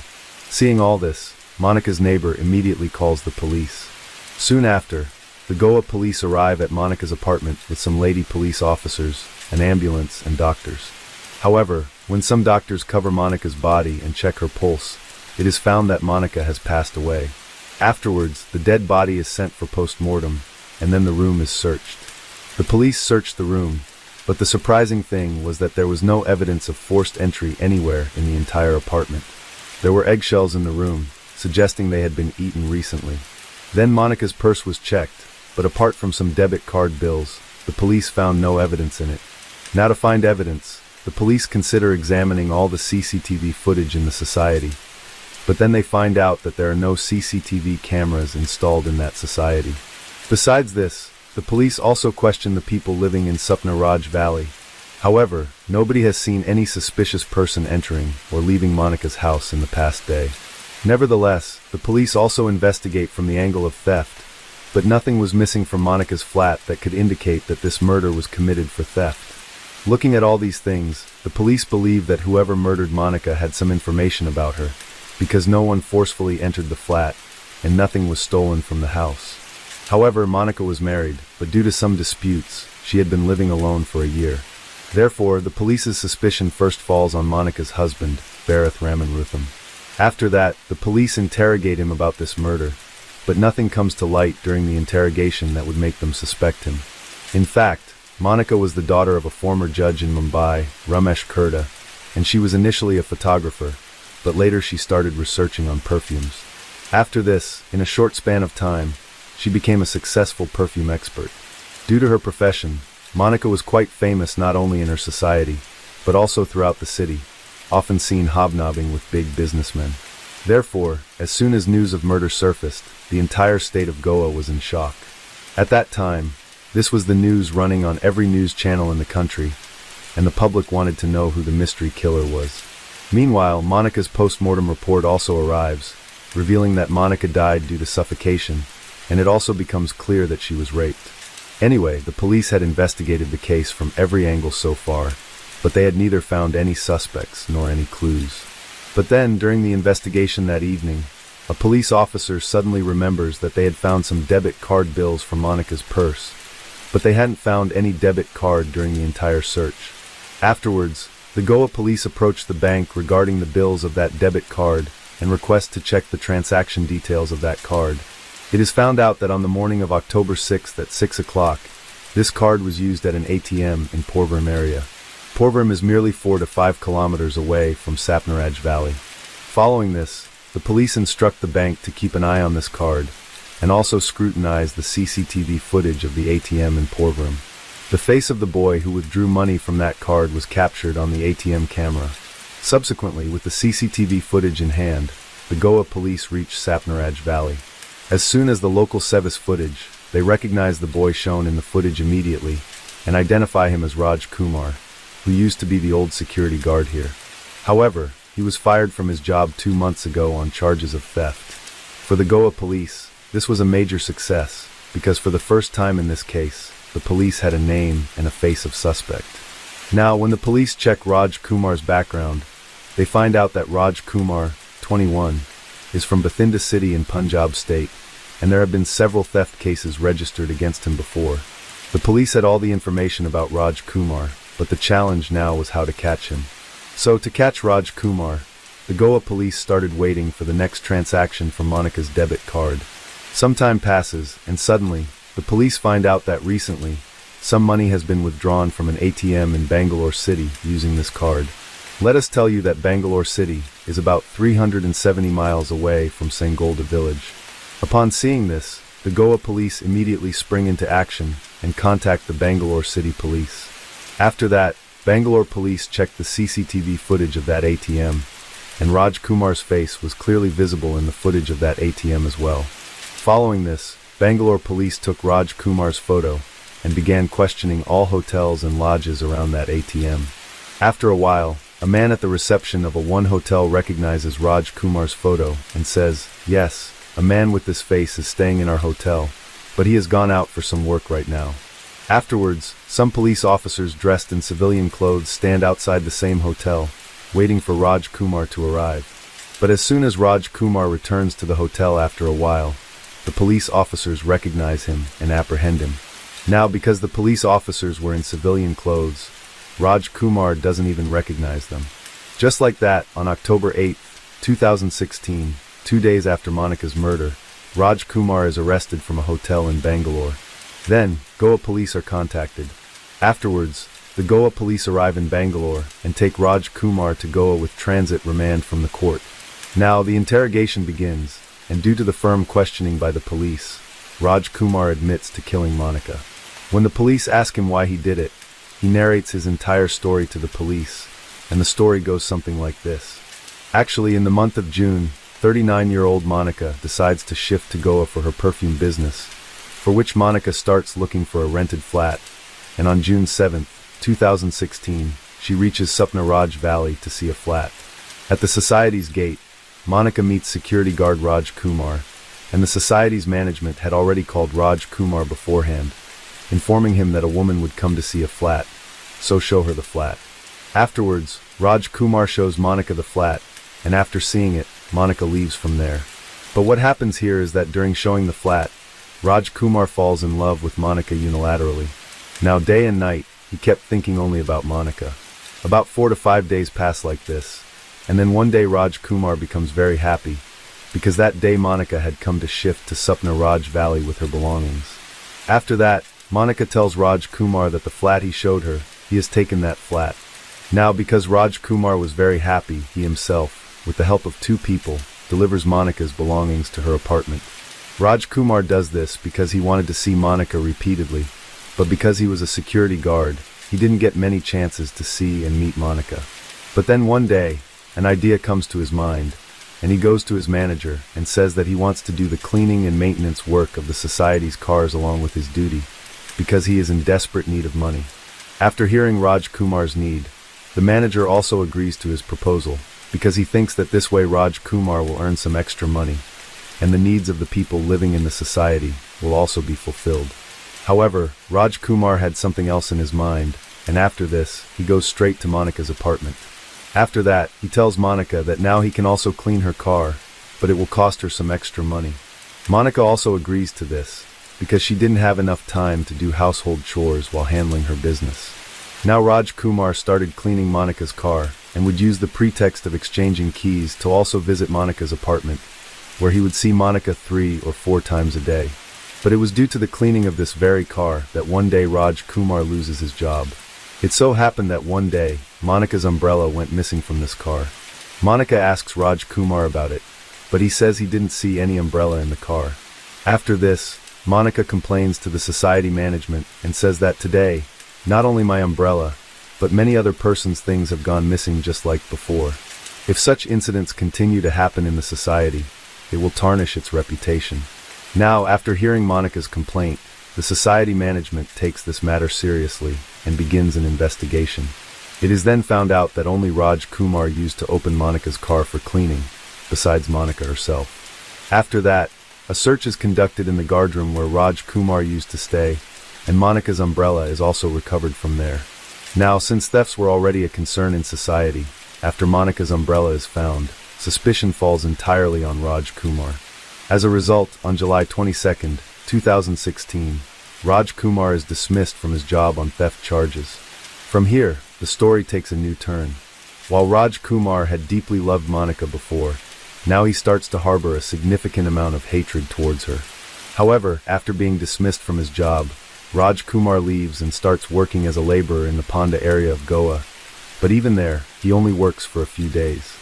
Seeing all this, Monica's neighbor immediately calls the police. Soon after, the Goa police arrive at Monica's apartment with some lady police officers, an ambulance, and doctors. However, when some doctors cover Monica's body and check her pulse, it is found that Monica has passed away. Afterwards, the dead body is sent for post-mortem, and then the room is searched. The police searched the room, but the surprising thing was that there was no evidence of forced entry anywhere in the entire apartment. There were eggshells in the room, suggesting they had been eaten recently. Then Monica's purse was checked, but apart from some debit card bills, the police found no evidence in it. Now to find evidence, the police consider examining all the CCTV footage in the society, but then they find out that there are no CCTV cameras installed in that society. Besides this, the police also question the people living in Supna Raj Valley. However, nobody has seen any suspicious person entering or leaving Monica's house in the past day. Nevertheless, the police also investigate from the angle of theft, but nothing was missing from Monica's flat that could indicate that this murder was committed for theft. Looking at all these things, the police believed that whoever murdered Monica had some information about her, because no one forcefully entered the flat, and nothing was stolen from the house. However, Monica was married, but due to some disputes, she had been living alone for a year. Therefore, the police's suspicion first falls on Monica's husband, Barath Ramanrutham. After that, the police interrogate him about this murder, but nothing comes to light during the interrogation that would make them suspect him. In fact, Monica was the daughter of a former judge in Mumbai, Ramesh Kurda, and she was initially a photographer, but later she started researching on perfumes. After this, in a short span of time, she became a successful perfume expert. Due to her profession, Monica was quite famous not only in her society, but also throughout the city, often seen hobnobbing with big businessmen. Therefore, as soon as news of murder surfaced, the entire state of Goa was in shock. At that time, this was the news running on every news channel in the country, and the public wanted to know who the mystery killer was. Meanwhile, Monica's post-mortem report also arrives, revealing that Monica died due to suffocation, and it also becomes clear that she was raped. Anyway, the police had investigated the case from every angle so far, but they had neither found any suspects nor any clues. But then, during the investigation that evening, a police officer suddenly remembers that they had found some debit card bills from Monica's purse, but they hadn't found any debit card during the entire search. Afterwards, the Goa police approached the bank regarding the bills of that debit card and request to check the transaction details of that card. It is found out that on the morning of October 6th at 6 o'clock, this card was used at an ATM in Porvorim area. Porvorim is merely 4 to 5 kilometers away from Sapnaraj Valley. Following this, the police instruct the bank to keep an eye on this card, and also scrutinize the CCTV footage of the ATM in Porvorim. The face of the boy who withdrew money from that card was captured on the ATM camera. Subsequently, with the CCTV footage in hand, the Goa police reached Sapnaraj Valley. As soon as the local Sevis footage, they recognize the boy shown in the footage immediately, and identify him as Raj Kumar, who used to be the old security guard here. However, he was fired from his job 2 months ago on charges of theft. For the Goa police, this was a major success, because for the first time in this case, the police had a name and a face of suspect. Now, when the police check Raj Kumar's background, they find out that Raj Kumar, 21, is from Bathinda city in Punjab state, and there have been several theft cases registered against him before. The police had all the information about Raj Kumar, but the challenge now was how to catch him. So, to catch Raj Kumar, the Goa police started waiting for the next transaction from Monica's debit card. Some time passes, and suddenly, the police find out that recently, some money has been withdrawn from an ATM in Bangalore city using this card. Let us tell you that Bangalore city is about 370 miles away from Sangolda village. Upon seeing this, the Goa police immediately spring into action and contact the Bangalore city police. After that, Bangalore police checked the CCTV footage of that ATM, and Raj Kumar's face was clearly visible in the footage of that ATM as well. Following this, Bangalore police took Raj Kumar's photo and began questioning all hotels and lodges around that ATM. After a while, a man at the reception of one hotel recognizes Raj Kumar's photo and says, "Yes, a man with this face is staying in our hotel, but he has gone out for some work right now." Afterwards, some police officers dressed in civilian clothes stand outside the same hotel, waiting for Raj Kumar to arrive. But as soon as Raj Kumar returns to the hotel after a while, the police officers recognize him and apprehend him. Now, because the police officers were in civilian clothes, Raj Kumar doesn't even recognize them. Just like that, on October 8, 2016, 2 days after Monica's murder, Raj Kumar is arrested from a hotel in Bangalore. Then, Goa police are contacted. Afterwards, the Goa police arrive in Bangalore and take Raj Kumar to Goa with transit remand from the court. Now, the interrogation begins, and due to the firm questioning by the police, Raj Kumar admits to killing Monica. When the police ask him why he did it, he narrates his entire story to the police, and the story goes something like this. Actually, in the month of June, 39-year-old Monica decides to shift to Goa for her perfume business, for which Monica starts looking for a rented flat, and on June 7, 2016, she reaches Sapnaraj Valley to see a flat. At the society's gate, Monica meets security guard Raj Kumar, and the society's management had already called Raj Kumar beforehand, informing him that a woman would come to see a flat, so show her the flat. Afterwards, Raj Kumar shows Monica the flat, and after seeing it, Monica leaves from there. But what happens here is that during showing the flat, Raj Kumar falls in love with Monica unilaterally. Now day and night, he kept thinking only about Monica. About 4 to 5 days pass like this, and then one day Raj Kumar becomes very happy, because that day Monica had come to shift to Sapna Raj Valley with her belongings. After that, Monica tells Raj Kumar that the flat he showed her, he has taken that flat. Now because Raj Kumar was very happy, he himself, with the help of 2 people, delivers Monica's belongings to her apartment. Raj Kumar does this because he wanted to see Monica repeatedly, but because he was a security guard, he didn't get many chances to see and meet Monica. But then one day, an idea comes to his mind, and he goes to his manager and says that he wants to do the cleaning and maintenance work of the society's cars along with his duty, because he is in desperate need of money. After hearing Raj Kumar's need, the manager also agrees to his proposal, because he thinks that this way Raj Kumar will earn some extra money, and the needs of the people living in the society will also be fulfilled. However, Raj Kumar had something else in his mind, and after this, he goes straight to Monica's apartment. After that, he tells Monica that now he can also clean her car, but it will cost her some extra money. Monica also agrees to this, because she didn't have enough time to do household chores while handling her business. Now Raj Kumar started cleaning Monica's car, and would use the pretext of exchanging keys to also visit Monica's apartment, where he would see Monica 3 or 4 times a day. But it was due to the cleaning of this very car that one day Raj Kumar loses his job. It so happened that one day, Monica's umbrella went missing from this car. Monica asks Raj Kumar about it, but he says he didn't see any umbrella in the car. After this, Monica complains to the society management and says that today, not only my umbrella, but many other persons' things have gone missing just like before. If such incidents continue to happen in the society, it will tarnish its reputation. Now, after hearing Monica's complaint, the society management takes this matter seriously and begins an investigation. It is then found out that only Raj Kumar used to open Monica's car for cleaning, besides Monica herself. After that, a search is conducted in the guardroom where Raj Kumar used to stay, and Monica's umbrella is also recovered from there. Now, since thefts were already a concern in society, after Monica's umbrella is found, suspicion falls entirely on Raj Kumar. As a result, on July 22, 2016, Raj Kumar is dismissed from his job on theft charges. From here, the story takes a new turn. While Raj Kumar had deeply loved Monica before, now he starts to harbor a significant amount of hatred towards her. However, after being dismissed from his job, Raj Kumar leaves and starts working as a laborer in the Ponda area of Goa, but even there, he only works for a few days.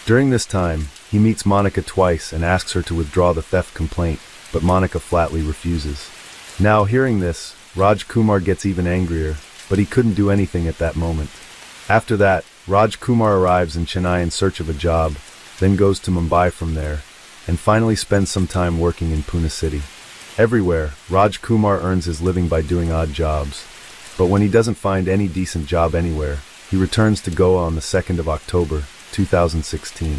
During this time, he meets Monica twice and asks her to withdraw the theft complaint, but Monica flatly refuses. Now, hearing this, Raj Kumar gets even angrier, but he couldn't do anything at that moment. After that, Raj Kumar arrives in Chennai in search of a job, then goes to Mumbai from there, and finally spends some time working in Pune city. Everywhere, Raj Kumar earns his living by doing odd jobs, but when he doesn't find any decent job anywhere, he returns to Goa on the 2nd of October, 2016.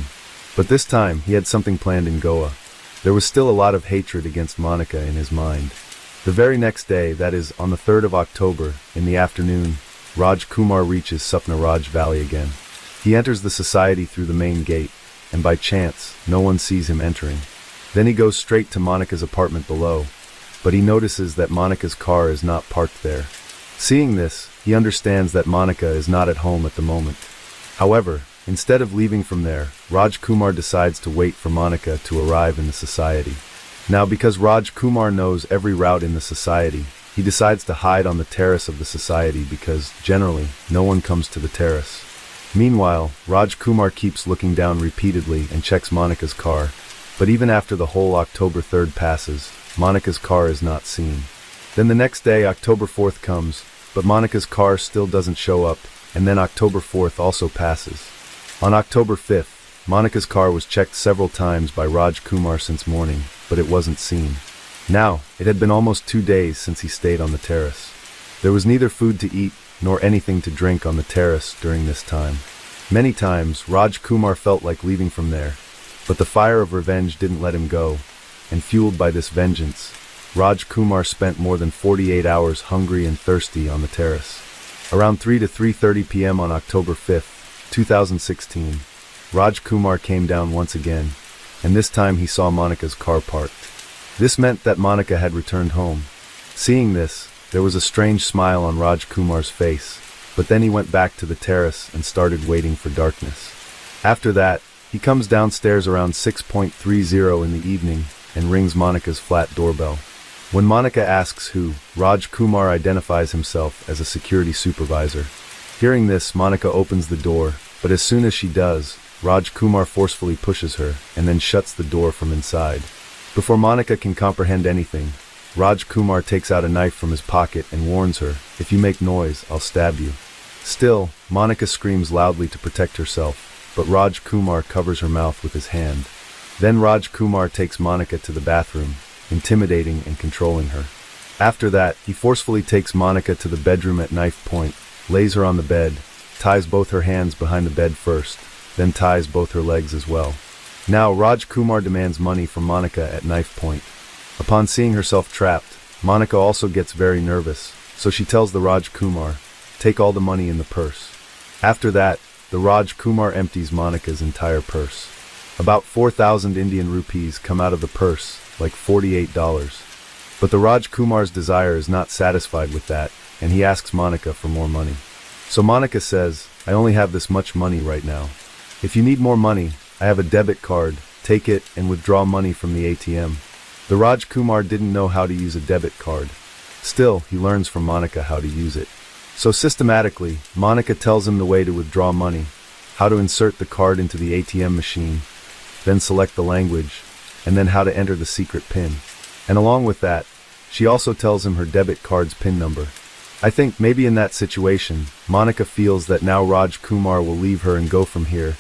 But this time, he had something planned in Goa. There was still a lot of hatred against Monica in his mind. The very next day, that is, on the 3rd of October, in the afternoon, Raj Kumar reaches Sapna Raj Valley again. He enters the society through the main gate, and by chance, no one sees him entering. Then he goes straight to Monica's apartment below, but he notices that Monica's car is not parked there. Seeing this, he understands that Monica is not at home at the moment. However, instead of leaving from there, Raj Kumar decides to wait for Monica to arrive in the society. Now, because Raj Kumar knows every route in the society, he decides to hide on the terrace of the society because, generally, no one comes to the terrace. Meanwhile, Raj Kumar keeps looking down repeatedly and checks Monica's car, but even after the whole October 3rd passes, Monica's car is not seen. Then the next day, October 4th comes, but Monica's car still doesn't show up, and then October 4th also passes. On October 5th, Monica's car was checked several times by Raj Kumar since morning, but it wasn't seen. Now, it had been almost 2 days since he stayed on the terrace. There was neither food to eat, nor anything to drink on the terrace during this time. Many times, Raj Kumar felt like leaving from there, but the fire of revenge didn't let him go, and fueled by this vengeance, Raj Kumar spent more than 48 hours hungry and thirsty on the terrace. Around 3 to 3:30 p.m. on October 5, 2016, Raj Kumar came down once again, and this time he saw Monica's car parked. This meant that Monica had returned home. Seeing this, there was a strange smile on Raj Kumar's face, but then he went back to the terrace and started waiting for darkness. After that, he comes downstairs around 6:30 in the evening and rings Monica's flat doorbell. When Monica asks who, Raj Kumar identifies himself as a security supervisor. Hearing this, Monica opens the door, but as soon as she does, Raj Kumar forcefully pushes her and then shuts the door from inside. Before Monica can comprehend anything, Raj Kumar takes out a knife from his pocket and warns her, "If you make noise, I'll stab you." Still, Monica screams loudly to protect herself, but Raj Kumar covers her mouth with his hand. Then Raj Kumar takes Monica to the bathroom, intimidating and controlling her. After that, he forcefully takes Monica to the bedroom at knife point, lays her on the bed, ties both her hands behind the bed first, then ties both her legs as well. Now Raj Kumar demands money from Monica at knife point. Upon seeing herself trapped, Monica also gets very nervous, so she tells the Raj Kumar, "Take all the money in the purse." After that, the Raj Kumar empties Monica's entire purse. About 4,000 Indian rupees come out of the purse, like $48. But the Raj Kumar's desire is not satisfied with that, and he asks Monica for more money. So Monica says, "I only have this much money right now. If you need more money, I have a debit card, take it and withdraw money from the ATM." The Raj Kumar didn't know how to use a debit card. Still, he learns from Monica how to use it. So systematically, Monica tells him the way to withdraw money, how to insert the card into the ATM machine, then select the language, and then how to enter the secret PIN. And along with that, she also tells him her debit card's PIN number. I think maybe in that situation, Monica feels that now Raj Kumar will leave her and go from here,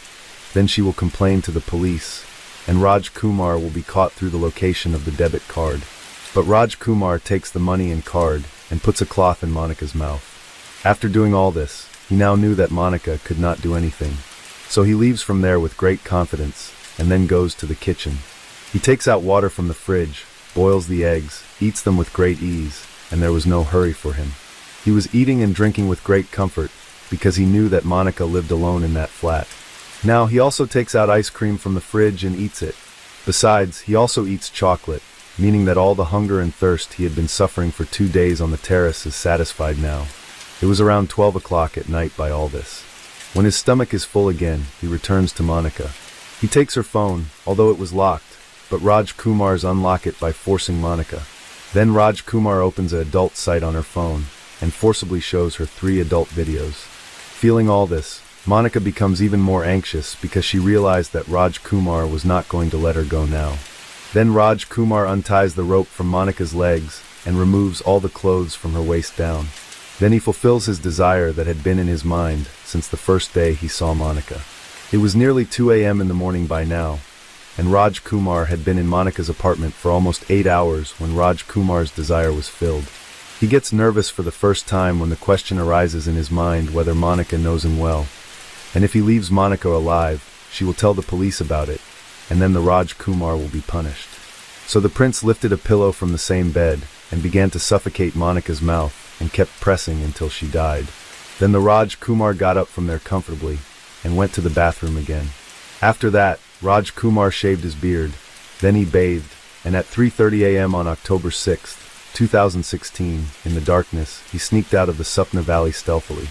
then she will complain to the police, and Raj Kumar will be caught through the location of the debit card. But Raj Kumar takes the money and card and puts a cloth in Monica's mouth. After doing all this, he now knew that Monica could not do anything. So he leaves from there with great confidence, and then goes to the kitchen. He takes out water from the fridge, boils the eggs, eats them with great ease, and there was no hurry for him. He was eating and drinking with great comfort, because he knew that Monica lived alone in that flat. Now he also takes out ice cream from the fridge and eats it. Besides, he also eats chocolate, meaning that all the hunger and thirst he had been suffering for 2 days on the terrace is satisfied now. It was around 12 o'clock at night by all this. When his stomach is full again, he returns to Monica. He takes her phone, although it was locked, but Raj Kumar's unlock it by forcing Monica. Then Raj Kumar opens an adult site on her phone, and forcibly shows her 3 adult videos. Feeling all this, Monica becomes even more anxious because she realized that Raj Kumar was not going to let her go now. Then Raj Kumar unties the rope from Monica's legs and removes all the clothes from her waist down. Then he fulfills his desire that had been in his mind since the first day he saw Monica. It was nearly 2 a.m. in the morning by now, and Raj Kumar had been in Monica's apartment for almost 8 hours when Raj Kumar's desire was filled. He gets nervous for the first time when the question arises in his mind whether Monica knows him well, and if he leaves Monica alive, she will tell the police about it, and then the Raj Kumar will be punished. So the prince lifted a pillow from the same bed and began to suffocate Monica's mouth and kept pressing until she died. Then the Raj Kumar got up from there comfortably and went to the bathroom again. After that, Raj Kumar shaved his beard, then he bathed, and at 3:30 a.m. on October 6, 2016, in the darkness, he sneaked out of the Sapna Valley stealthily.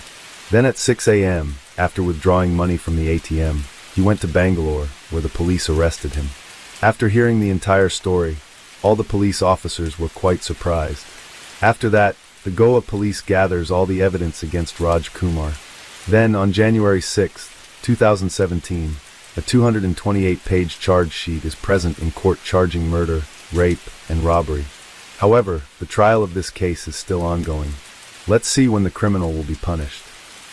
Then at 6 a.m., after withdrawing money from the ATM, he went to Bangalore, where the police arrested him. After hearing the entire story, all the police officers were quite surprised. After that, the Goa police gathers all the evidence against Raj Kumar. Then, on January 6, 2017, a 228-page charge sheet is present in court charging murder, rape, and robbery. However, the trial of this case is still ongoing. Let's see when the criminal will be punished.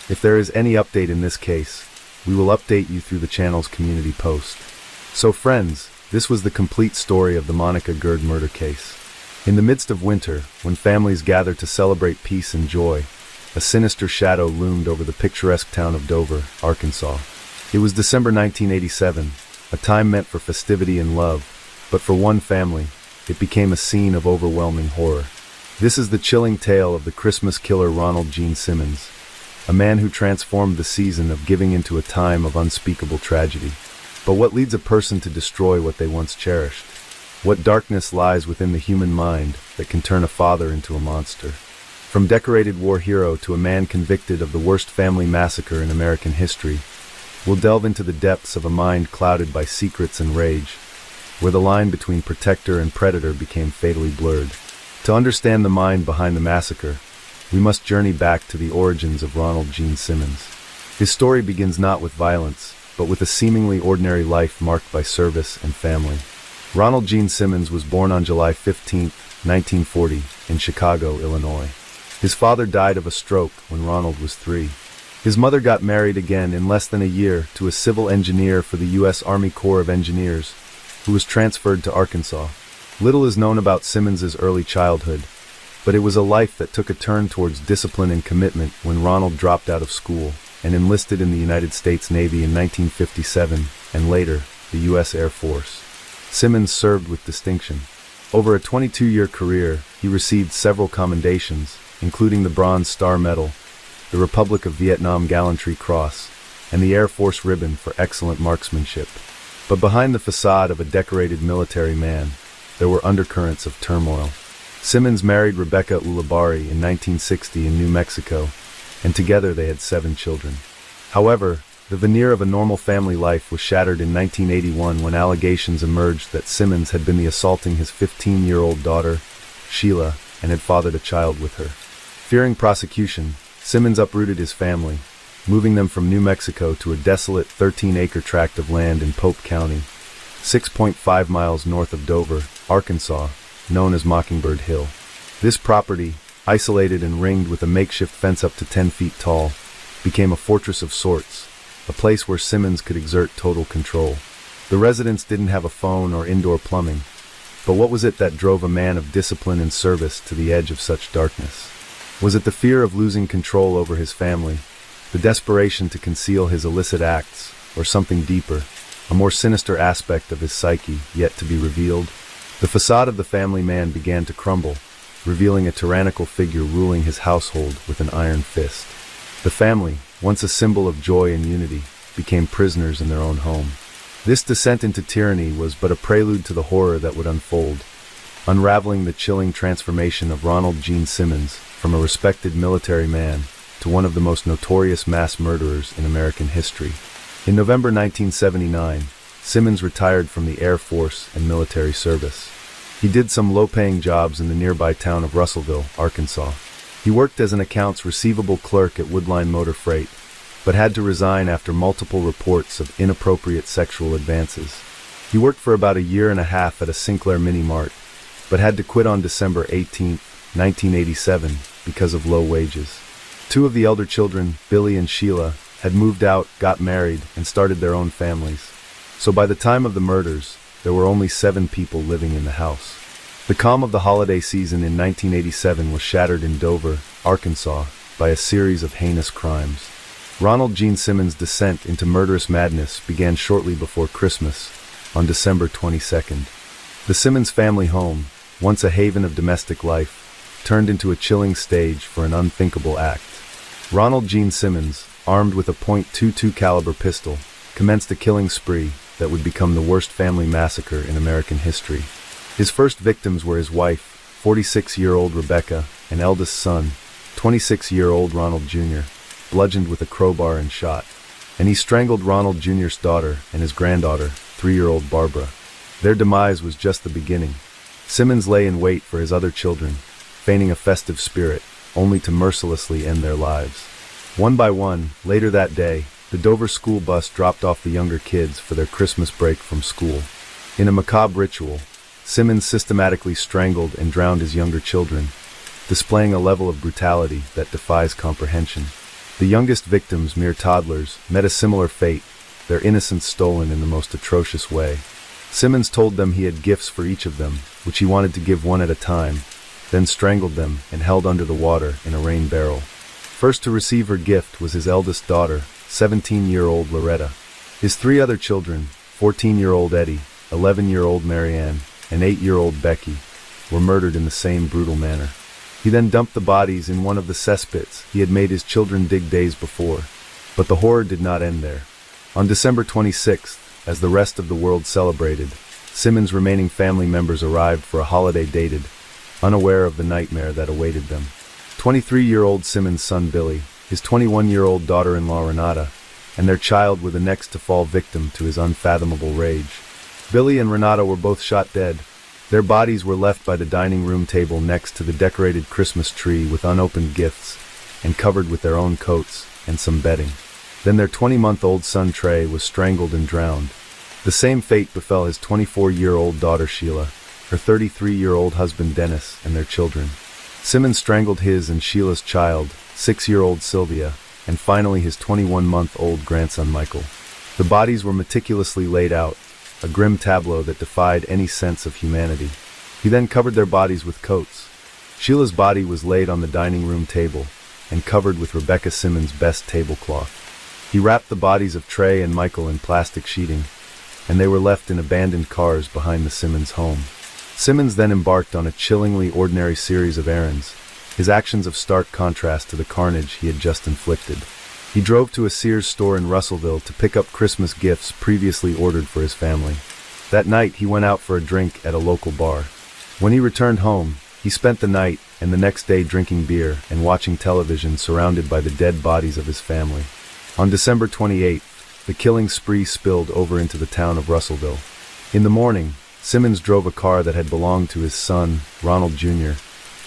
If there is any update in this case, we will update you through the channel's community post. So friends, this was the complete story of the Monica Gurd murder case. In the midst of winter, when families gathered to celebrate peace and joy, a sinister shadow loomed over the picturesque town of Dover, Arkansas. It was December 1987, a time meant for festivity and love, But for one family, it became a scene of overwhelming horror. This is the chilling tale of the Christmas killer Ronald Gene Simmons, a man who transformed the season of giving into a time of unspeakable tragedy. But what leads a person to destroy what they once cherished? What darkness lies within the human mind that can turn a father into a monster? From decorated war hero to a man convicted of the worst family massacre in American history, we'll delve into the depths of a mind clouded by secrets and rage, where the line between protector and predator became fatally blurred. To understand the mind behind the massacre, we must journey back to the origins of Ronald Gene Simmons. His story begins not with violence, but with a seemingly ordinary life marked by service and family. Ronald Gene Simmons was born on July 15, 1940, in Chicago, Illinois. His father died of a stroke when Ronald was 3. His mother got married again in less than a year to a civil engineer for the U.S. Army Corps of Engineers, who was transferred to Arkansas. Little is known about Simmons's early childhood, but it was a life that took a turn towards discipline and commitment when Ronald dropped out of school and enlisted in the United States Navy in 1957 and later the U.S. Air Force. Simmons served with distinction. Over a 22-year career, he received several commendations, including the Bronze Star Medal, the Republic of Vietnam Gallantry Cross, and the Air Force Ribbon for excellent marksmanship. But behind the facade of a decorated military man, there were undercurrents of turmoil. Simmons married Rebecca Ulibarri in 1960 in New Mexico, and together they had 7 children. However, the veneer of a normal family life was shattered in 1981 when allegations emerged that Simmons had been assaulting his 15-year-old daughter, Sheila, and had fathered a child with her. Fearing prosecution, Simmons uprooted his family, moving them from New Mexico to a desolate 13-acre tract of land in Pope County, 6.5 miles north of Dover, Arkansas, known as Mockingbird Hill. This property, isolated and ringed with a makeshift fence up to 10 feet tall, became a fortress of sorts, a place where Simmons could exert total control. The residents didn't have a phone or indoor plumbing, but what was it that drove a man of discipline and service to the edge of such darkness? Was it the fear of losing control over his family, the desperation to conceal his illicit acts, or something deeper, a more sinister aspect of his psyche yet to be revealed? The facade of the family man began to crumble, revealing a tyrannical figure ruling his household with an iron fist. The family, once a symbol of joy and unity, became prisoners in their own home. This descent into tyranny was but a prelude to the horror that would unfold, unraveling the chilling transformation of Ronald Gene Simmons from a respected military man to one of the most notorious mass murderers in American history. In November 1979, Simmons retired from the Air Force and military service. He did some low-paying jobs in the nearby town of Russellville, Arkansas. He worked as an accounts receivable clerk at Woodline Motor Freight, but had to resign after multiple reports of inappropriate sexual advances. He worked for about a year and a half at a Sinclair mini-mart, but had to quit on December 18, 1987, because of low wages. 2 of the elder children, Billy and Sheila, had moved out, got married, and started their own families. So by the time of the murders, there were only 7 people living in the house. The calm of the holiday season in 1987 was shattered in Dover, Arkansas, by a series of heinous crimes. Ronald Gene Simmons' descent into murderous madness began shortly before Christmas, on December 22nd. The Simmons family home, once a haven of domestic life, turned into a chilling stage for an unthinkable act. Ronald Gene Simmons, armed with a .22 caliber pistol, commenced a killing spree that would become the worst family massacre in American history. His first victims were his wife, 46-year-old Rebecca, and eldest son, 26-year-old Ronald Jr., bludgeoned with a crowbar and shot. And he strangled Ronald Jr.'s daughter and his granddaughter, 3-year-old Barbara. Their demise was just the beginning. Simmons lay in wait for his other children, feigning a festive spirit, only to mercilessly end their lives. One by one, later that day, the Dover school bus dropped off the younger kids for their Christmas break from school. In a macabre ritual, Simmons systematically strangled and drowned his younger children, displaying a level of brutality that defies comprehension. The youngest victims, mere toddlers, met a similar fate, their innocence stolen in the most atrocious way. Simmons told them he had gifts for each of them, which he wanted to give one at a time, then strangled them and held under the water in a rain barrel. First to receive her gift was his eldest daughter, 17-year-old Loretta. His 3 other children, 14-year-old Eddie, 11-year-old Marianne, and 8-year-old Becky were murdered in the same brutal manner. He then dumped the bodies in one of the cesspits he had made his children dig days before. But the horror did not end there. On December 26th, as the rest of the world celebrated, Simmons' remaining family members arrived for a holiday dated, unaware of the nightmare that awaited them. 23-year-old Simmons' son Billy, his 21-year-old daughter-in-law Renata, and their child were the next to fall victim to his unfathomable rage. Billy and Renata were both shot dead. Their bodies were left by the dining room table next to the decorated Christmas tree with unopened gifts and covered with their own coats and some bedding. Then their 20-month-old son Trey was strangled and drowned. The same fate befell his 24-year-old daughter Sheila, her 33-year-old husband Dennis, and their children. Simmons strangled his and Sheila's child, 6-year-old Sylvia, and finally his 21-month-old grandson Michael. The bodies were meticulously laid out, a grim tableau that defied any sense of humanity. He then covered their bodies with coats. Sheila's body was laid on the dining room table and covered with Rebecca Simmons' best tablecloth. He wrapped the bodies of Trey and Michael in plastic sheeting, and they were left in abandoned cars behind the Simmons home. Simmons then embarked on a chillingly ordinary series of errands, his actions of stark contrast to the carnage he had just inflicted. He drove to a Sears store in Russellville to pick up Christmas gifts previously ordered for his family. That night, he went out for a drink at a local bar. When he returned home, he spent the night and the next day drinking beer and watching television surrounded by the dead bodies of his family. On December 28th, the killing spree spilled over into the town of Russellville. In the morning, Simmons drove a car that had belonged to his son, Ronald Jr.,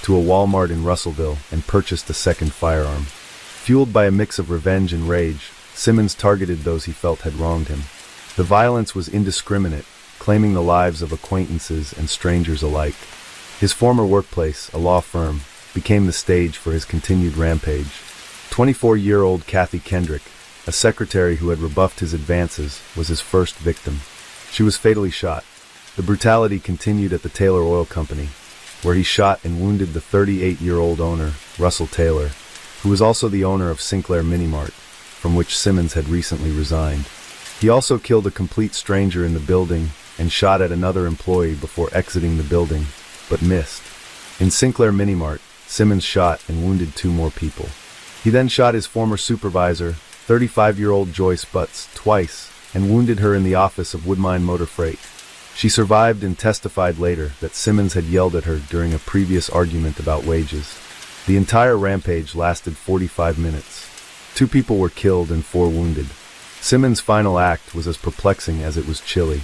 to a Walmart in Russellville and purchased a second firearm. Fueled by a mix of revenge and rage, Simmons targeted those he felt had wronged him. The violence was indiscriminate, claiming the lives of acquaintances and strangers alike. His former workplace, a law firm, became the stage for his continued rampage. 24-year-old Kathy Kendrick, a secretary who had rebuffed his advances, was his first victim. She was fatally shot. The brutality continued at the Taylor Oil Company, where he shot and wounded the 38-year-old owner, Russell Taylor, who was also the owner of Sinclair Minimart, from which Simmons had recently resigned. He also killed a complete stranger in the building and shot at another employee before exiting the building, but missed. In Sinclair Minimart, Simmons shot and wounded 2 more people. He then shot his former supervisor, 35-year-old Joyce Butts, twice, and wounded her in the office of Woodmine Motor Freight. She survived and testified later that Simmons had yelled at her during a previous argument about wages. The entire rampage lasted 45 minutes. 2 people were killed and 4 wounded. Simmons' final act was as perplexing as it was chilly.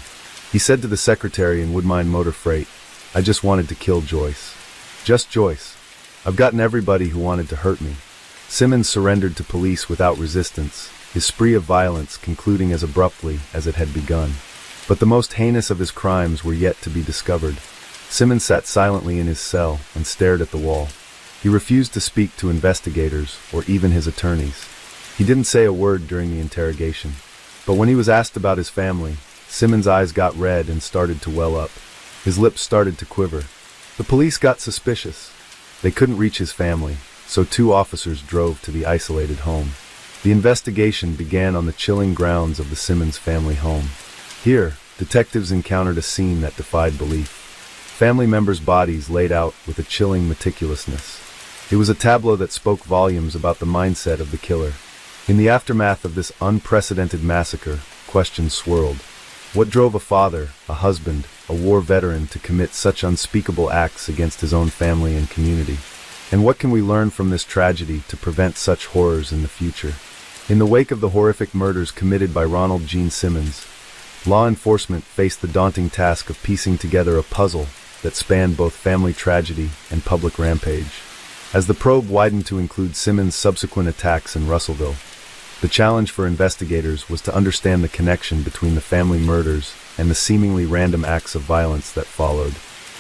He said to the secretary in Woodmine Motor Freight, "I just wanted to kill Joyce. Just Joyce. I've gotten everybody who wanted to hurt me." Simmons surrendered to police without resistance, his spree of violence concluding as abruptly as it had begun. But the most heinous of his crimes were yet to be discovered. Simmons sat silently in his cell and stared at the wall. He refused to speak to investigators or even his attorneys. He didn't say a word during the interrogation. But when he was asked about his family, Simmons' eyes got red and started to well up. His lips started to quiver. The police got suspicious. They couldn't reach his family, so 2 officers drove to the isolated home. The investigation began on the chilling grounds of the Simmons family home. Here, detectives encountered a scene that defied belief. Family members' bodies laid out with a chilling meticulousness. It was a tableau that spoke volumes about the mindset of the killer. In the aftermath of this unprecedented massacre, questions swirled. What drove a father, a husband, a war veteran to commit such unspeakable acts against his own family and community? And what can we learn from this tragedy to prevent such horrors in the future? In the wake of the horrific murders committed by Ronald Gene Simmons, law enforcement faced the daunting task of piecing together a puzzle that spanned both family tragedy and public rampage. As the probe widened to include Simmons' subsequent attacks in Russellville, the challenge for investigators was to understand the connection between the family murders and the seemingly random acts of violence that followed.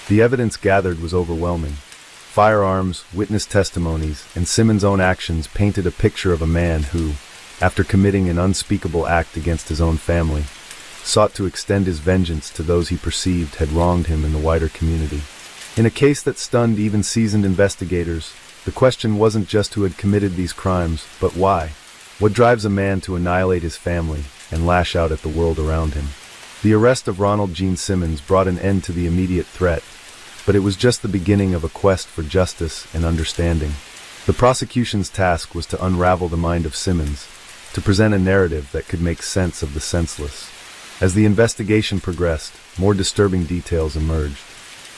The evidence gathered was overwhelming. Firearms, witness testimonies, and Simmons' own actions painted a picture of a man who, after committing an unspeakable act against his own family, sought to extend his vengeance to those he perceived had wronged him in the wider community. In a case that stunned even seasoned investigators, the question wasn't just who had committed these crimes, but why. What drives a man to annihilate his family and lash out at the world around him? The arrest of Ronald Gene Simmons brought an end to the immediate threat, but it was just the beginning of a quest for justice and understanding. The prosecution's task was to unravel the mind of Simmons, to present a narrative that could make sense of the senseless. As the investigation progressed, more disturbing details emerged.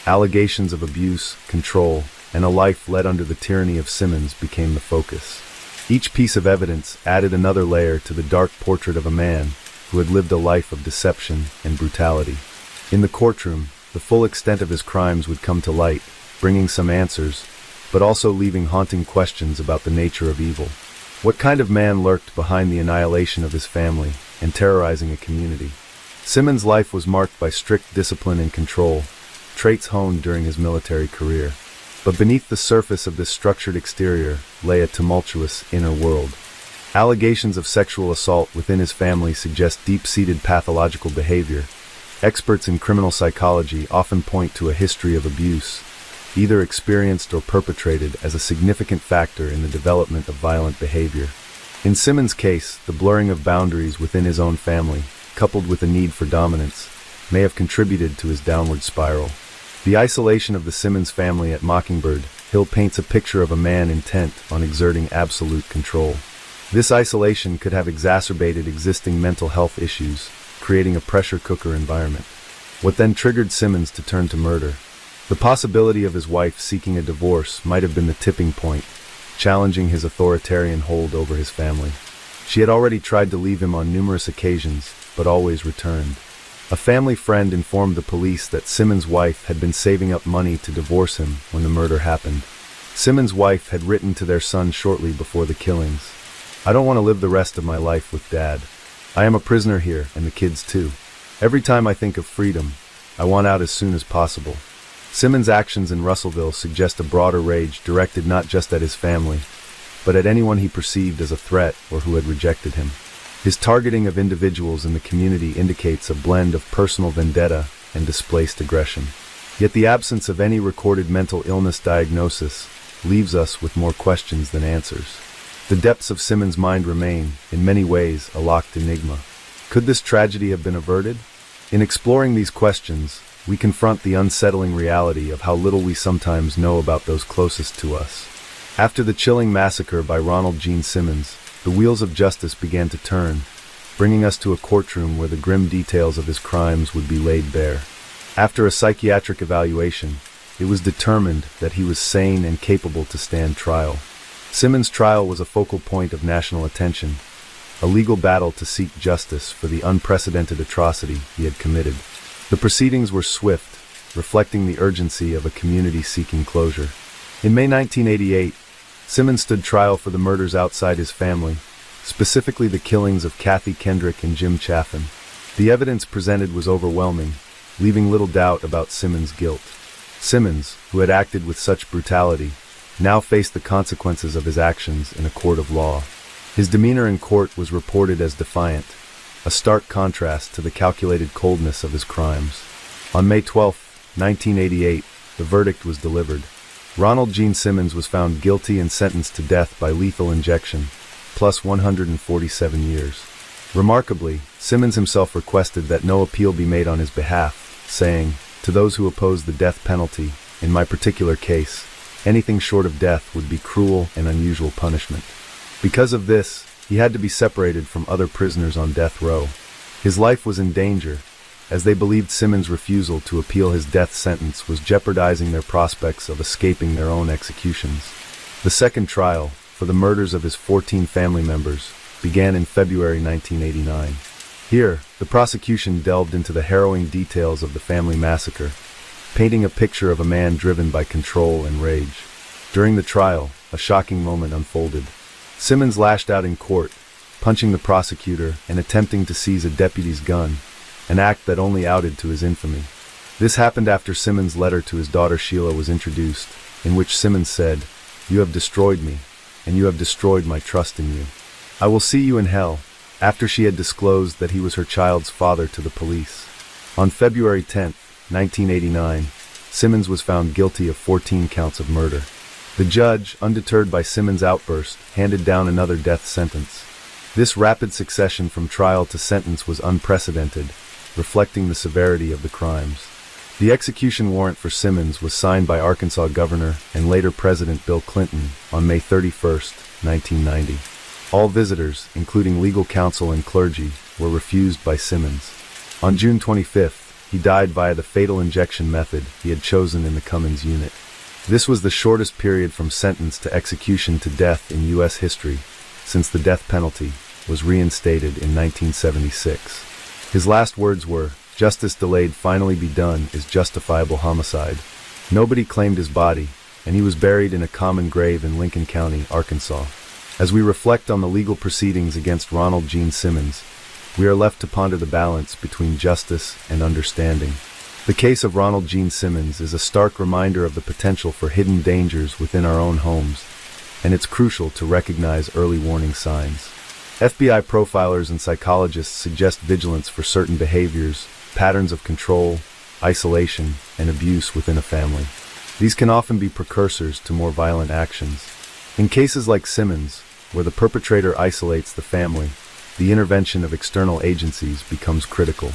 Allegations of abuse, control, and a life led under the tyranny of Simmons became the focus. Each piece of evidence added another layer to the dark portrait of a man who had lived a life of deception and brutality. In the courtroom, the full extent of his crimes would come to light, bringing some answers, but also leaving haunting questions about the nature of evil. What kind of man lurked behind the annihilation of his family and terrorizing a community? Simmons' life was marked by strict discipline and control, traits honed during his military career. But beneath the surface of this structured exterior lay a tumultuous inner world. Allegations of sexual assault within his family suggest deep-seated pathological behavior. Experts in criminal psychology often point to a history of abuse, either experienced or perpetrated, as a significant factor in the development of violent behavior. In Simmons' case, the blurring of boundaries within his own family, coupled with a need for dominance, may have contributed to his downward spiral. The isolation of the Simmons family at Mockingbird Hill paints a picture of a man intent on exerting absolute control. This isolation could have exacerbated existing mental health issues, creating a pressure cooker environment. What then triggered Simmons to turn to murder? The possibility of his wife seeking a divorce might have been the tipping point, challenging his authoritarian hold over his family. She had already tried to leave him on numerous occasions, but always returned. A family friend informed the police that Simmons' wife had been saving up money to divorce him when the murder happened. Simmons' wife had written to their son shortly before the killings, "I don't want to live the rest of my life with Dad. I am a prisoner here, and the kids too. Every time I think of freedom, I want out as soon as possible." Simmons' actions in Russellville suggest a broader rage directed not just at his family, but at anyone he perceived as a threat or who had rejected him. His targeting of individuals in the community indicates a blend of personal vendetta and displaced aggression. Yet the absence of any recorded mental illness diagnosis leaves us with more questions than answers. The depths of Simmons' mind remain, in many ways, a locked enigma. Could this tragedy have been averted? In exploring these questions, we confront the unsettling reality of how little we sometimes know about those closest to us. After the chilling massacre by Ronald Gene Simmons, the wheels of justice began to turn, bringing us to a courtroom where the grim details of his crimes would be laid bare. After a psychiatric evaluation, it was determined that he was sane and capable to stand trial. Simmons' trial was a focal point of national attention, a legal battle to seek justice for the unprecedented atrocity he had committed. The proceedings were swift, reflecting the urgency of a community seeking closure. In May 1988, Simmons stood trial for the murders outside his family, specifically the killings of Kathy Kendrick and Jim Chaffin. The evidence presented was overwhelming, leaving little doubt about Simmons' guilt. Simmons, who had acted with such brutality, now faced the consequences of his actions in a court of law. His demeanor in court was reported as defiant, a stark contrast to the calculated coldness of his crimes. On May 12, 1988, the verdict was delivered. Ronald Gene Simmons was found guilty and sentenced to death by lethal injection, plus 147 years. Remarkably, Simmons himself requested that no appeal be made on his behalf, saying, "To those who oppose the death penalty, in my particular case, anything short of death would be cruel and unusual punishment." Because of this, he had to be separated from other prisoners on death row. His life was in danger, as they believed Simmons' refusal to appeal his death sentence was jeopardizing their prospects of escaping their own executions. The second trial, for the murders of his 14 family members, began in February 1989. Here, the prosecution delved into the harrowing details of the family massacre, painting a picture of a man driven by control and rage. During the trial, a shocking moment unfolded. Simmons lashed out in court, punching the prosecutor and attempting to seize a deputy's gun, an act that only added to his infamy. This happened after Simmons' letter to his daughter Sheila was introduced, in which Simmons said, "You have destroyed me, and you have destroyed my trust in you. I will see you in hell," after she had disclosed that he was her child's father to the police. On February 10, 1989, Simmons was found guilty of 14 counts of murder. The judge, undeterred by Simmons' outburst, handed down another death sentence. This rapid succession from trial to sentence was unprecedented, reflecting the severity of the crimes. The execution warrant for Simmons was signed by Arkansas Governor and later President Bill Clinton on May 31, 1990. All visitors, including legal counsel and clergy, were refused by Simmons. On June 25, he died via the fatal injection method he had chosen in the Cummins unit. This was the shortest period from sentence to execution to death in U.S. history, since the death penalty was reinstated in 1976. His last words were, "Justice delayed finally be done is justifiable homicide." Nobody claimed his body, and he was buried in a common grave in Lincoln County, Arkansas. As we reflect on the legal proceedings against Ronald Gene Simmons, we are left to ponder the balance between justice and understanding. The case of Ronald Gene Simmons is a stark reminder of the potential for hidden dangers within our own homes, and it's crucial to recognize early warning signs. FBI profilers and psychologists suggest vigilance for certain behaviors, patterns of control, isolation, and abuse within a family. These can often be precursors to more violent actions. In cases like Simmons, where the perpetrator isolates the family, the intervention of external agencies becomes critical.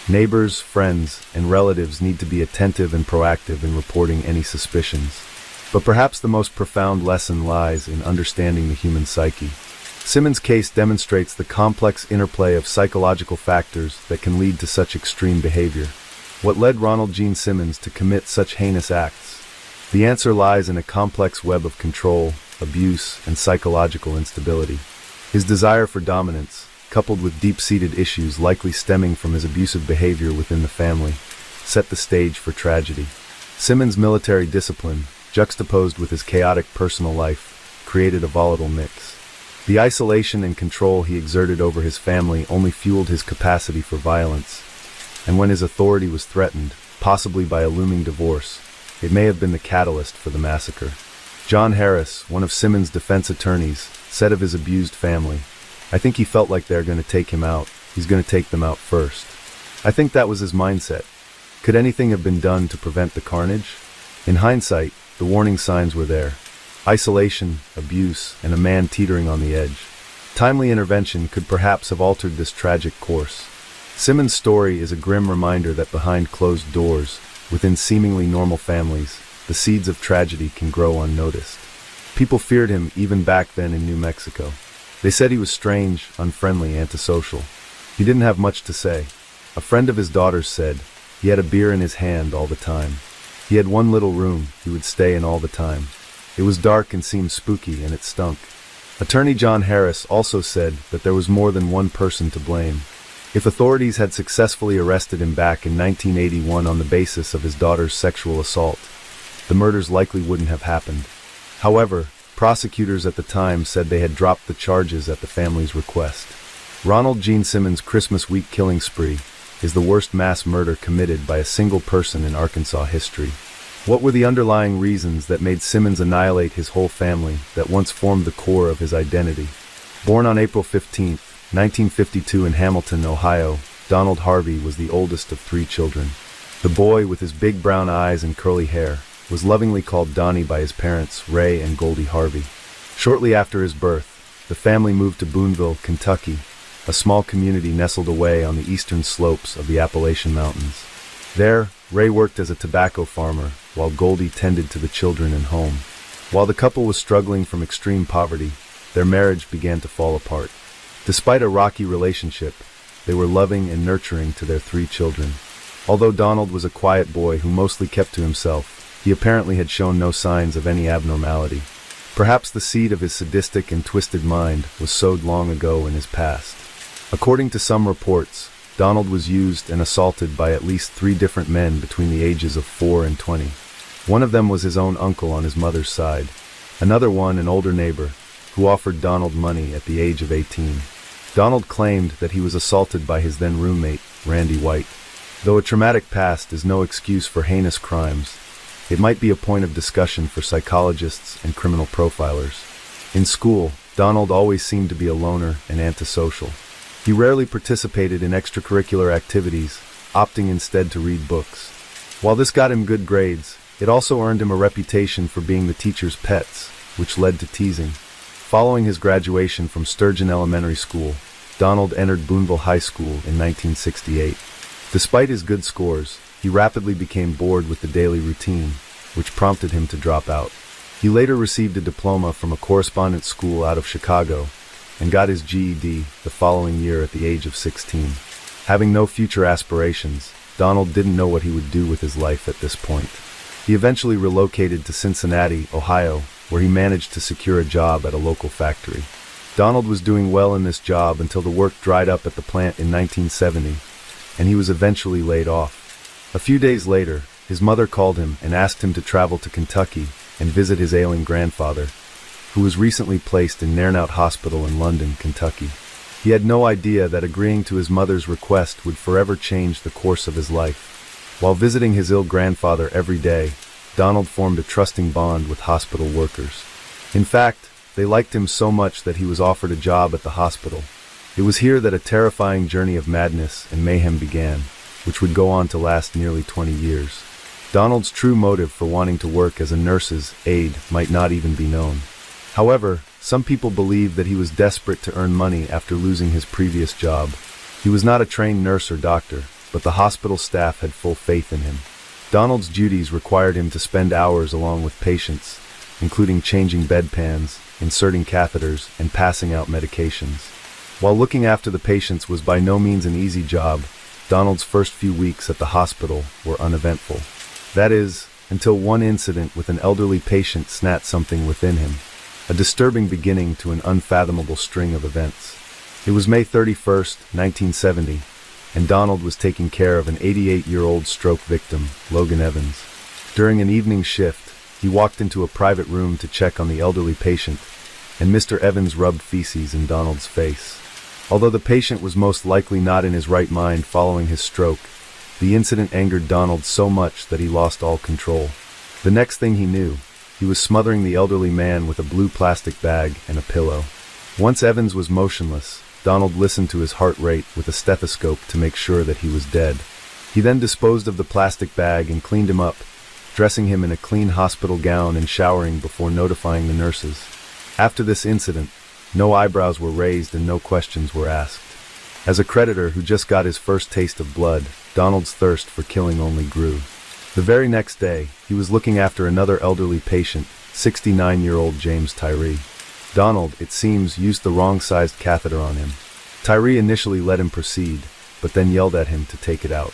Neighbors, friends, and relatives need to be attentive and proactive in reporting any suspicions. But perhaps the most profound lesson lies in understanding the human psyche. Simmons' case demonstrates the complex interplay of psychological factors that can lead to such extreme behavior. What led Ronald Gene Simmons to commit such heinous acts? The answer lies in a complex web of control, abuse, and psychological instability. His desire for dominance, coupled with deep-seated issues likely stemming from his abusive behavior within the family, set the stage for tragedy. Simmons' military discipline, juxtaposed with his chaotic personal life, created a volatile mix. The isolation and control he exerted over his family only fueled his capacity for violence, and when his authority was threatened, possibly by a looming divorce, it may have been the catalyst for the massacre. John Harris, one of Simmons' defense attorneys, said of his abused family, "I think he felt like they're going to take him out. He's going to take them out first." I think that was his mindset. Could anything have been done to prevent the carnage? In hindsight, the warning signs were there. Isolation, abuse, and a man teetering on the edge. Timely intervention could perhaps have altered this tragic course. Simmons' story is a grim reminder that behind closed doors, within seemingly normal families, the seeds of tragedy can grow unnoticed. People feared him even back then in New Mexico. They said he was strange, unfriendly, antisocial. He didn't have much to say. A friend of his daughter's said, he had a beer in his hand all the time. He had one little room he would stay in all the time. It was dark and seemed spooky, and it stunk. Attorney John Harris also said that there was more than one person to blame. If authorities had successfully arrested him back in 1981 on the basis of his daughter's sexual assault, the murders likely wouldn't have happened. However, prosecutors at the time said they had dropped the charges at the family's request. Ronald Gene Simmons' Christmas week killing spree is the worst mass murder committed by a single person in Arkansas history. What were the underlying reasons that made Simmons annihilate his whole family that once formed the core of his identity? Born on April 15, 1952 in Hamilton, Ohio, Donald Harvey was the oldest of 3 children. The boy, with his big brown eyes and curly hair, was lovingly called Donnie by his parents, Ray and Goldie Harvey. Shortly after his birth, the family moved to Boonville, Kentucky, a small community nestled away on the eastern slopes of the Appalachian Mountains. There, Ray worked as a tobacco farmer, while Goldie tended to the children and home. While the couple was struggling from extreme poverty, their marriage began to fall apart. Despite a rocky relationship, they were loving and nurturing to their 3 children. Although Donald was a quiet boy who mostly kept to himself, he apparently had shown no signs of any abnormality. Perhaps the seed of his sadistic and twisted mind was sowed long ago in his past. According to some reports, Donald was used and assaulted by at least 3 different men between the ages of 4 and 20. One of them was his own uncle on his mother's side. Another one, an older neighbor, who offered Donald money at the age of 18. Donald claimed that he was assaulted by his then roommate, Randy White. Though a traumatic past is no excuse for heinous crimes, it might be a point of discussion for psychologists and criminal profilers. In school, Donald always seemed to be a loner and antisocial. He rarely participated in extracurricular activities, opting instead to read books. While this got him good grades, it also earned him a reputation for being the teacher's pets, which led to teasing. Following his graduation from Sturgeon Elementary School, Donald entered Boonville High School in 1968. Despite his good scores, he rapidly became bored with the daily routine, which prompted him to drop out. He later received a diploma from a correspondence school out of Chicago and got his GED the following year at the age of 16. Having no future aspirations, Donald didn't know what he would do with his life at this point. He eventually relocated to Cincinnati, Ohio, where he managed to secure a job at a local factory. Donald was doing well in this job until the work dried up at the plant in 1970, and he was eventually laid off. A few days later, his mother called him and asked him to travel to Kentucky and visit his ailing grandfather, who was recently placed in Nernout Hospital in London, Kentucky. He had no idea that agreeing to his mother's request would forever change the course of his life. While visiting his ill grandfather every day, Donald formed a trusting bond with hospital workers. In fact, they liked him so much that he was offered a job at the hospital. It was here that a terrifying journey of madness and mayhem began, which would go on to last nearly 20 years. Donald's true motive for wanting to work as a nurse's aide might not even be known. However, some people believe that he was desperate to earn money after losing his previous job. He was not a trained nurse or doctor, but the hospital staff had full faith in him. Donald's duties required him to spend hours along with patients, including changing bedpans, inserting catheters, and passing out medications. While looking after the patients was by no means an easy job, Donald's first few weeks at the hospital were uneventful. That is, until one incident with an elderly patient snapped something within him, a disturbing beginning to an unfathomable string of events. It was May 31st, 1970, and Donald was taking care of an 88-year-old stroke victim, Logan Evans. During an evening shift, he walked into a private room to check on the elderly patient, and Mr. Evans rubbed feces in Donald's face. Although the patient was most likely not in his right mind following his stroke, the incident angered Donald so much that he lost all control. The next thing he knew, he was smothering the elderly man with a blue plastic bag and a pillow. Once Evans was motionless, Donald listened to his heart rate with a stethoscope to make sure that he was dead. He then disposed of the plastic bag and cleaned him up, dressing him in a clean hospital gown and showering before notifying the nurses. After this incident, no eyebrows were raised and no questions were asked. As a creditor who just got his first taste of blood, Donald's thirst for killing only grew. The very next day, he was looking after another elderly patient, 69-year-old James Tyree. Donald, it seems, used the wrong-sized catheter on him. Tyree initially let him proceed, but then yelled at him to take it out.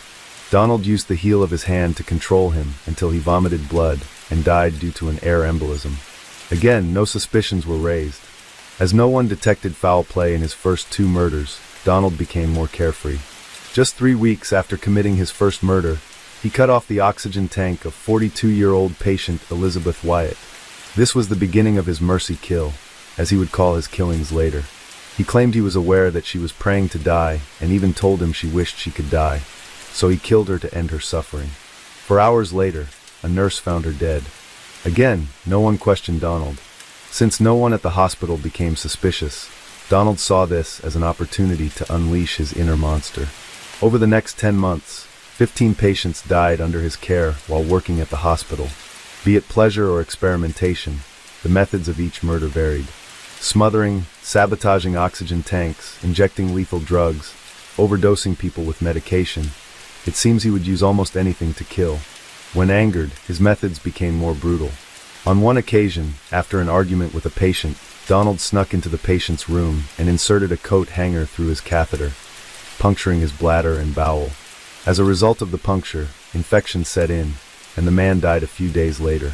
Donald used the heel of his hand to control him until he vomited blood and died due to an air embolism. Again, no suspicions were raised. As no one detected foul play in his first two murders, Donald became more carefree. Just 3 weeks after committing his first murder, he cut off the oxygen tank of 42-year-old patient Elizabeth Wyatt. This was the beginning of his mercy kill, as he would call his killings later. He claimed he was aware that she was praying to die and even told him she wished she could die, so he killed her to end her suffering. 4 hours later, a nurse found her dead. Again, no one questioned Donald. Since no one at the hospital became suspicious, Donald saw this as an opportunity to unleash his inner monster. Over the next 10 months, 15 patients died under his care while working at the hospital. Be it pleasure or experimentation, the methods of each murder varied. Smothering, sabotaging oxygen tanks, injecting lethal drugs, overdosing people with medication. It seems he would use almost anything to kill. When angered, his methods became more brutal. On one occasion, after an argument with a patient, Donald snuck into the patient's room and inserted a coat hanger through his catheter, puncturing his bladder and bowel. As a result of the puncture, infection set in, and the man died a few days later.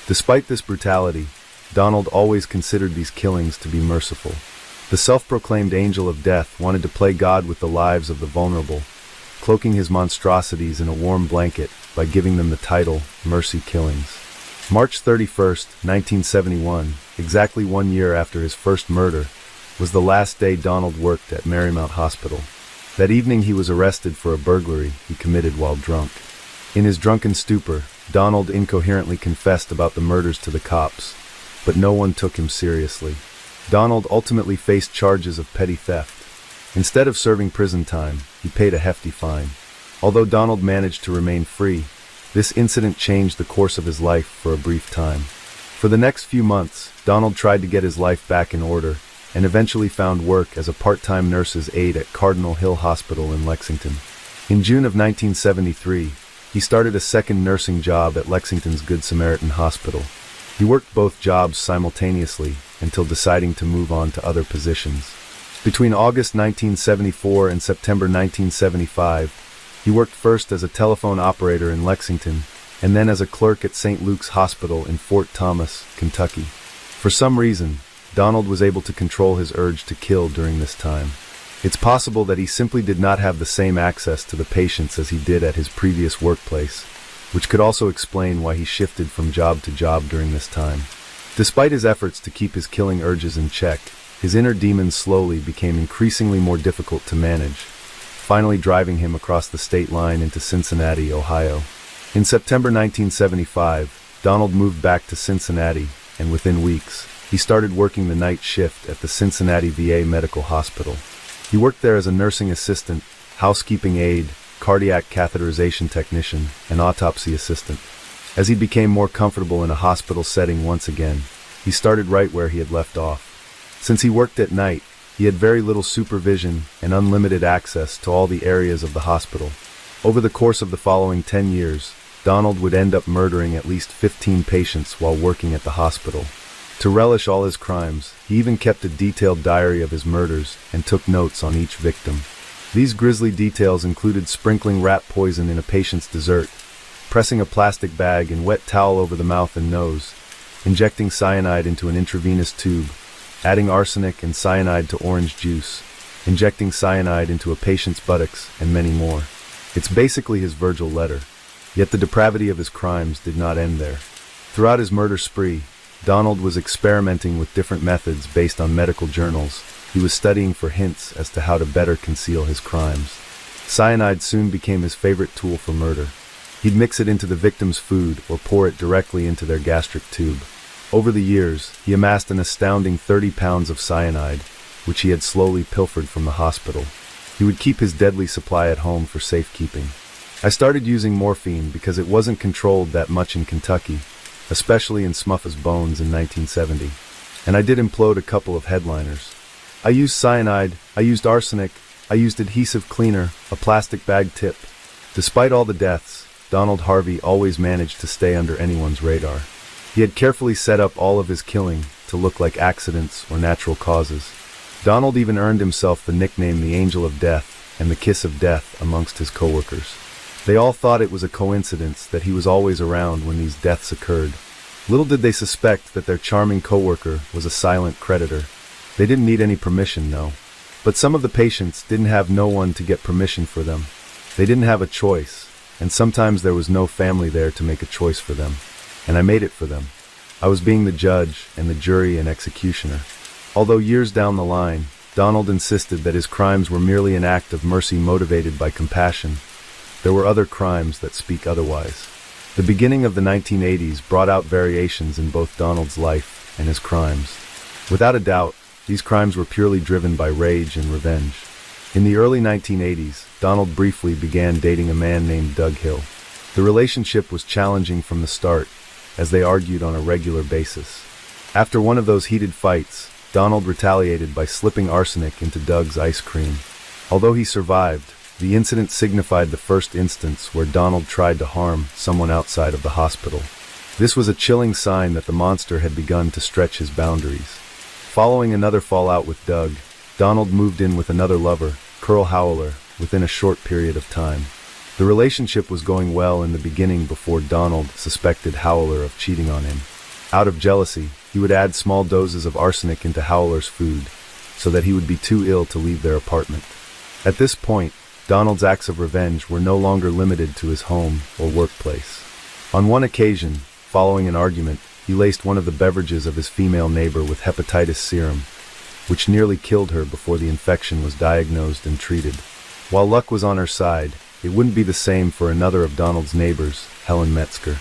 Despite this brutality, Donald always considered these killings to be merciful. The self-proclaimed angel of death wanted to play God with the lives of the vulnerable, cloaking his monstrosities in a warm blanket by giving them the title Mercy Killings. March 31st, 1971, exactly 1 year after his first murder, was the last day Donald worked at Marymount Hospital. That evening he was arrested for a burglary he committed while drunk. In his drunken stupor, Donald incoherently confessed about the murders to the cops, but no one took him seriously. Donald ultimately faced charges of petty theft. Instead of serving prison time, he paid a hefty fine. Although Donald managed to remain free, this incident changed the course of his life for a brief time. For the next few months, Donald tried to get his life back in order and eventually found work as a part-time nurse's aide at Cardinal Hill Hospital in Lexington. In June of 1973, he started a second nursing job at Lexington's Good Samaritan Hospital. He worked both jobs simultaneously until deciding to move on to other positions. Between August 1974 and September 1975, he worked first as a telephone operator in Lexington and then as a clerk at St. Luke's Hospital in Fort Thomas, Kentucky. For some reason, Donald was able to control his urge to kill during this time. It's possible that he simply did not have the same access to the patients as he did at his previous workplace, which could also explain why he shifted from job to job during this time. Despite his efforts to keep his killing urges in check, his inner demons slowly became increasingly more difficult to manage, finally driving him across the state line into Cincinnati, Ohio. In September 1975, Donald moved back to Cincinnati, and within weeks, he started working the night shift at the Cincinnati VA Medical Hospital. He worked there as a nursing assistant, housekeeping aide, cardiac catheterization technician, and autopsy assistant. As he became more comfortable in a hospital setting once again, he started right where he had left off. Since he worked at night, he had very little supervision and unlimited access to all the areas of the hospital. Over the course of the following 10 years, Donald would end up murdering at least 15 patients while working at the hospital. To relish all his crimes, he even kept a detailed diary of his murders and took notes on each victim. These grisly details included sprinkling rat poison in a patient's dessert, pressing a plastic bag and wet towel over the mouth and nose, injecting cyanide into an intravenous tube, adding arsenic and cyanide to orange juice, injecting cyanide into a patient's buttocks, and many more. It's basically his Virgil letter. Yet the depravity of his crimes did not end there. Throughout his murder spree, Donald was experimenting with different methods based on medical journals. He was studying for hints as to how to better conceal his crimes. Cyanide soon became his favorite tool for murder. He'd mix it into the victim's food or pour it directly into their gastric tube. Over the years, he amassed an astounding 30 pounds of cyanide, which he had slowly pilfered from the hospital. He would keep his deadly supply at home for safekeeping. I started using morphine because it wasn't controlled that much in Kentucky, especially in Smuff's Bones in 1970. And I did implode a couple of headliners. I used cyanide, I used arsenic, I used adhesive cleaner, a plastic bag tip. Despite all the deaths, Donald Harvey always managed to stay under anyone's radar. He had carefully set up all of his killing to look like accidents or natural causes. Donald even earned himself the nickname the Angel of Death and the Kiss of Death amongst his coworkers. They all thought it was a coincidence that he was always around when these deaths occurred. Little did they suspect that their charming coworker was a silent creditor. They didn't need any permission, no. But some of the patients didn't have no one to get permission for them. They didn't have a choice, and sometimes there was no family there to make a choice for them. And I made it for them. I was being the judge and the jury and executioner. Although years down the line, Donald insisted that his crimes were merely an act of mercy motivated by compassion, there were other crimes that speak otherwise. The beginning of the 1980s brought out variations in both Donald's life and his crimes. Without a doubt, these crimes were purely driven by rage and revenge. In the early 1980s, Donald briefly began dating a man named Doug Hill. The relationship was challenging from the start, as they argued on a regular basis. After one of those heated fights, Donald retaliated by slipping arsenic into Doug's ice cream. Although he survived, the incident signified the first instance where Donald tried to harm someone outside of the hospital. This was a chilling sign that the monster had begun to stretch his boundaries. Following another fallout with Doug, Donald moved in with another lover, Curl Howler, within a short period of time. The relationship was going well in the beginning before Donald suspected Howler of cheating on him. Out of jealousy, he would add small doses of arsenic into Howler's food, so that he would be too ill to leave their apartment. At this point, Donald's acts of revenge were no longer limited to his home or workplace. On one occasion, following an argument, he laced one of the beverages of his female neighbor with hepatitis serum, which nearly killed her before the infection was diagnosed and treated. While luck was on her side, it wouldn't be the same for another of Donald's neighbors, Helen Metzger.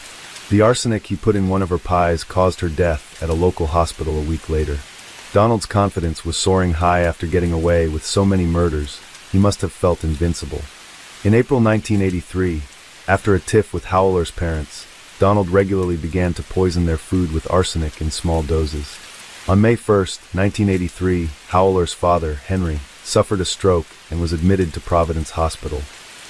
The arsenic he put in one of her pies caused her death at a local hospital a week later. Donald's confidence was soaring high after getting away with so many murders. He must have felt invincible. In April 1983, after a tiff with Howler's parents, Donald regularly began to poison their food with arsenic in small doses. On May 1, 1983, Howler's father, Henry, suffered a stroke and was admitted to Providence Hospital.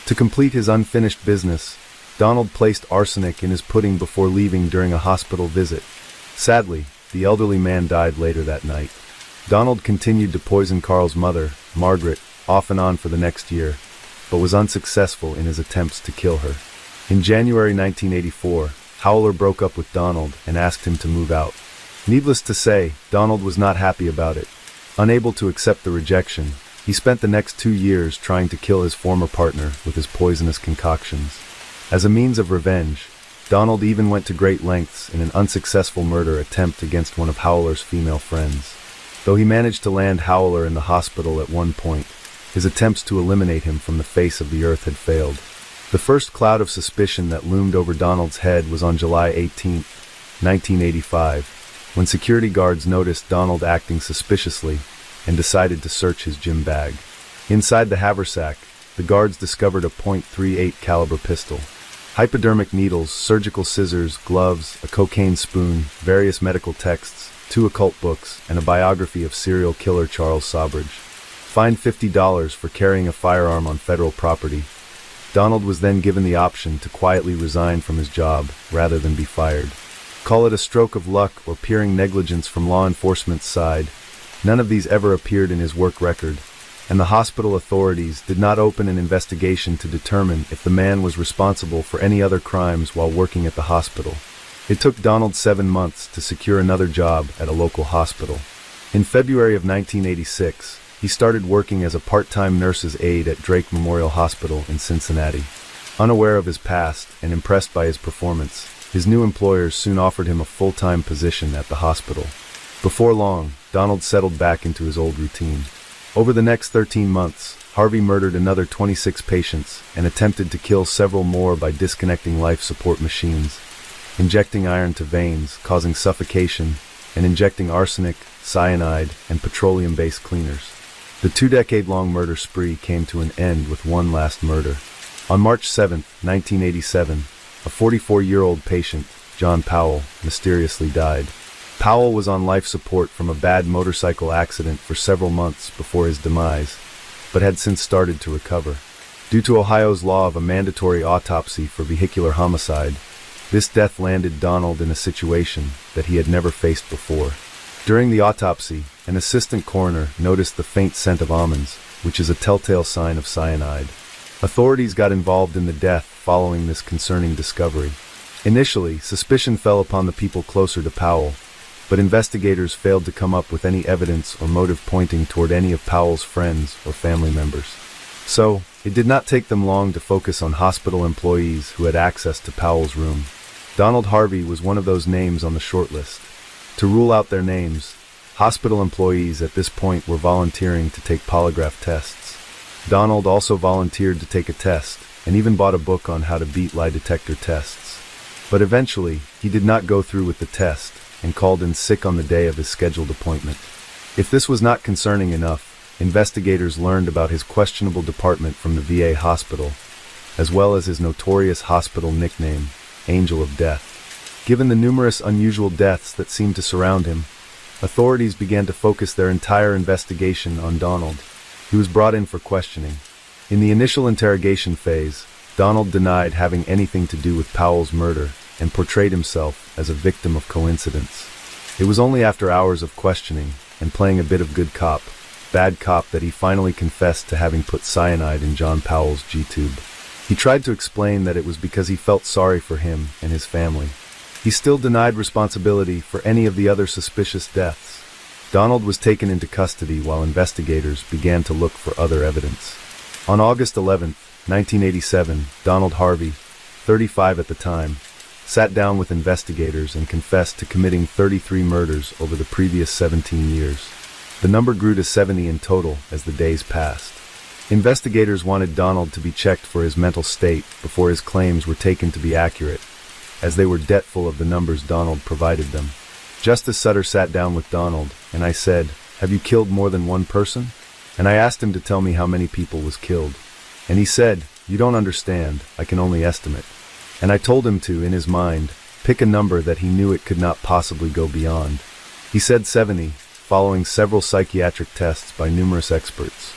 To complete his unfinished business, Donald placed arsenic in his pudding before leaving during a hospital visit. Sadly, the elderly man died later that night. Donald continued to poison Carl's mother, Margaret, off and on for the next year, but was unsuccessful in his attempts to kill her. In January 1984, Howler broke up with Donald and asked him to move out. Needless to say, Donald was not happy about it. Unable to accept the rejection, he spent the next 2 years trying to kill his former partner with his poisonous concoctions. As a means of revenge, Donald even went to great lengths in an unsuccessful murder attempt against one of Howler's female friends. Though he managed to land Howler in the hospital at one point, his attempts to eliminate him from the face of the earth had failed. The first cloud of suspicion that loomed over Donald's head was on July 18, 1985, when security guards noticed Donald acting suspiciously and decided to search his gym bag. Inside the haversack, the guards discovered a .38 caliber pistol, hypodermic needles, surgical scissors, gloves, a cocaine spoon, various medical texts, 2 occult books, and a biography of serial killer Charles Sobridge. Fined $50 for carrying a firearm on federal property, Donald was then given the option to quietly resign from his job rather than be fired. Call it a stroke of luck or pyrrhing negligence from law enforcement's side, none of these ever appeared in his work record, and the hospital authorities did not open an investigation to determine if the man was responsible for any other crimes while working at the hospital. It took Donald 7 months to secure another job at a local hospital. In February of 1986, he started working as a part-time nurse's aide at Drake Memorial Hospital in Cincinnati. Unaware of his past and impressed by his performance, his new employers soon offered him a full-time position at the hospital. Before long, Donald settled back into his old routine. Over the next 13 months, Harvey murdered another 26 patients and attempted to kill several more by disconnecting life support machines, injecting iron to veins, causing suffocation, and injecting arsenic, cyanide, and petroleum-based cleaners. The 2-decade-long murder spree came to an end with one last murder. On March 7, 1987, a 44-year-old patient, John Powell, mysteriously died. Powell was on life support from a bad motorcycle accident for several months before his demise, but had since started to recover. Due to Ohio's law of a mandatory autopsy for vehicular homicide, this death landed Donald in a situation that he had never faced before. During the autopsy, an assistant coroner noticed the faint scent of almonds, which is a telltale sign of cyanide. Authorities got involved in the death following this concerning discovery. Initially, suspicion fell upon the people closer to Powell, but investigators failed to come up with any evidence or motive pointing toward any of Powell's friends or family members. So, it did not take them long to focus on hospital employees who had access to Powell's room. Donald Harvey was one of those names on the short list. To rule out their names, hospital employees at this point were volunteering to take polygraph tests. Donald also volunteered to take a test, and even bought a book on how to beat lie detector tests. But eventually, he did not go through with the test, and called in sick on the day of his scheduled appointment. If this was not concerning enough, investigators learned about his questionable department from the VA hospital, as well as his notorious hospital nickname, Angel of Death. Given the numerous unusual deaths that seemed to surround him, authorities began to focus their entire investigation on Donald. He was brought in for questioning. In the initial interrogation phase, Donald denied having anything to do with Powell's murder and portrayed himself as a victim of coincidence. It was only after hours of questioning and playing a bit of good cop, bad cop that he finally confessed to having put cyanide in John Powell's G-tube. He tried to explain that it was because he felt sorry for him and his family. He still denied responsibility for any of the other suspicious deaths. Donald was taken into custody while investigators began to look for other evidence. On August 11, 1987, Donald Harvey, 35 at the time, sat down with investigators and confessed to committing 33 murders over the previous 17 years. The number grew to 70 in total as the days passed. Investigators wanted Donald to be checked for his mental state before his claims were taken to be accurate, as they were doubtful of the numbers Donald provided them. Justice Sutter sat down with Donald, and I said, "Have you killed more than one person?" And I asked him to tell me how many people was killed. And he said, "You don't understand, I can only estimate." And I told him to, in his mind, pick a number that he knew it could not possibly go beyond. He said 70, following several psychiatric tests by numerous experts.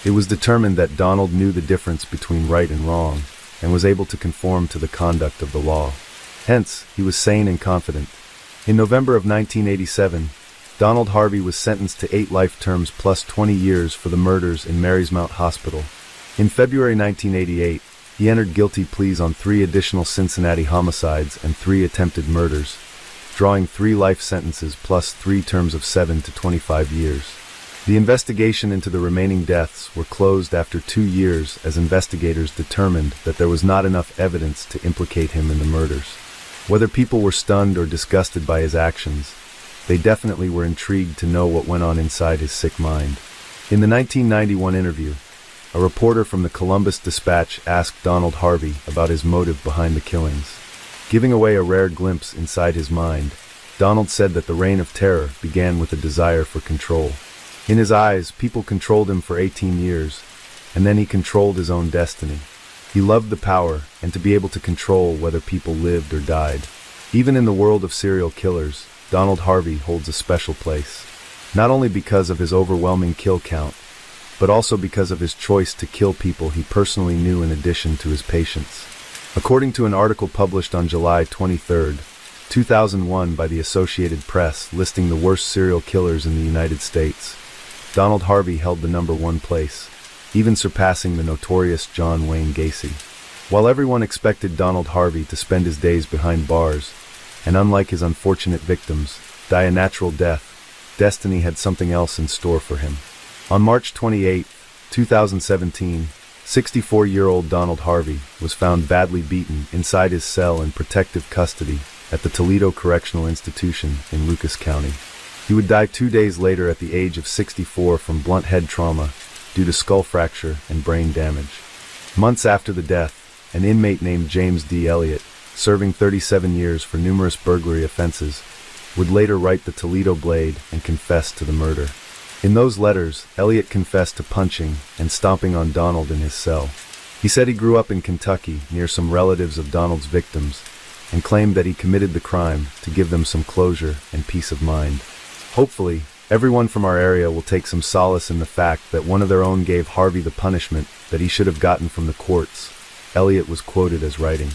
It was determined that Donald knew the difference between right and wrong, and was able to conform to the conduct of the law. Hence, he was sane and confident. In November of 1987, Donald Harvey was sentenced to 8 life terms plus 20 years for the murders in Marymount Hospital. In February 1988, he entered guilty pleas on 3 additional Cincinnati homicides and 3 attempted murders, drawing 3 life sentences plus 3 terms of 7 to 25 years. The investigation into the remaining deaths were closed after 2 years as investigators determined that there was not enough evidence to implicate him in the murders. Whether people were stunned or disgusted by his actions, they definitely were intrigued to know what went on inside his sick mind. In the 1991 interview, a reporter from the Columbus Dispatch asked Donald Harvey about his motive behind the killings. Giving away a rare glimpse inside his mind, Donald said that the reign of terror began with a desire for control. In his eyes, people controlled him for 18 years, and then he controlled his own destiny. He loved the power and to be able to control whether people lived or died. Even in the world of serial killers, Donald Harvey holds a special place. Not only because of his overwhelming kill count, but also because of his choice to kill people he personally knew in addition to his patients. According to an article published on July 23, 2001 by the Associated Press listing the worst serial killers in the United States, Donald Harvey held the number 1 place, even surpassing the notorious John Wayne Gacy. While everyone expected Donald Harvey to spend his days behind bars, and unlike his unfortunate victims, die a natural death, destiny had something else in store for him. On March 28, 2017, 64-year-old Donald Harvey was found badly beaten inside his cell in protective custody at the Toledo Correctional Institution in Lucas County. He would die 2 days later at the age of 64 from blunt head trauma due to skull fracture and brain damage. Months after the death, an inmate named James D. Elliott, serving 37 years for numerous burglary offenses, would later write the Toledo Blade and confess to the murder. In those letters, Elliott confessed to punching and stomping on Donald in his cell. He said he grew up in Kentucky near some relatives of Donald's victims and claimed that he committed the crime to give them some closure and peace of mind. Hopefully, everyone from our area will take some solace in the fact that one of their own gave Harvey the punishment that he should have gotten from the courts, Elliott was quoted as writing.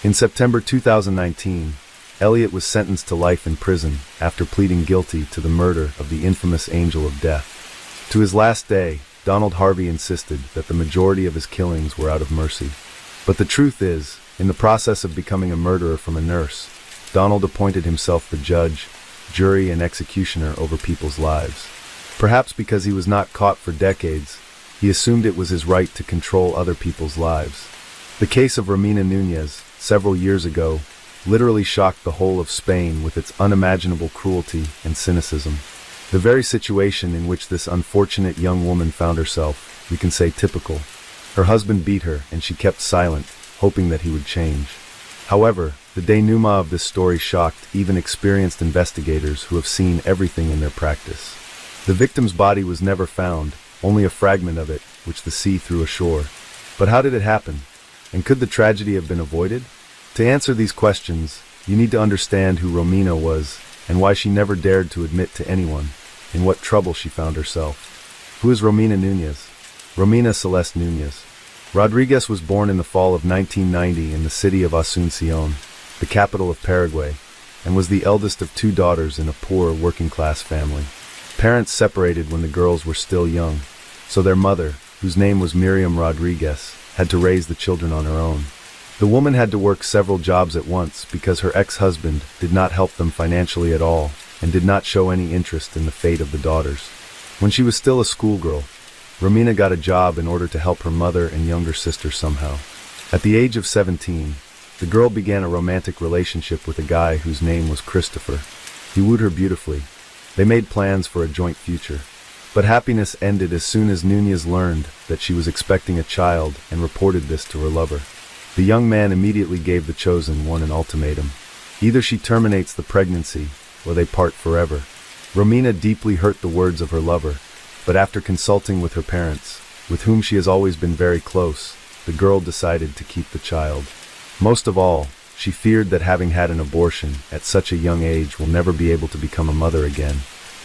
In September 2019, Elliott was sentenced to life in prison after pleading guilty to the murder of the infamous Angel of Death. To his last day, Donald Harvey insisted that the majority of his killings were out of mercy. But the truth is, in the process of becoming a murderer from a nurse, Donald appointed himself the judge, jury, and executioner over people's lives. Perhaps because he was not caught for decades, he assumed it was his right to control other people's lives. The case of Romina Núñez, several years ago, literally shocked the whole of Spain with its unimaginable cruelty and cynicism. The very situation in which this unfortunate young woman found herself, we can say typical. Her husband beat her and she kept silent, hoping that he would change. However, the denouement of this story shocked even experienced investigators who have seen everything in their practice. The victim's body was never found, only a fragment of it, which the sea threw ashore. But how did it happen? And could the tragedy have been avoided? To answer these questions, you need to understand who Romina was and why she never dared to admit to anyone in what trouble she found herself. Who is Romina Núñez? Romina Celeste Núñez Rodriguez was born in the fall of 1990 in the city of Asunción, the capital of Paraguay, and was the eldest of 2 daughters in a poor working-class family. Parents separated when the girls were still young, so their mother, whose name was Miriam Rodriguez, had to raise the children on her own. The woman had to work several jobs at once because her ex-husband did not help them financially at all and did not show any interest in the fate of the daughters. When she was still a schoolgirl, Romina got a job in order to help her mother and younger sister somehow. At the age of 17, the girl began a romantic relationship with a guy whose name was Christopher. He wooed her beautifully. They made plans for a joint future. But happiness ended as soon as Núñez learned that she was expecting a child and reported this to her lover. The young man immediately gave the chosen one an ultimatum. Either she terminates the pregnancy, or they part forever. Romina deeply hurt the words of her lover, but after consulting with her parents, with whom she has always been very close, the girl decided to keep the child. Most of all, she feared that having had an abortion at such a young age will never be able to become a mother again,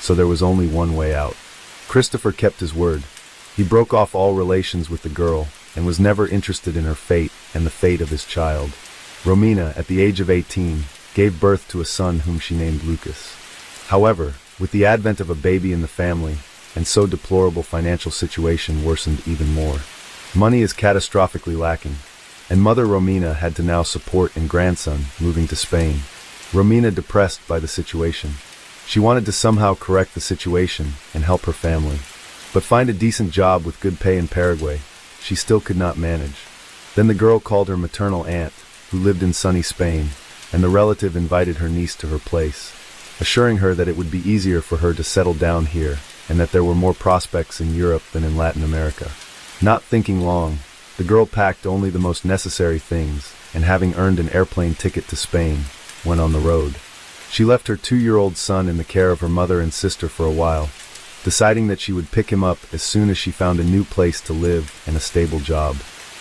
so there was only one way out. Christopher kept his word. He broke off all relations with the girl and was never interested in her fate and the fate of his child. Romina, at the age of 18, gave birth to a son whom she named Lucas. However, with the advent of a baby in the family, and so deplorable financial situation worsened even more. Money is catastrophically lacking, and mother Romina had to now support and grandson moving to Spain. Romina depressed by the situation. She wanted to somehow correct the situation and help her family. But find a decent job with good pay in Paraguay, she still could not manage. Then the girl called her maternal aunt, who lived in sunny Spain, and the relative invited her niece to her place, assuring her that it would be easier for her to settle down here and that there were more prospects in Europe than in Latin America. Not thinking long, the girl packed only the most necessary things, and having earned an airplane ticket to Spain, went on the road. She left her 2-year-old son in the care of her mother and sister for a while, deciding that she would pick him up as soon as she found a new place to live and a stable job.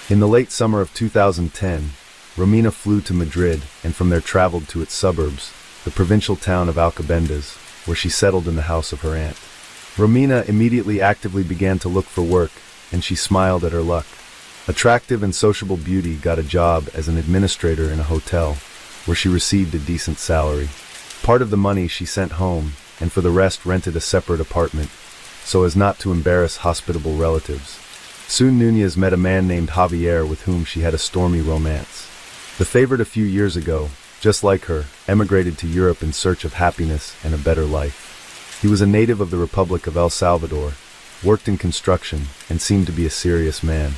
In the late summer of 2010, Romina flew to Madrid and from there traveled to its suburbs, the provincial town of Alcobendas, where she settled in the house of her aunt. Romina immediately actively began to look for work, and she smiled at her luck. Attractive and sociable beauty got a job as an administrator in a hotel, where she received a decent salary. Part of the money she sent home, and for the rest rented a separate apartment, so as not to embarrass hospitable relatives. Soon Núñez met a man named Javier with whom she had a stormy romance. The favorite a few years ago, just like her, emigrated to Europe in search of happiness and a better life. He was a native of the Republic of El Salvador, worked in construction, and seemed to be a serious man.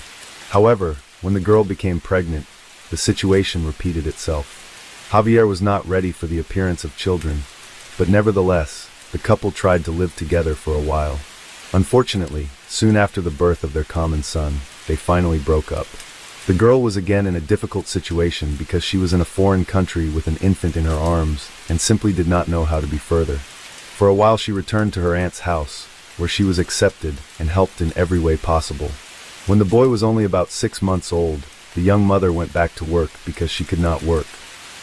However, when the girl became pregnant, the situation repeated itself. Javier was not ready for the appearance of children, but nevertheless, the couple tried to live together for a while. Unfortunately, soon after the birth of their common son, they finally broke up. The girl was again in a difficult situation because she was in a foreign country with an infant in her arms and simply did not know how to be further. For a while she returned to her aunt's house, where she was accepted and helped in every way possible. When the boy was only about 6 months old, the young mother went back to work because she could not work.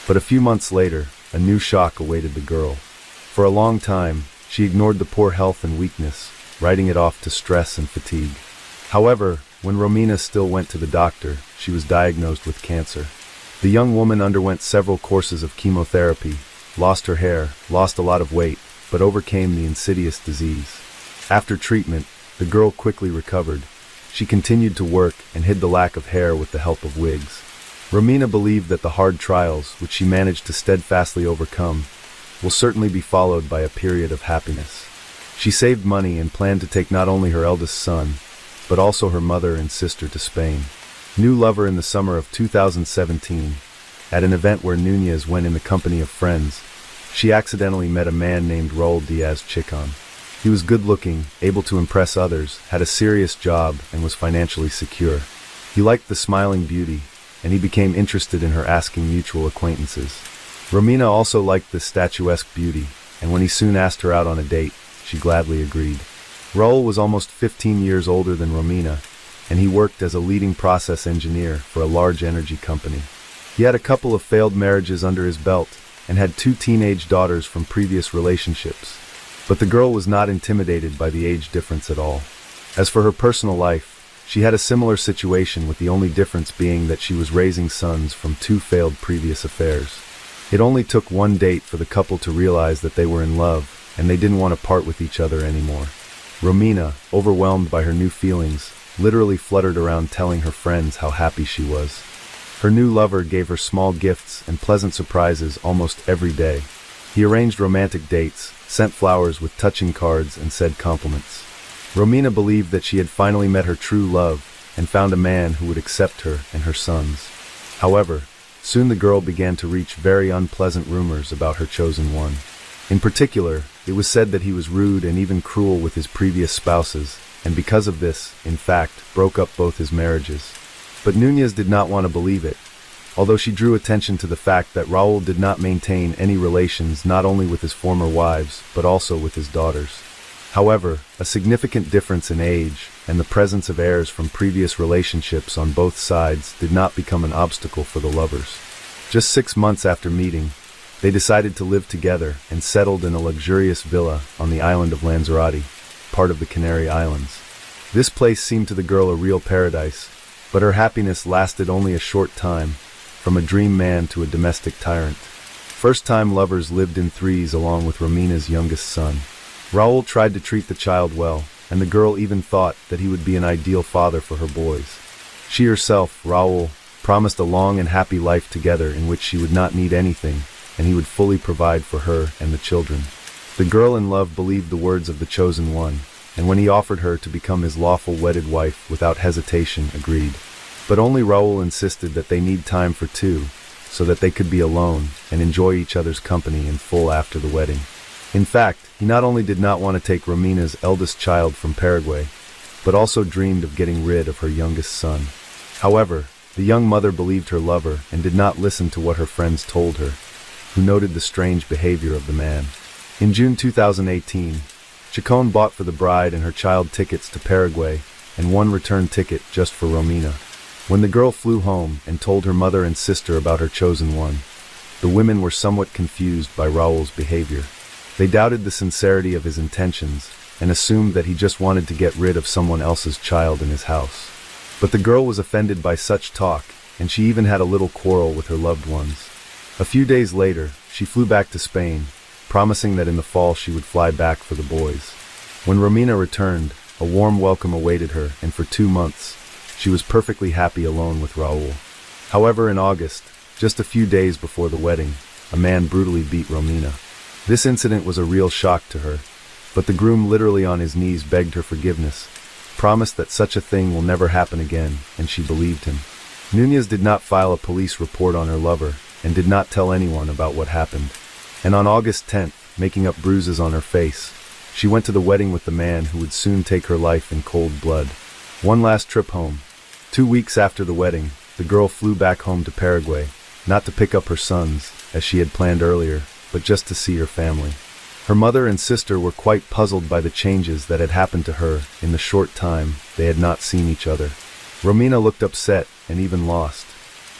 But a few months later, a new shock awaited the girl. For a long time, she ignored the poor health and weakness, writing it off to stress and fatigue. However, when Romina still went to the doctor, she was diagnosed with cancer. The young woman underwent several courses of chemotherapy, lost her hair, lost a lot of weight, but overcame the insidious disease. After treatment, the girl quickly recovered. She continued to work and hid the lack of hair with the help of wigs. Romina believed that the hard trials, which she managed to steadfastly overcome, will certainly be followed by a period of happiness. She saved money and planned to take not only her eldest son, but also her mother and sister to Spain. New lover in the summer of 2017, at an event where Núñez went in the company of friends, she accidentally met a man named Raúl Díaz-Chicón. He was good-looking, able to impress others, had a serious job, and was financially secure. He liked the smiling beauty, and he became interested in her, asking mutual acquaintances. Romina also liked this statuesque beauty, and when he soon asked her out on a date, she gladly agreed. Raúl was almost 15 years older than Romina, and he worked as a leading process engineer for a large energy company. He had a couple of failed marriages under his belt, and had 2 teenage daughters from previous relationships. But the girl was not intimidated by the age difference at all. As for her personal life, she had a similar situation, with the only difference being that she was raising sons from 2 failed previous affairs. It only took one date for the couple to realize that they were in love, and they didn't want to part with each other anymore. Romina, overwhelmed by her new feelings, literally fluttered around telling her friends how happy she was. Her new lover gave her small gifts and pleasant surprises almost every day. He arranged romantic dates, sent flowers with touching cards, and said compliments. Romina believed that she had finally met her true love and found a man who would accept her and her sons. However, soon the girl began to reach very unpleasant rumors about her chosen one. In particular, it was said that he was rude and even cruel with his previous spouses, and because of this, in fact, broke up both his marriages. But Núñez did not want to believe it, although she drew attention to the fact that Raúl did not maintain any relations not only with his former wives, but also with his daughters. However, a significant difference in age and the presence of heirs from previous relationships on both sides did not become an obstacle for the lovers. Just 6 months after meeting, they decided to live together and settled in a luxurious villa on the island of Lanzarote, part of the Canary Islands. This place seemed to the girl a real paradise, but her happiness lasted only a short time, from a dream man to a domestic tyrant. First-time lovers lived in threes along with Romina's youngest son. Raul tried to treat the child well, and the girl even thought that he would be an ideal father for her boys. She herself, Raul, promised a long and happy life together in which she would not need anything, and he would fully provide for her and the children. The girl in love believed the words of the chosen one, and when he offered her to become his lawful wedded wife without hesitation, agreed. But only Raul insisted that they need time for two, so that they could be alone and enjoy each other's company in full after the wedding. In fact, he not only did not want to take Romina's eldest child from Paraguay, but also dreamed of getting rid of her youngest son. However, the young mother believed her lover and did not listen to what her friends told her, who noted the strange behavior of the man. In June 2018, Chacon bought for the bride and her child tickets to Paraguay and one return ticket just for Romina. When the girl flew home and told her mother and sister about her chosen one, the women were somewhat confused by Raul's behavior. They doubted the sincerity of his intentions and assumed that he just wanted to get rid of someone else's child in his house. But the girl was offended by such talk, and she even had a little quarrel with her loved ones. A few days later, she flew back to Spain, promising that in the fall she would fly back for the boys. When Romina returned, a warm welcome awaited her, and for 2 months, she was perfectly happy alone with Raul. However, in August, just a few days before the wedding, a man brutally beat Romina. This incident was a real shock to her, but the groom literally on his knees begged her forgiveness, promised that such a thing will never happen again, and she believed him. Núñez did not file a police report on her lover, and did not tell anyone about what happened. And on August 10th, making up bruises on her face, she went to the wedding with the man who would soon take her life in cold blood. One last trip home. 2 weeks after the wedding, the girl flew back home to Paraguay, not to pick up her sons, as she had planned earlier, but just to see her family. Her mother and sister were quite puzzled by the changes that had happened to her in the short time they had not seen each other. Romina looked upset and even lost.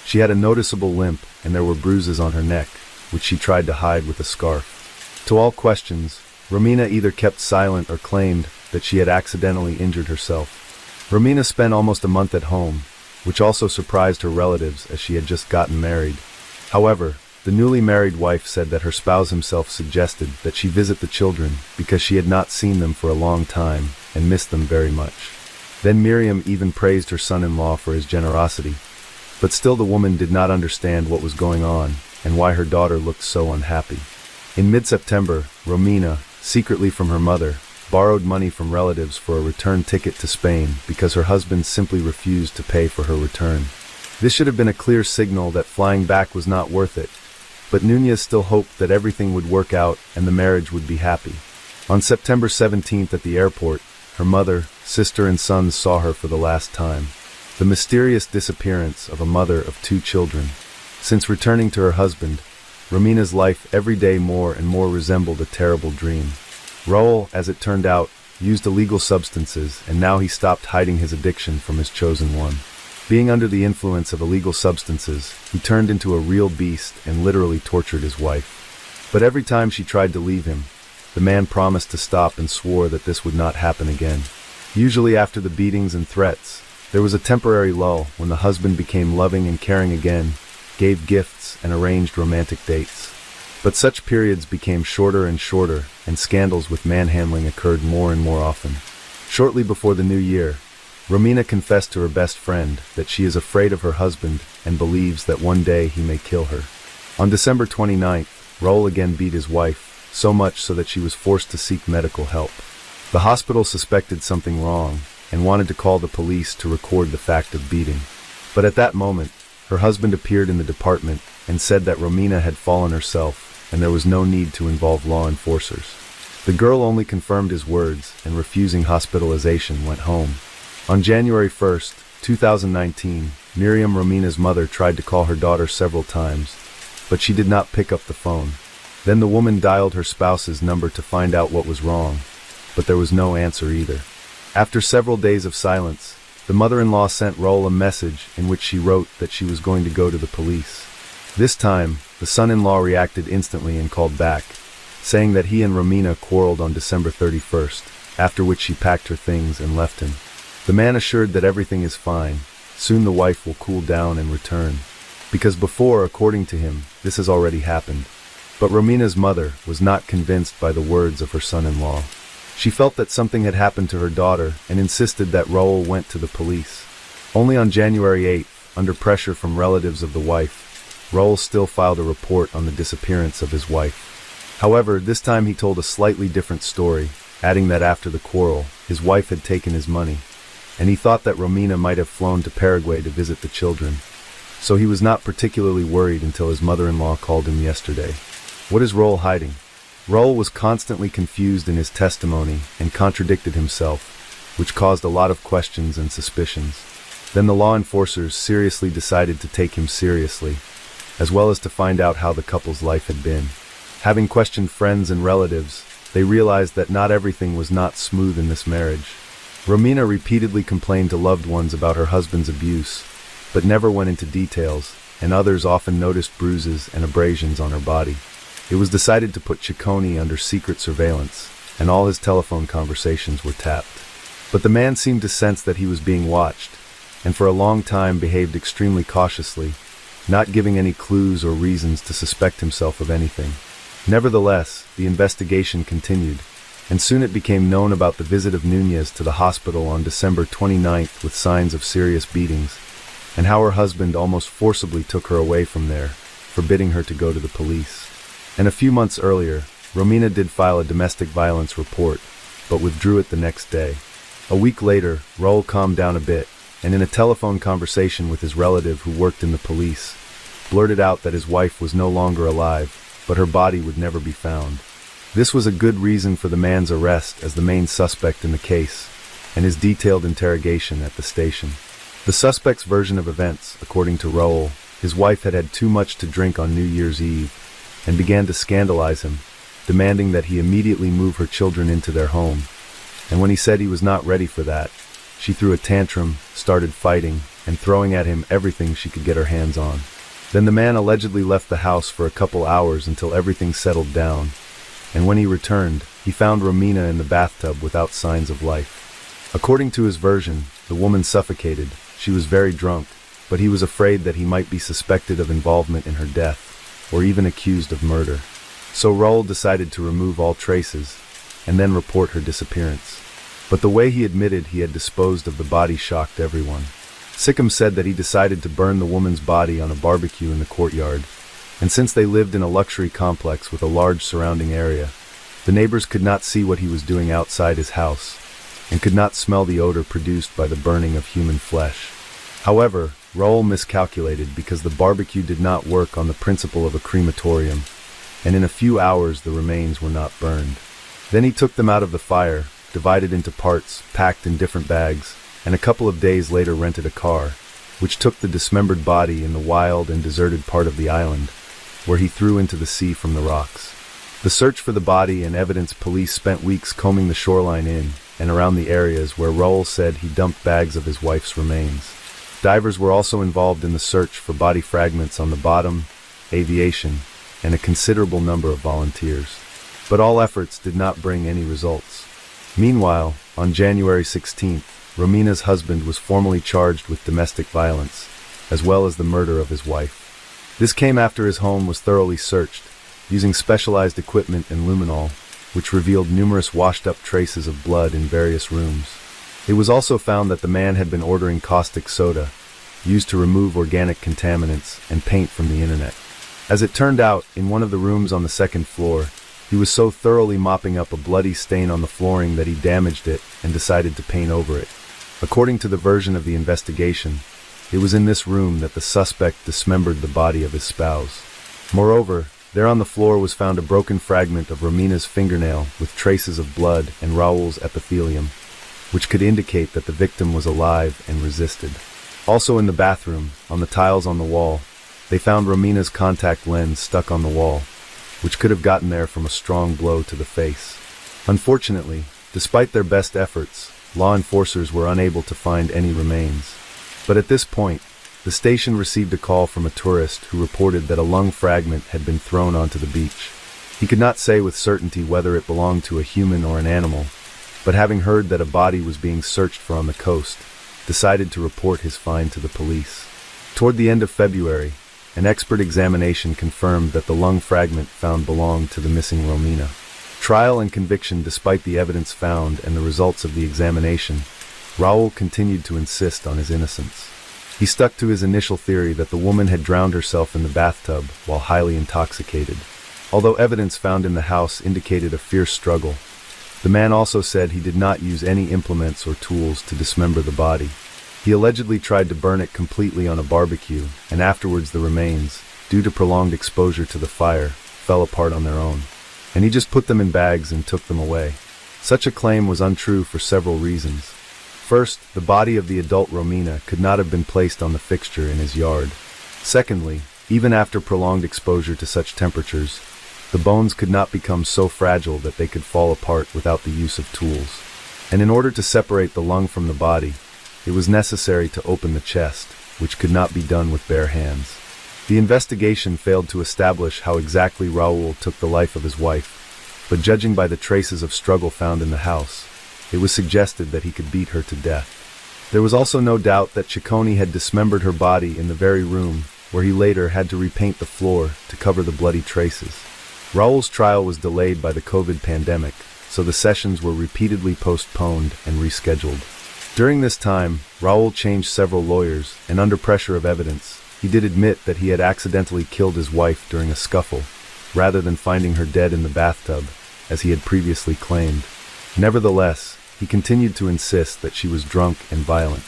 She had a noticeable limp, and there were bruises on her neck, which she tried to hide with a scarf. To all questions, Romina either kept silent or claimed that she had accidentally injured herself. Romina spent almost a month at home, which also surprised her relatives as she had just gotten married. However, the newly married wife said that her spouse himself suggested that she visit the children because she had not seen them for a long time and missed them very much. Then Miriam even praised her son-in-law for his generosity, but still the woman did not understand what was going on and why her daughter looked so unhappy. In mid-September, Romina, secretly from her mother, borrowed money from relatives for a return ticket to Spain because her husband simply refused to pay for her return. This should have been a clear signal that flying back was not worth it, but Núñez still hoped that everything would work out and the marriage would be happy. On September 17th at the airport, her mother, sister and sons saw her for the last time. The mysterious disappearance of a mother of 2 children. Since returning to her husband, Romina's life every day more and more resembled a terrible dream. Raul, as it turned out, used illegal substances, and now he stopped hiding his addiction from his chosen one. Being under the influence of illegal substances, he turned into a real beast and literally tortured his wife. But every time she tried to leave him, the man promised to stop and swore that this would not happen again. Usually after the beatings and threats, there was a temporary lull when the husband became loving and caring again, gave gifts, and arranged romantic dates. But such periods became shorter and shorter, and scandals with manhandling occurred more and more often. Shortly before the new year, Romina confessed to her best friend that she is afraid of her husband and believes that one day he may kill her. On December 29th, Raul again beat his wife, so much so that she was forced to seek medical help. The hospital suspected something wrong and wanted to call the police to record the fact of beating. But at that moment, her husband appeared in the department and said that Romina had fallen herself and there was no need to involve law enforcers. The girl only confirmed his words and, refusing hospitalization, went home. On January 1st, 2019, Miriam, Romina's mother, tried to call her daughter several times, but she did not pick up the phone. Then the woman dialed her spouse's number to find out what was wrong, but there was no answer either. After several days of silence, the mother-in-law sent Raul a message in which she wrote that she was going to go to the police. This time, the son-in-law reacted instantly and called back, saying that he and Romina quarreled on December 31st, after which she packed her things and left him. The man assured that everything is fine. Soon the wife will cool down and return. Because before, according to him, this has already happened. But Romina's mother was not convinced by the words of her son-in-law. She felt that something had happened to her daughter and insisted that Raul went to the police. Only on January 8th, under pressure from relatives of the wife, Raul still filed a report on the disappearance of his wife. However, this time he told a slightly different story, adding that after the quarrel, his wife had taken his money, and he thought that Romina might have flown to Paraguay to visit the children. So he was not particularly worried until his mother-in-law called him yesterday. What is Raul hiding? Raul was constantly confused in his testimony and contradicted himself, which caused a lot of questions and suspicions. Then the law enforcers seriously decided to take him seriously, as well as to find out how the couple's life had been. Having questioned friends and relatives, they realized that not everything was not smooth in this marriage. Romina repeatedly complained to loved ones about her husband's abuse, but never went into details, and others often noticed bruises and abrasions on her body. It was decided to put Ciccone under secret surveillance, and all his telephone conversations were tapped. But the man seemed to sense that he was being watched, and for a long time behaved extremely cautiously, not giving any clues or reasons to suspect himself of anything. Nevertheless, the investigation continued, and soon it became known about the visit of Núñez to the hospital on December 29th with signs of serious beatings, and how her husband almost forcibly took her away from there, forbidding her to go to the police. And a few months earlier, Romina did file a domestic violence report, but withdrew it the next day. A week later, Raul calmed down a bit, and in a telephone conversation with his relative who worked in the police, blurted out that his wife was no longer alive, but her body would never be found. This was a good reason for the man's arrest as the main suspect in the case, and his detailed interrogation at the station. The suspect's version of events, according to Raul, his wife had had too much to drink on New Year's Eve, and began to scandalize him, demanding that he immediately move her children into their home. And when he said he was not ready for that, she threw a tantrum, started fighting, and throwing at him everything she could get her hands on. Then the man allegedly left the house for a couple hours until everything settled down, and when he returned, he found Romina in the bathtub without signs of life. According to his version, the woman suffocated. She was very drunk, but he was afraid that he might be suspected of involvement in her death, or even accused of murder. So Raul decided to remove all traces, and then report her disappearance. But the way he admitted he had disposed of the body shocked everyone. Sikkim said that he decided to burn the woman's body on a barbecue in the courtyard, and since they lived in a luxury complex with a large surrounding area, the neighbors could not see what he was doing outside his house, and could not smell the odor produced by the burning of human flesh. However, Raul miscalculated because the barbecue did not work on the principle of a crematorium, and in a few hours the remains were not burned. Then he took them out of the fire, divided into parts, packed in different bags, and a couple of days later rented a car, which took the dismembered body in the wild and deserted part of the island, where he threw into the sea from the rocks. The search for the body and evidence police spent weeks combing the shoreline in and around the areas where Raul said he dumped bags of his wife's remains. Divers were also involved in the search for body fragments on the bottom, aviation, and a considerable number of volunteers. But all efforts did not bring any results. Meanwhile, on January 16th, Romina's husband was formally charged with domestic violence, as well as the murder of his wife. This came after his home was thoroughly searched, using specialized equipment and luminol, which revealed numerous washed-up traces of blood in various rooms. It was also found that the man had been ordering caustic soda, used to remove organic contaminants, and paint from the internet. As it turned out, in one of the rooms on the second floor, he was so thoroughly mopping up a bloody stain on the flooring that he damaged it and decided to paint over it. According to the version of the investigation, it was in this room that the suspect dismembered the body of his spouse. Moreover, there on the floor was found a broken fragment of Romina's fingernail with traces of blood and Raul's epithelium, which could indicate that the victim was alive and resisted. Also in the bathroom, on the tiles on the wall, they found Romina's contact lens stuck on the wall, which could have gotten there from a strong blow to the face. Unfortunately, despite their best efforts, law enforcers were unable to find any remains. But at this point, the station received a call from a tourist who reported that a lung fragment had been thrown onto the beach. He could not say with certainty whether it belonged to a human or an animal, but having heard that a body was being searched for on the coast, decided to report his find to the police. Toward the end of February, an expert examination confirmed that the lung fragment found belonged to the missing Romina. Trial and conviction. Despite the evidence found and the results of the examination, Raul continued to insist on his innocence. He stuck to his initial theory that the woman had drowned herself in the bathtub while highly intoxicated. Although evidence found in the house indicated a fierce struggle, the man also said he did not use any implements or tools to dismember the body. He allegedly tried to burn it completely on a barbecue, and afterwards the remains, due to prolonged exposure to the fire, fell apart on their own. And he just put them in bags and took them away. Such a claim was untrue for several reasons. First, the body of the adult Romina could not have been placed on the fixture in his yard. Secondly, even after prolonged exposure to such temperatures, the bones could not become so fragile that they could fall apart without the use of tools. And in order to separate the lung from the body, it was necessary to open the chest, which could not be done with bare hands. The investigation failed to establish how exactly Raul took the life of his wife, but judging by the traces of struggle found in the house, it was suggested that he could beat her to death. There was also no doubt that Ciccone had dismembered her body in the very room where he later had to repaint the floor to cover the bloody traces. Raul's trial was delayed by the COVID pandemic, so the sessions were repeatedly postponed and rescheduled. During this time, Raul changed several lawyers, and under pressure of evidence, he did admit that he had accidentally killed his wife during a scuffle, rather than finding her dead in the bathtub, as he had previously claimed. Nevertheless, he continued to insist that she was drunk and violent.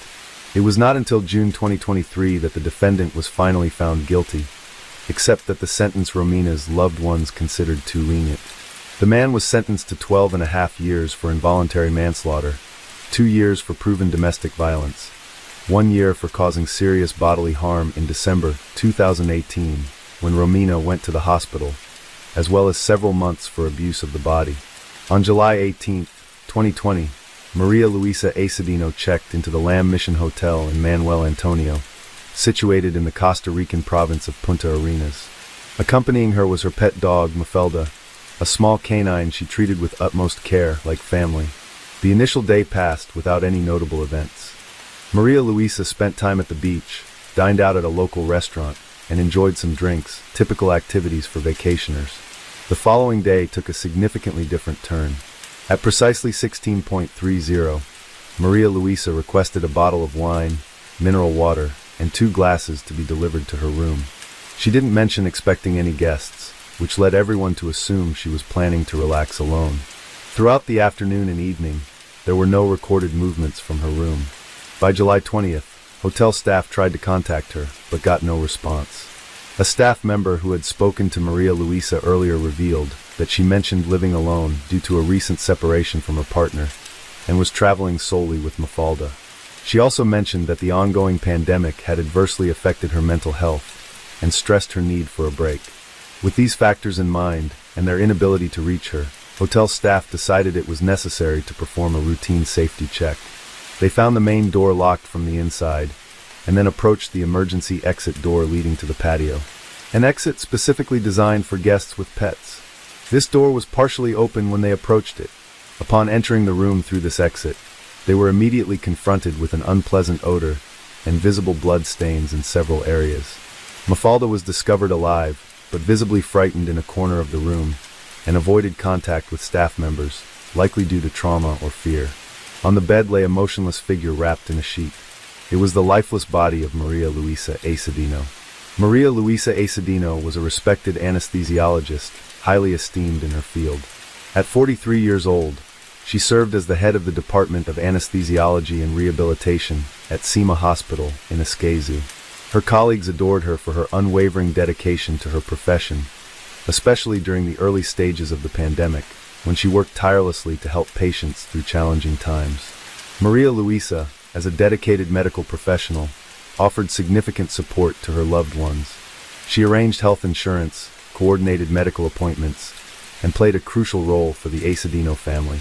It was not until June 2023 that the defendant was finally found guilty, except that the sentence Romina's loved ones considered too lenient. The man was sentenced to 12.5 years for involuntary manslaughter, 2 years for proven domestic violence, 1 year for causing serious bodily harm in December 2018, when Romina went to the hospital, as well as several months for abuse of the body. On July 18, 2020, Maria Luisa Acedino checked into the Lamb Mission Hotel in Manuel Antonio, situated in the Costa Rican province of Punta Arenas. Accompanying her was her pet dog, Mafalda, a small canine she treated with utmost care, like family. The initial day passed without any notable events. Maria Luisa spent time at the beach, dined out at a local restaurant, and enjoyed some drinks, typical activities for vacationers. The following day took a significantly different turn. At precisely 16:30, Maria Luisa requested a bottle of wine, mineral water, and 2 glasses to be delivered to her room. She didn't mention expecting any guests, which led everyone to assume she was planning to relax alone. Throughout the afternoon and evening, there were no recorded movements from her room. By July 20th, hotel staff tried to contact her, but got no response. A staff member who had spoken to Maria Luisa earlier revealed that she mentioned living alone due to a recent separation from her partner, and was traveling solely with Mafalda. She also mentioned that the ongoing pandemic had adversely affected her mental health, and stressed her need for a break. With these factors in mind, and their inability to reach her, hotel staff decided it was necessary to perform a routine safety check. They found the main door locked from the inside, and then approached the emergency exit door leading to the patio. An exit specifically designed for guests with pets. This door was partially open when they approached it. Upon entering the room through this exit, they were immediately confronted with an unpleasant odor and visible blood stains in several areas. Mafalda was discovered alive, but visibly frightened in a corner of the room, and avoided contact with staff members, likely due to trauma or fear. On the bed lay a motionless figure wrapped in a sheet. It was the lifeless body of Maria Luisa Acedino. Maria Luisa Acedino was a respected anesthesiologist, highly esteemed in her field. At 43 years old, she served as the head of the Department of Anesthesiology and Rehabilitation at Sima Hospital in Escazú. Her colleagues adored her for her unwavering dedication to her profession, especially during the early stages of the pandemic, when she worked tirelessly to help patients through challenging times. Maria Luisa, as a dedicated medical professional, offered significant support to her loved ones. She arranged health insurance, coordinated medical appointments, and played a crucial role for the Acedino family.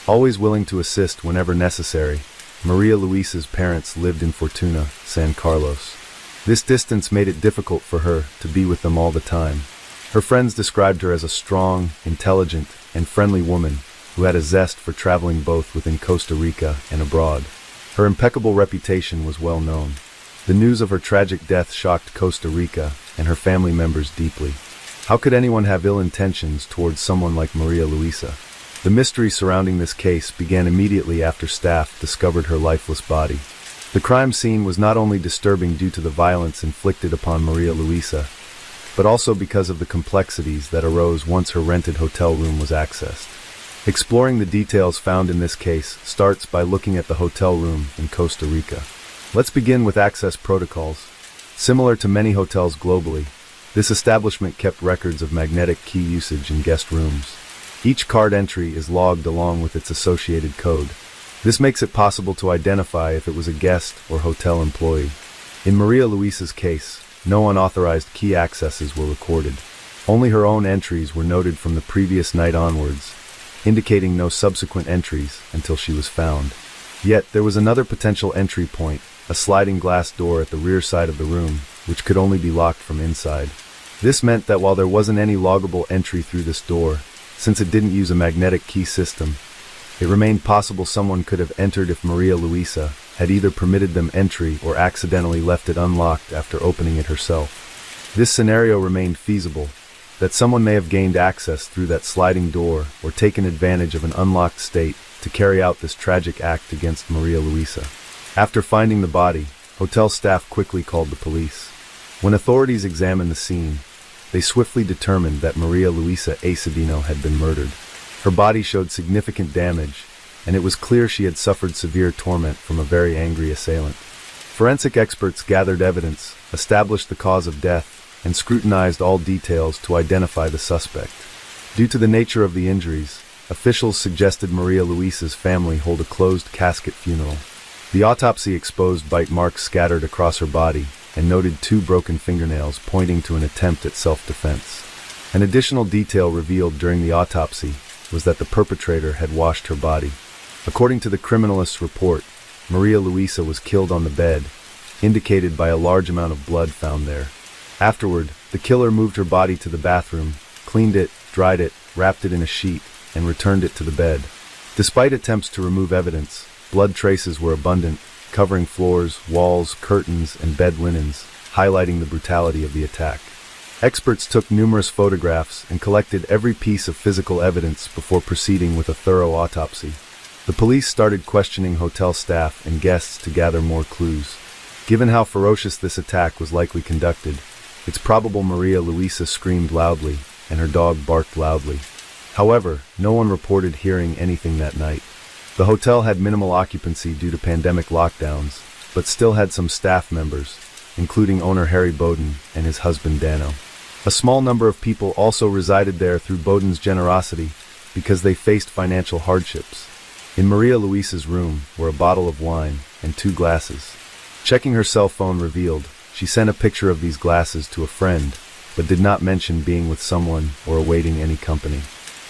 Always willing to assist whenever necessary, Maria Luisa's parents lived in Fortuna, San Carlos. This distance made it difficult for her to be with them all the time. Her friends described her as a strong, intelligent, and friendly woman who had a zest for traveling both within Costa Rica and abroad. Her impeccable reputation was well known. The news of her tragic death shocked Costa Rica and her family members deeply. How could anyone have ill intentions towards someone like Maria Luisa? The mystery surrounding this case began immediately after staff discovered her lifeless body. The crime scene was not only disturbing due to the violence inflicted upon Maria Luisa, but also because of the complexities that arose once her rented hotel room was accessed. Exploring the details found in this case starts by looking at the hotel room in Costa Rica. Let's begin with access protocols. Similar to many hotels globally, this establishment kept records of magnetic key usage in guest rooms. Each card entry is logged along with its associated code. This makes it possible to identify if it was a guest or hotel employee. In Maria Luisa's case, no unauthorized key accesses were recorded. Only her own entries were noted from the previous night onwards, indicating no subsequent entries until she was found. Yet, there was another potential entry point, a sliding glass door at the rear side of the room, which could only be locked from inside. This meant that while there wasn't any loggable entry through this door, since it didn't use a magnetic key system, it remained possible someone could have entered if Maria Luisa had either permitted them entry or accidentally left it unlocked after opening it herself. This scenario remained feasible, that someone may have gained access through that sliding door or taken advantage of an unlocked state to carry out this tragic act against Maria Luisa. After finding the body, hotel staff quickly called the police. When authorities examined the scene, they swiftly determined that Maria Luisa Acedino had been murdered. Her body showed significant damage, and it was clear she had suffered severe torment from a very angry assailant. Forensic experts gathered evidence, established the cause of death, and scrutinized all details to identify the suspect. Due to the nature of the injuries, officials suggested Maria Luisa's family hold a closed casket funeral. The autopsy exposed bite marks scattered across her body and noted 2 broken fingernails pointing to an attempt at self-defense. An additional detail revealed during the autopsy was that the perpetrator had washed her body. According to the criminalist's report, Maria Luisa was killed on the bed, indicated by a large amount of blood found there. Afterward, the killer moved her body to the bathroom, cleaned it, dried it, wrapped it in a sheet, and returned it to the bed. Despite attempts to remove evidence, blood traces were abundant, covering floors, walls, curtains, and bed linens, highlighting the brutality of the attack. Experts took numerous photographs and collected every piece of physical evidence before proceeding with a thorough autopsy. The police started questioning hotel staff and guests to gather more clues. Given how ferocious this attack was likely conducted, it's probable Maria Luisa screamed loudly and her dog barked loudly. However, no one reported hearing anything that night. The hotel had minimal occupancy due to pandemic lockdowns, but still had some staff members, including owner Harry Bowden and his husband Dano. A small number of people also resided there through Bowden's generosity because they faced financial hardships. In Maria Luisa's room were a bottle of wine and 2 glasses. Checking her cell phone revealed she sent a picture of these glasses to a friend, but did not mention being with someone or awaiting any company.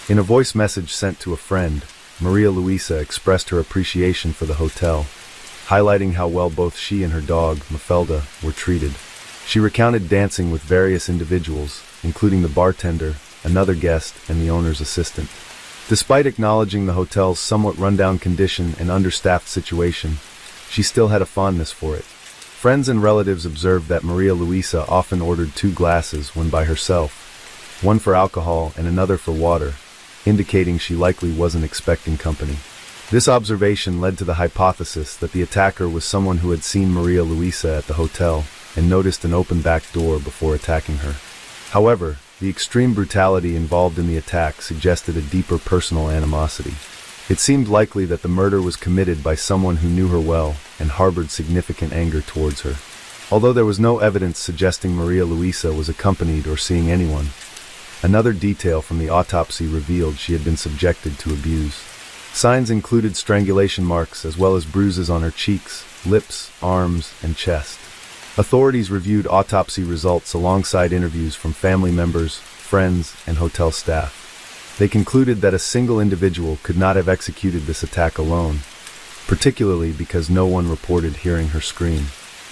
In a voice message sent to a friend, Maria Luisa expressed her appreciation for the hotel, highlighting how well both she and her dog, Mafelda, were treated. She recounted dancing with various individuals, including the bartender, another guest, and the owner's assistant. Despite acknowledging the hotel's somewhat rundown condition and understaffed situation, she still had a fondness for it. Friends and relatives observed that Maria Luisa often ordered 2 glasses when by herself, one for alcohol and another for water, indicating she likely wasn't expecting company. This observation led to the hypothesis that the attacker was someone who had seen Maria Luisa at the hotel and noticed an open back door before attacking her. However, the extreme brutality involved in the attack suggested a deeper personal animosity. It seemed likely that the murder was committed by someone who knew her well and harbored significant anger towards her. Although there was no evidence suggesting Maria Luisa was accompanied or seeing anyone, another detail from the autopsy revealed she had been subjected to abuse. Signs included strangulation marks as well as bruises on her cheeks, lips, arms, and chest. Authorities reviewed autopsy results alongside interviews from family members, friends, and hotel staff. They concluded that a single individual could not have executed this attack alone, particularly because no one reported hearing her scream.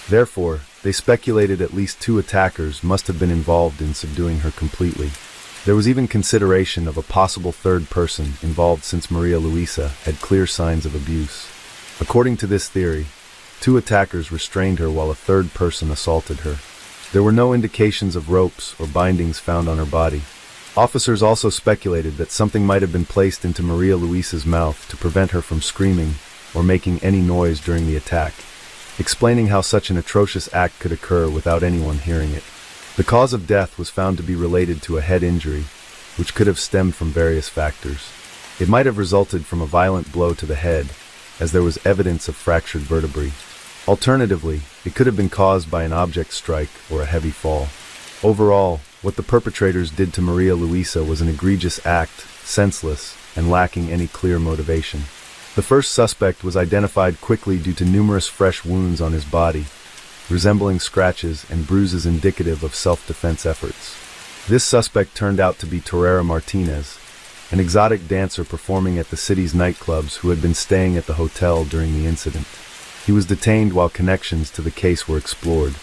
Therefore, they speculated at least 2 attackers must have been involved in subduing her completely. There was even consideration of a possible third person involved since Maria Luisa had clear signs of abuse. According to this theory, 2 attackers restrained her while a third person assaulted her. There were no indications of ropes or bindings found on her body. Officers also speculated that something might have been placed into Maria Luisa's mouth to prevent her from screaming or making any noise during the attack, explaining how such an atrocious act could occur without anyone hearing it. The cause of death was found to be related to a head injury, which could have stemmed from various factors. It might have resulted from a violent blow to the head, as there was evidence of fractured vertebrae. Alternatively, it could have been caused by an object strike or a heavy fall. Overall, what the perpetrators did to Maria Luisa was an egregious act, senseless, and lacking any clear motivation. The first suspect was identified quickly due to numerous fresh wounds on his body, resembling scratches and bruises indicative of self-defense efforts. This suspect turned out to be Torreira Martinez, an exotic dancer performing at the city's nightclubs who had been staying at the hotel during the incident. He was detained while connections to the case were explored.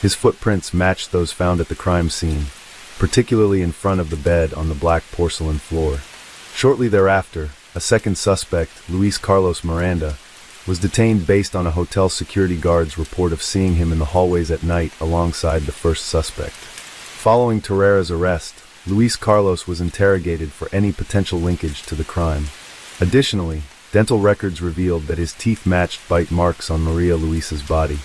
His footprints matched those found at the crime scene, particularly in front of the bed on the black porcelain floor. Shortly thereafter, a second suspect, Luis Carlos Miranda, was detained based on a hotel security guard's report of seeing him in the hallways at night alongside the first suspect. Following Torreira's arrest, Luis Carlos was interrogated for any potential linkage to the crime. Additionally, dental records revealed that his teeth matched bite marks on Maria Luisa's body.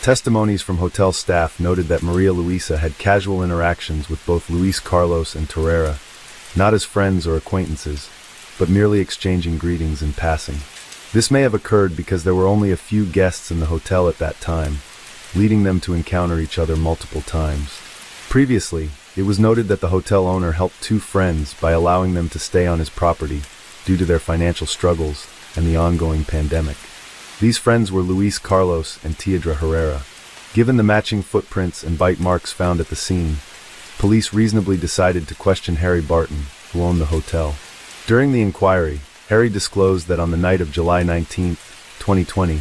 Testimonies from hotel staff noted that Maria Luisa had casual interactions with both Luis Carlos and Torreira, not as friends or acquaintances, but merely exchanging greetings in passing. This may have occurred because there were only a few guests in the hotel at that time, leading them to encounter each other multiple times. Previously, it was noted that the hotel owner helped 2 friends by allowing them to stay on his property due to their financial struggles and the ongoing pandemic. These friends were Luis Carlos and Teodra Herrera. Given the matching footprints and bite marks found at the scene, police reasonably decided to question Harry Barton, who owned the hotel. During the inquiry, Harry disclosed that on the night of July 19, 2020,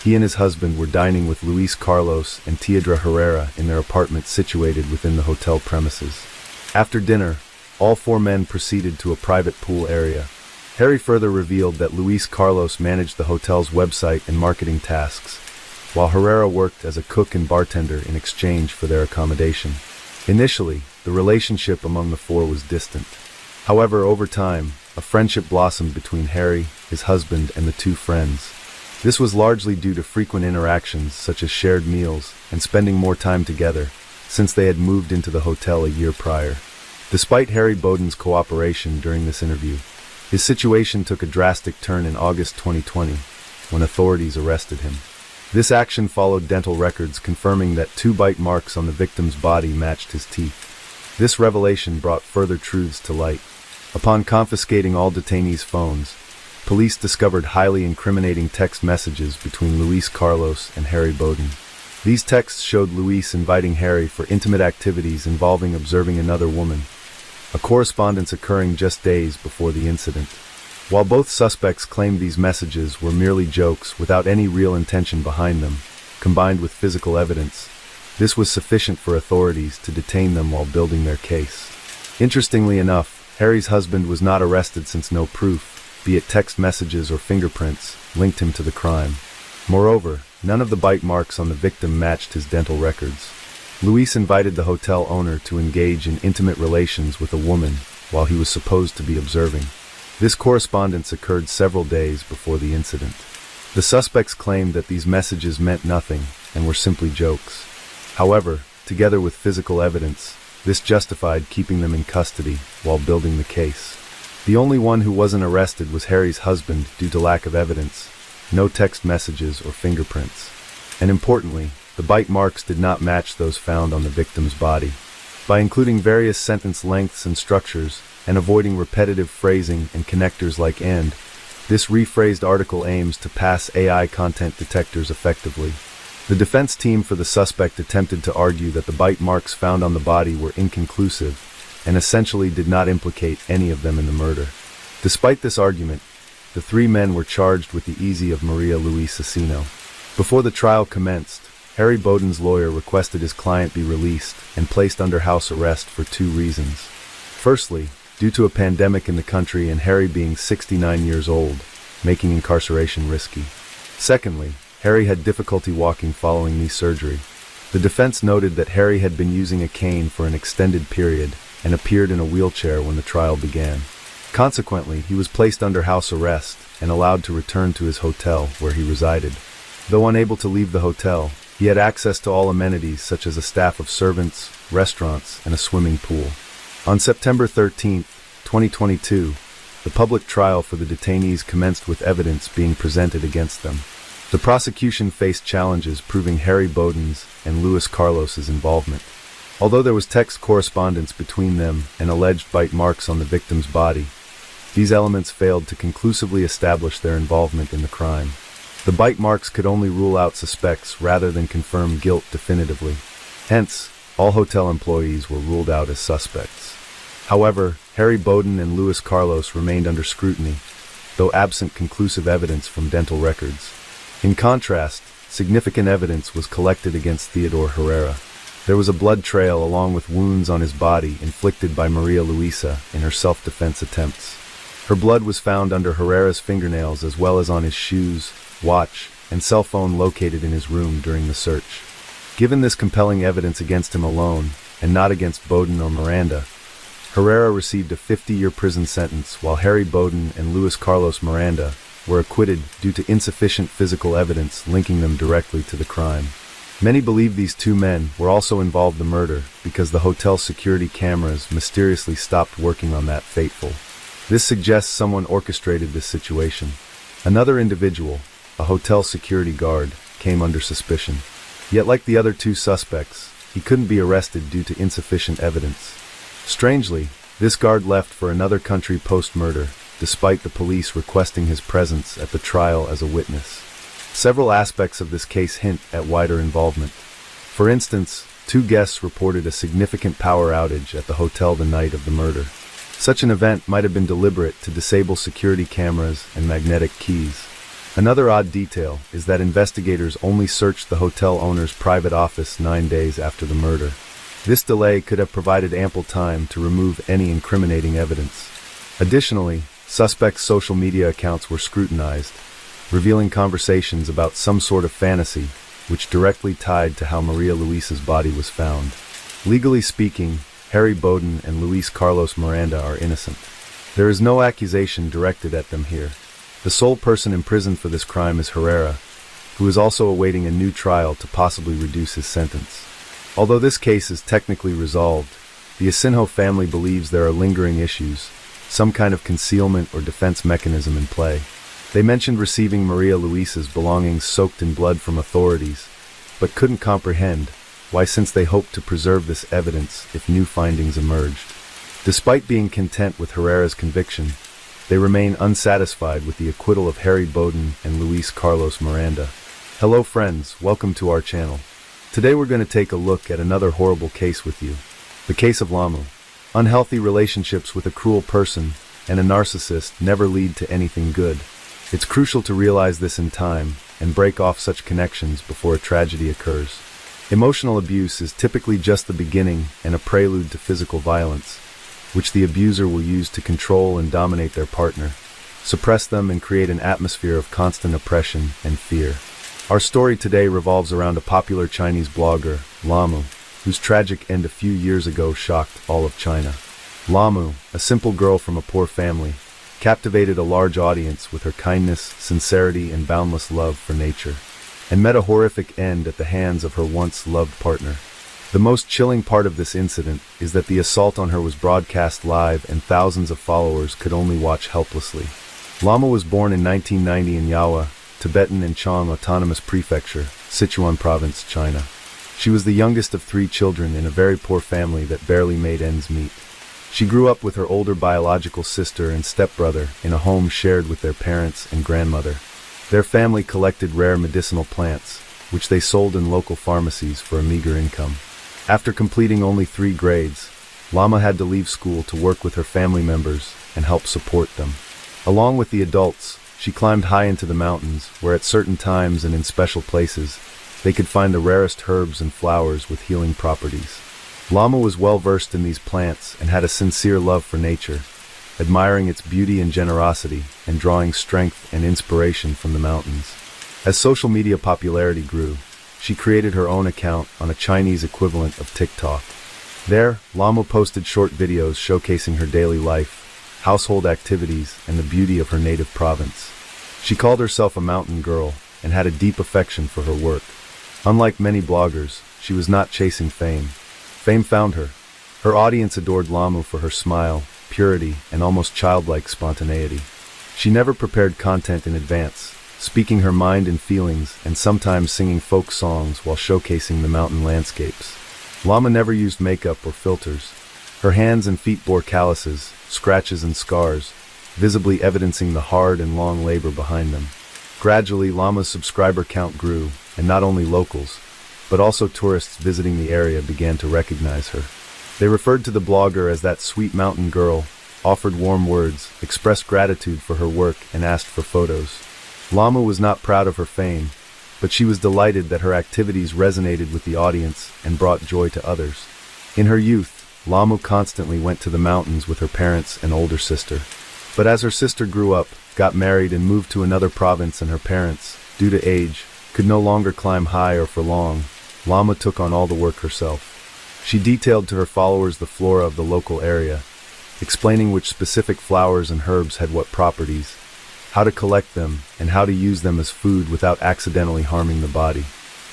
he and his husband were dining with Luis Carlos and Teodra Herrera in their apartment situated within the hotel premises. After dinner, all 4 men proceeded to a private pool area. Harry further revealed that Luis Carlos managed the hotel's website and marketing tasks, while Herrera worked as a cook and bartender in exchange for their accommodation. Initially, the relationship among the 4 was distant. However, over time, a friendship blossomed between Harry, his husband, and the 2 friends. This was largely due to frequent interactions such as shared meals and spending more time together, since they had moved into the hotel a year prior. Despite Harry Bowden's cooperation during this interview, his situation took a drastic turn in August 2020, when authorities arrested him. This action followed dental records confirming that 2 bite marks on the victim's body matched his teeth. This revelation brought further truths to light. Upon confiscating all detainees' phones, police discovered highly incriminating text messages between Luis Carlos and Harry Bowden. These texts showed Luis inviting Harry for intimate activities involving observing another woman, a correspondence occurring just days before the incident. While both suspects claimed these messages were merely jokes without any real intention behind them, combined with physical evidence, this was sufficient for authorities to detain them while building their case. Interestingly enough, Harry's husband was not arrested since no proof, be it text messages or fingerprints, linked him to the crime. Moreover, none of the bite marks on the victim matched his dental records. Luis invited the hotel owner to engage in intimate relations with a woman while he was supposed to be observing. This correspondence occurred several days before the incident. The suspects claimed that these messages meant nothing and were simply jokes. However, together with physical evidence, this justified keeping them in custody while building the case. The only one who wasn't arrested was Harry's husband due to lack of evidence, no text messages or fingerprints. And importantly, the bite marks did not match those found on the victim's body. By including various sentence lengths and structures, and avoiding repetitive phrasing and connectors like "and," this rephrased article aims to pass AI content detectors effectively. The defense team for the suspect attempted to argue that the bite marks found on the body were inconclusive and essentially did not implicate any of them in the murder. Despite this argument, the 3 men were charged with the easy of Maria Luis Asino. Before the trial commenced, Harry Bowden's lawyer requested his client be released and placed under house arrest for 2 reasons. Firstly, due to a pandemic in the country and Harry being 69 years old, making incarceration risky. Secondly, Harry had difficulty walking following knee surgery. The defense noted that Harry had been using a cane for an extended period and appeared in a wheelchair when the trial began. Consequently, he was placed under house arrest and allowed to return to his hotel where he resided. Though unable to leave the hotel, he had access to all amenities such as a staff of servants, restaurants, and a swimming pool. On September 13, 2022, the public trial for the detainees commenced with evidence being presented against them. The prosecution faced challenges proving Harry Bowden's and Luis Carlos's involvement. Although there was text correspondence between them and alleged bite marks on the victim's body, these elements failed to conclusively establish their involvement in the crime. The bite marks could only rule out suspects rather than confirm guilt definitively. Hence, all hotel employees were ruled out as suspects. However, Harry Bowden and Luis Carlos remained under scrutiny, though absent conclusive evidence from dental records. In contrast, significant evidence was collected against Theodore Herrera. There was a blood trail along with wounds on his body inflicted by Maria Luisa in her self-defense attempts. Her blood was found under Herrera's fingernails as well as on his shoes, watch, and cell phone located in his room during the search. Given this compelling evidence against him alone, and not against Bowden or Miranda, Herrera received a 50-year prison sentence while Harry Bowden and Luis Carlos Miranda were acquitted due to insufficient physical evidence linking them directly to the crime. Many believe these two men were also involved in the murder because the hotel security cameras mysteriously stopped working on that fateful. This suggests someone orchestrated this situation. Another individual, a hotel security guard, came under suspicion. Yet like the other two suspects, he couldn't be arrested due to insufficient evidence. Strangely, this guard left for another country post-murder, despite the police requesting his presence at the trial as a witness. Several aspects of this case hint at wider involvement. For instance, two guests reported a significant power outage at the hotel the night of the murder. Such an event might have been deliberate to disable security cameras and magnetic keys. Another odd detail is that investigators only searched the hotel owner's private office 9 days after the murder. This delay could have provided ample time to remove any incriminating evidence. Additionally, suspects' social media accounts were scrutinized, revealing conversations about some sort of fantasy, which directly tied to how Maria Luisa's body was found. Legally speaking, Harry Bowden and Luis Carlos Miranda are innocent. There is no accusation directed at them here. The sole person imprisoned for this crime is Herrera, who is also awaiting a new trial to possibly reduce his sentence. Although this case is technically resolved, the Asinjo family believes there are lingering issues, some kind of concealment or defense mechanism in play. They mentioned receiving Maria Luisa's belongings soaked in blood from authorities, but couldn't comprehend why, since they hoped to preserve this evidence if new findings emerged. Despite being content with Herrera's conviction, they remain unsatisfied with the acquittal of Harry Bowden and Luis Carlos Miranda. Hello friends, welcome to our channel. Today we're going to take a look at another horrible case with you. The case of Lamu. Unhealthy relationships with a cruel person and a narcissist never lead to anything good. It's crucial to realize this in time and break off such connections before a tragedy occurs. Emotional abuse is typically just the beginning and a prelude to physical violence, which the abuser will use to control and dominate their partner, suppress them, and create an atmosphere of constant oppression and fear. Our story today revolves around a popular Chinese blogger, Lamu, whose tragic end a few years ago shocked all of China. Lamu, a simple girl from a poor family, captivated a large audience with her kindness, sincerity, and boundless love for nature, and met a horrific end at the hands of her once-loved partner. The most chilling part of this incident is that the assault on her was broadcast live and thousands of followers could only watch helplessly. Lamu was born in 1990 in Yawa, Tibetan and Chang Autonomous Prefecture, Sichuan Province, China. She was the youngest of 3 children in a very poor family that barely made ends meet. She grew up with her older biological sister and stepbrother in a home shared with their parents and grandmother. Their family collected rare medicinal plants, which they sold in local pharmacies for a meager income. After completing only 3 grades, Lama had to leave school to work with her family members and help support them. Along with the adults, she climbed high into the mountains, where at certain times and in special places, they could find the rarest herbs and flowers with healing properties. Lama was well versed in these plants and had a sincere love for nature, admiring its beauty and generosity and drawing strength and inspiration from the mountains. As social media popularity grew, she created her own account on a Chinese equivalent of TikTok. There, Lama posted short videos showcasing her daily life, household activities, and the beauty of her native province. She called herself a mountain girl and had a deep affection for her work. Unlike many bloggers, she was not chasing fame. Fame found her. Her audience adored Lama for her smile, purity, and almost childlike spontaneity. She never prepared content in advance, speaking her mind and feelings and sometimes singing folk songs while showcasing the mountain landscapes. Lama never used makeup or filters. Her hands and feet bore calluses, scratches and scars, visibly evidencing the hard and long labor behind them. Gradually, Lama's subscriber count grew, and not only locals, but also tourists visiting the area began to recognize her. They referred to the blogger as that sweet mountain girl, offered warm words, expressed gratitude for her work, and asked for photos. Lama was not proud of her fame, but she was delighted that her activities resonated with the audience and brought joy to others. In her youth, Lama constantly went to the mountains with her parents and older sister. But as her sister grew up, got married and moved to another province, and her parents, due to age, could no longer climb high or for long, Lama took on all the work herself. She detailed to her followers the flora of the local area, explaining which specific flowers and herbs had what properties, how to collect them, and how to use them as food without accidentally harming the body.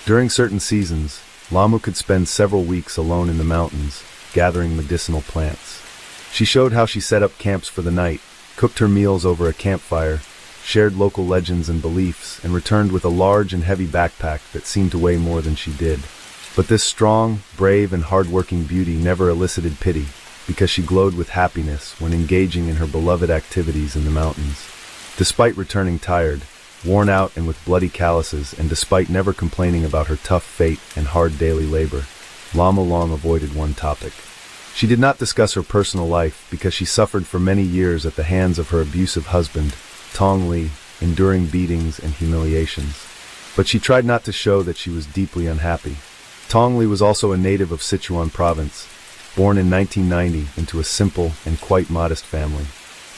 During certain seasons, Lama could spend several weeks alone in the mountains, gathering medicinal plants. She showed how she set up camps for the night, cooked her meals over a campfire, shared local legends and beliefs, and returned with a large and heavy backpack that seemed to weigh more than she did. But this strong, brave, and hard-working beauty never elicited pity, because she glowed with happiness when engaging in her beloved activities in the mountains. Despite returning tired, worn out and with bloody calluses, and despite never complaining about her tough fate and hard daily labor, Lama long avoided one topic. She did not discuss her personal life because she suffered for many years at the hands of her abusive husband, Tong Li, enduring beatings and humiliations. But she tried not to show that she was deeply unhappy. Tong Li was also a native of Sichuan province, born in 1990 into a simple and quite modest family.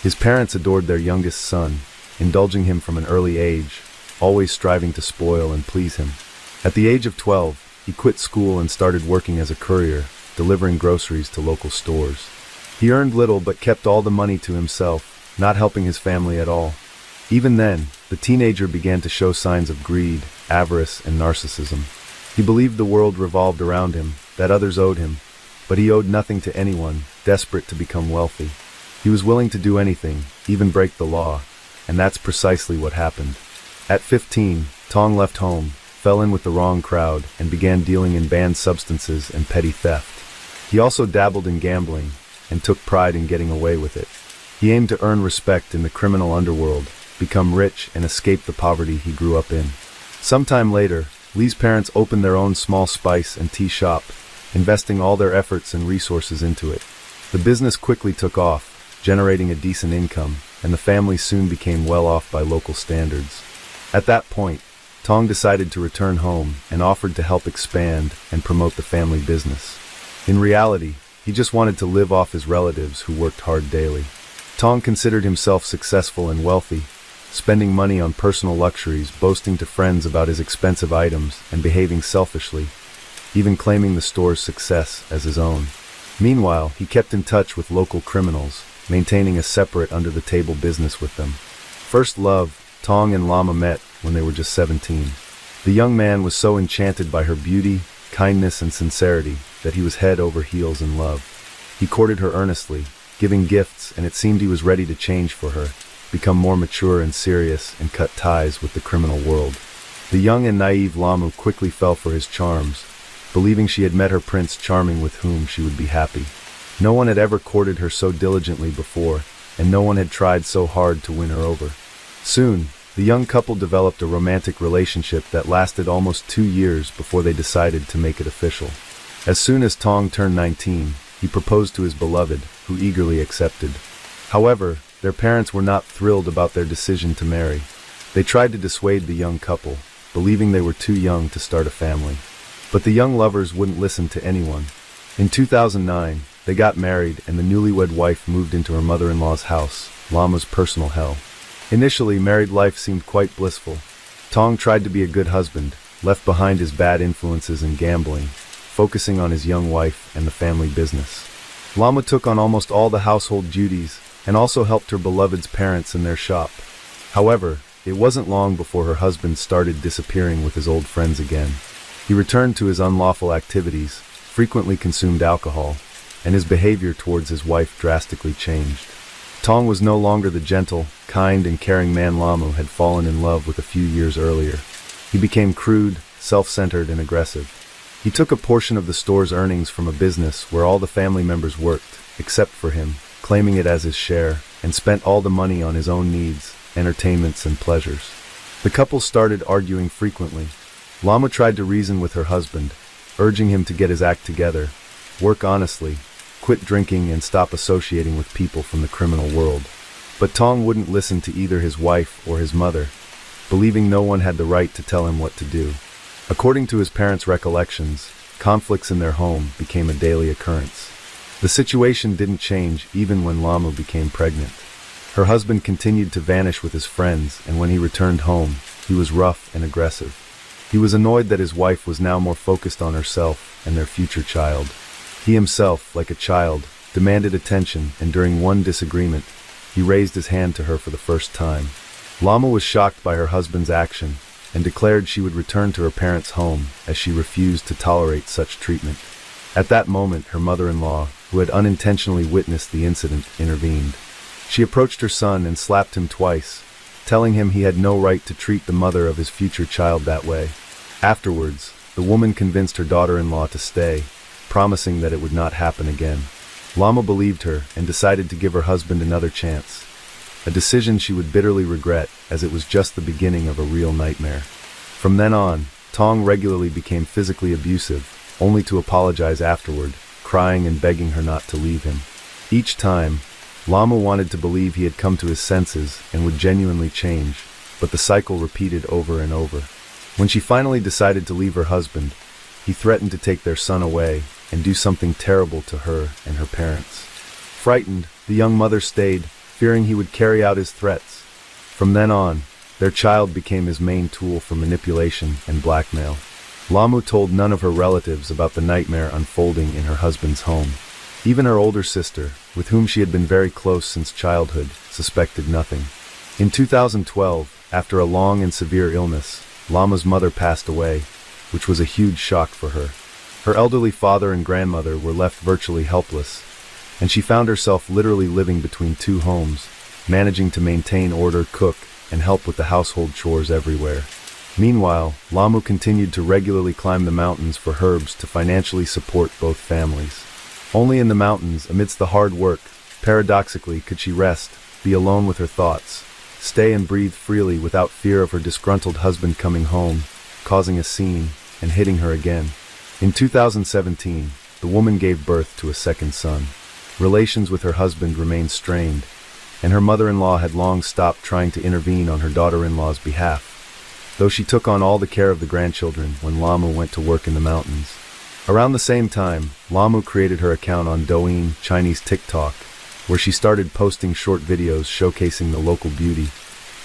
His parents adored their youngest son, indulging him from an early age, always striving to spoil and please him. At the age of 12, he quit school and started working as a courier, delivering groceries to local stores. He earned little but kept all the money to himself, not helping his family at all. Even then, the teenager began to show signs of greed, avarice, and narcissism. He believed the world revolved around him, that others owed him, but he owed nothing to anyone, desperate to become wealthy. He was willing to do anything, even break the law, and that's precisely what happened. At 15, Tong left home, fell in with the wrong crowd, and began dealing in banned substances and petty theft. He also dabbled in gambling, and took pride in getting away with it. He aimed to earn respect in the criminal underworld, become rich, and escape the poverty he grew up in. Sometime later, Li's parents opened their own small spice and tea shop, investing all their efforts and resources into it. The business quickly took off, generating a decent income, and the family soon became well off by local standards. At that point, Tong decided to return home and offered to help expand and promote the family business. In reality, he just wanted to live off his relatives who worked hard daily. Tong considered himself successful and wealthy, spending money on personal luxuries, boasting to friends about his expensive items, and behaving selfishly, even claiming the store's success as his own. Meanwhile, he kept in touch with local criminals, maintaining a separate under-the-table business with them. First love, Tong and Lama met when they were just 17. The young man was so enchanted by her beauty, kindness, and sincerity that he was head over heels in love. He courted her earnestly, giving gifts, and it seemed he was ready to change for her, become more mature and serious, and cut ties with the criminal world. The young and naive Lama quickly fell for his charms, believing she had met her Prince Charming with whom she would be happy. No one had ever courted her so diligently before, and no one had tried so hard to win her over. Soon, the young couple developed a romantic relationship that lasted almost 2 years before they decided to make it official. As soon as Tong turned 19, he proposed to his beloved, who eagerly accepted. However, their parents were not thrilled about their decision to marry. They tried to dissuade the young couple, believing they were too young to start a family. But the young lovers wouldn't listen to anyone. In 2009, they got married and the newlywed wife moved into her mother-in-law's house, Lama's personal hell. Initially, married life seemed quite blissful. Tong tried to be a good husband, left behind his bad influences and gambling, focusing on his young wife and the family business. Lama took on almost all the household duties and also helped her beloved's parents in their shop. However, it wasn't long before her husband started disappearing with his old friends again. He returned to his unlawful activities, frequently consumed alcohol, and his behavior towards his wife drastically changed. Tong was no longer the gentle, kind, and caring man Lama had fallen in love with a few years earlier. He became crude, self-centered, and aggressive. He took a portion of the store's earnings from a business where all the family members worked, except for him, claiming it as his share, and spent all the money on his own needs, entertainments, and pleasures. The couple started arguing frequently. Lama tried to reason with her husband, urging him to get his act together, work honestly, quit drinking, and stop associating with people from the criminal world. But Tong wouldn't listen to either his wife or his mother, believing no one had the right to tell him what to do. According to his parents' recollections, conflicts in their home became a daily occurrence. The situation didn't change even when Lama became pregnant. Her husband continued to vanish with his friends, and when he returned home, he was rough and aggressive. He was annoyed that his wife was now more focused on herself and their future child. He himself, like a child, demanded attention, and during one disagreement, he raised his hand to her for the first time. Lama was shocked by her husband's action and declared she would return to her parents' home as she refused to tolerate such treatment. At that moment, her mother-in-law, who had unintentionally witnessed the incident, intervened. She approached her son and slapped him twice, telling him he had no right to treat the mother of his future child that way. Afterwards, the woman convinced her daughter-in-law to stay, promising that it would not happen again. Lama believed her and decided to give her husband another chance, a decision she would bitterly regret, as it was just the beginning of a real nightmare. From then on, Tong regularly became physically abusive, only to apologize afterward, crying and begging her not to leave him. Each time, Lama wanted to believe he had come to his senses and would genuinely change, but the cycle repeated over and over. When she finally decided to leave her husband, he threatened to take their son away and do something terrible to her and her parents. Frightened, the young mother stayed, fearing he would carry out his threats. From then on, their child became his main tool for manipulation and blackmail. Lamu told none of her relatives about the nightmare unfolding in her husband's home. Even her older sister, with whom she had been very close since childhood, suspected nothing. In 2012, after a long and severe illness, Lama's mother passed away, which was a huge shock for her. Her elderly father and grandmother were left virtually helpless, and she found herself literally living between two homes, managing to maintain order, cook, and help with the household chores everywhere. Meanwhile, Lamu continued to regularly climb the mountains for herbs to financially support both families. Only in the mountains, amidst the hard work, paradoxically, could she rest, be alone with her thoughts, stay and breathe freely without fear of her disgruntled husband coming home, causing a scene, and hitting her again. In 2017, the woman gave birth to a second son. Relations with her husband remained strained, and her mother-in-law had long stopped trying to intervene on her daughter-in-law's behalf, though she took on all the care of the grandchildren when Lamu went to work in the mountains. Around the same time, Lamu created her account on Douyin, Chinese TikTok, where she started posting short videos showcasing the local beauty,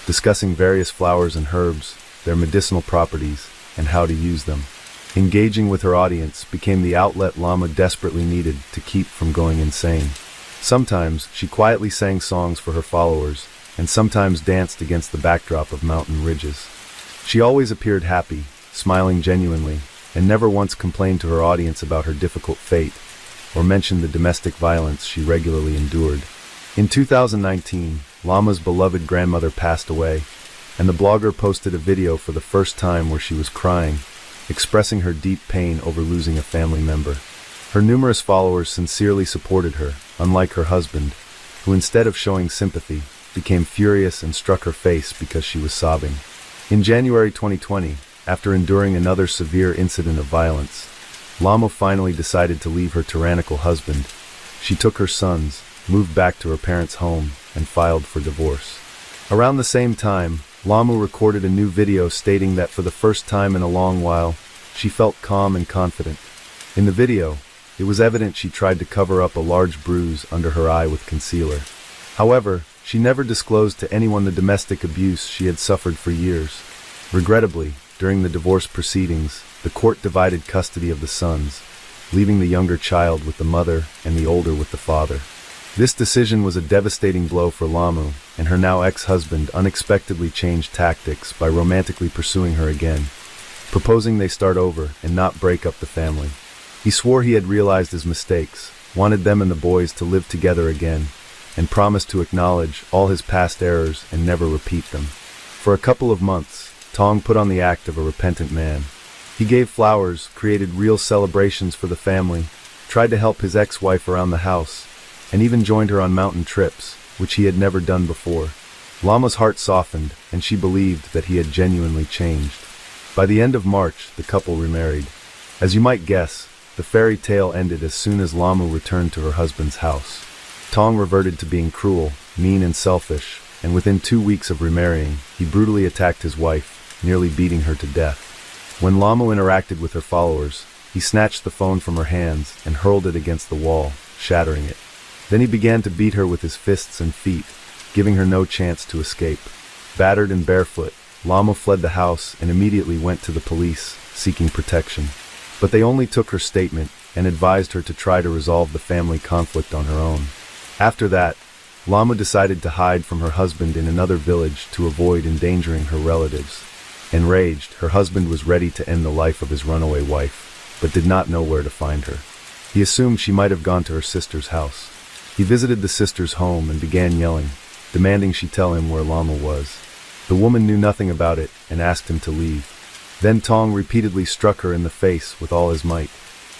discussing various flowers and herbs, their medicinal properties, and how to use them. Engaging with her audience became the outlet Lama desperately needed to keep from going insane. Sometimes, she quietly sang songs for her followers, and sometimes danced against the backdrop of mountain ridges. She always appeared happy, smiling genuinely, and never once complained to her audience about her difficult fate, or mentioned the domestic violence she regularly endured. In 2019, Lama's beloved grandmother passed away, and the blogger posted a video for the first time where she was crying, expressing her deep pain over losing a family member. Her numerous followers sincerely supported her, unlike her husband, who instead of showing sympathy, became furious and struck her face because she was sobbing. In January 2020, after enduring another severe incident of violence, Lama finally decided to leave her tyrannical husband. She took her sons, moved back to her parents' home, and filed for divorce. Around the same time, Lamu recorded a new video stating that for the first time in a long while, she felt calm and confident. In the video, It was evident she tried to cover up a large bruise under her eye with concealer. However, she never disclosed to anyone the domestic abuse she had suffered for years. Regrettably, during the divorce proceedings, the court divided custody of the sons, leaving the younger child with the mother and the older with the father. This decision was a devastating blow for Lamu, and her now ex-husband unexpectedly changed tactics by romantically pursuing her again, proposing they start over and not break up the family. He swore he had realized his mistakes, wanted them and the boys to live together again, and promised to acknowledge all his past errors and never repeat them. For a couple of months, Tong put on the act of a repentant man. He gave flowers, created real celebrations for the family, tried to help his ex-wife around the house, and even joined her on mountain trips, which he had never done before. Lama's heart softened, and she believed that he had genuinely changed. By the end of March, the couple remarried. As you might guess, the fairy tale ended as soon as Lamu returned to her husband's house. Tong reverted to being cruel, mean and selfish, and within 2 weeks of remarrying, he brutally attacked his wife, nearly beating her to death. When Lamu interacted with her followers, he snatched the phone from her hands and hurled it against the wall, shattering it. Then he began to beat her with his fists and feet, giving her no chance to escape. Battered and barefoot, Lamu fled the house and immediately went to the police, seeking protection. But they only took her statement and advised her to try to resolve the family conflict on her own. After that, Lamu decided to hide from her husband in another village to avoid endangering her relatives. Enraged, her husband was ready to end the life of his runaway wife, but did not know where to find her. He assumed she might have gone to her sister's house. He visited the sister's home and began yelling, demanding she tell him where Lamu was. The woman knew nothing about it and asked him to leave. Then Tong repeatedly struck her in the face with all his might.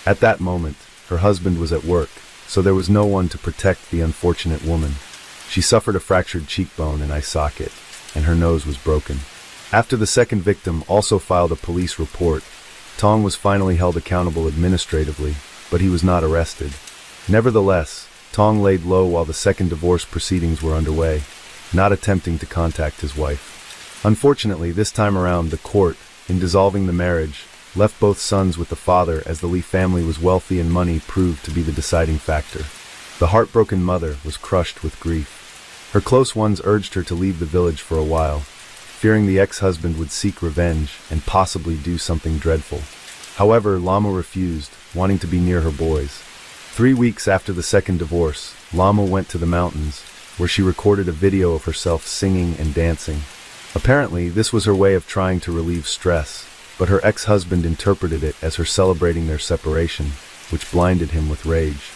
At that moment, her husband was at work, so there was no one to protect the unfortunate woman. She suffered a fractured cheekbone and eye socket, and her nose was broken. After the second victim also filed a police report, Tong was finally held accountable administratively, but he was not arrested. Nevertheless, Tong laid low while the second divorce proceedings were underway, not attempting to contact his wife. Unfortunately, this time around, the court, in dissolving the marriage, left both sons with the father as the Lee family was wealthy and money proved to be the deciding factor. The heartbroken mother was crushed with grief. Her close ones urged her to leave the village for a while, fearing the ex-husband would seek revenge and possibly do something dreadful. However, Lamu refused, wanting to be near her boys. 3 weeks after the second divorce, Lamu went to the mountains, where she recorded a video of herself singing and dancing. Apparently, this was her way of trying to relieve stress, but her ex-husband interpreted it as her celebrating their separation, which blinded him with rage.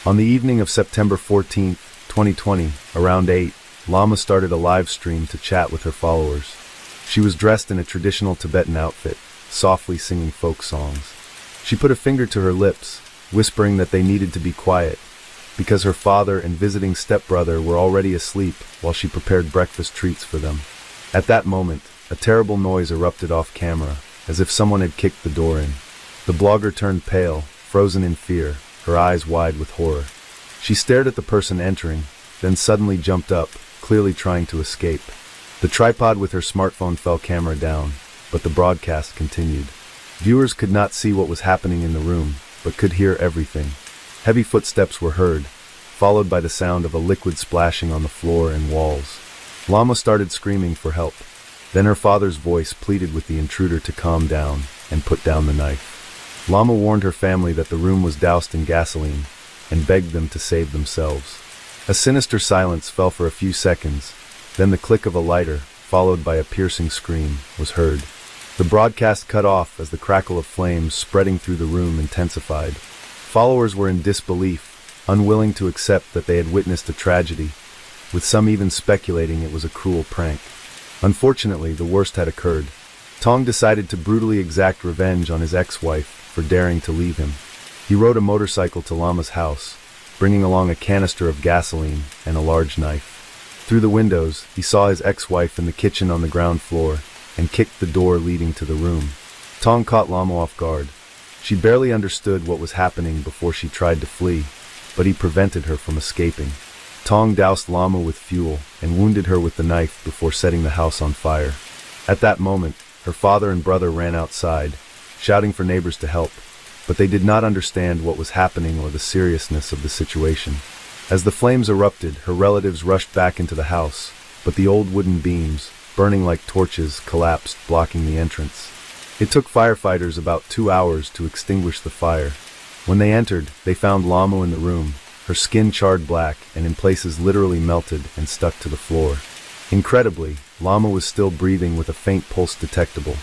On the evening of September 14, 2020, around 8, Lama started a live stream to chat with her followers. She was dressed in a traditional Tibetan outfit, softly singing folk songs. She put a finger to her lips, whispering that they needed to be quiet, because her father and visiting stepbrother were already asleep while she prepared breakfast treats for them. At that moment, a terrible noise erupted off camera, as if someone had kicked the door in. The blogger turned pale, frozen in fear, her eyes wide with horror. She stared at the person entering, then suddenly jumped up, clearly trying to escape. The tripod with her smartphone fell camera down, but the broadcast continued. Viewers could not see what was happening in the room, but could hear everything. Heavy footsteps were heard, followed by the sound of a liquid splashing on the floor and walls. Lama started screaming for help. Then her father's voice pleaded with the intruder to calm down and put down the knife. Lama warned her family that the room was doused in gasoline and begged them to save themselves. A sinister silence fell for a few seconds, then the click of a lighter, followed by a piercing scream, was heard. The broadcast cut off as the crackle of flames spreading through the room intensified. Followers were in disbelief, unwilling to accept that they had witnessed a tragedy, with some even speculating it was a cruel prank. Unfortunately, the worst had occurred. Tong decided to brutally exact revenge on his ex-wife for daring to leave him. He rode a motorcycle to Lama's house, bringing along a canister of gasoline and a large knife. Through the windows, he saw his ex-wife in the kitchen on the ground floor and kicked the door leading to the room. Tong caught Lama off guard. She barely understood what was happening before she tried to flee, but he prevented her from escaping. Tong doused Lama with fuel and wounded her with the knife before setting the house on fire. At that moment, her father and brother ran outside, shouting for neighbors to help. but they did not understand what was happening or the seriousness of the situation. As the flames erupted, her relatives rushed back into the house, but the old wooden beams, burning like torches, collapsed, blocking the entrance. It took firefighters about 2 hours to extinguish the fire. When they entered, they found Lamo in the room, her skin charred black and in places literally melted and stuck to the floor. Incredibly, Lamo was still breathing with a faint pulse detectable.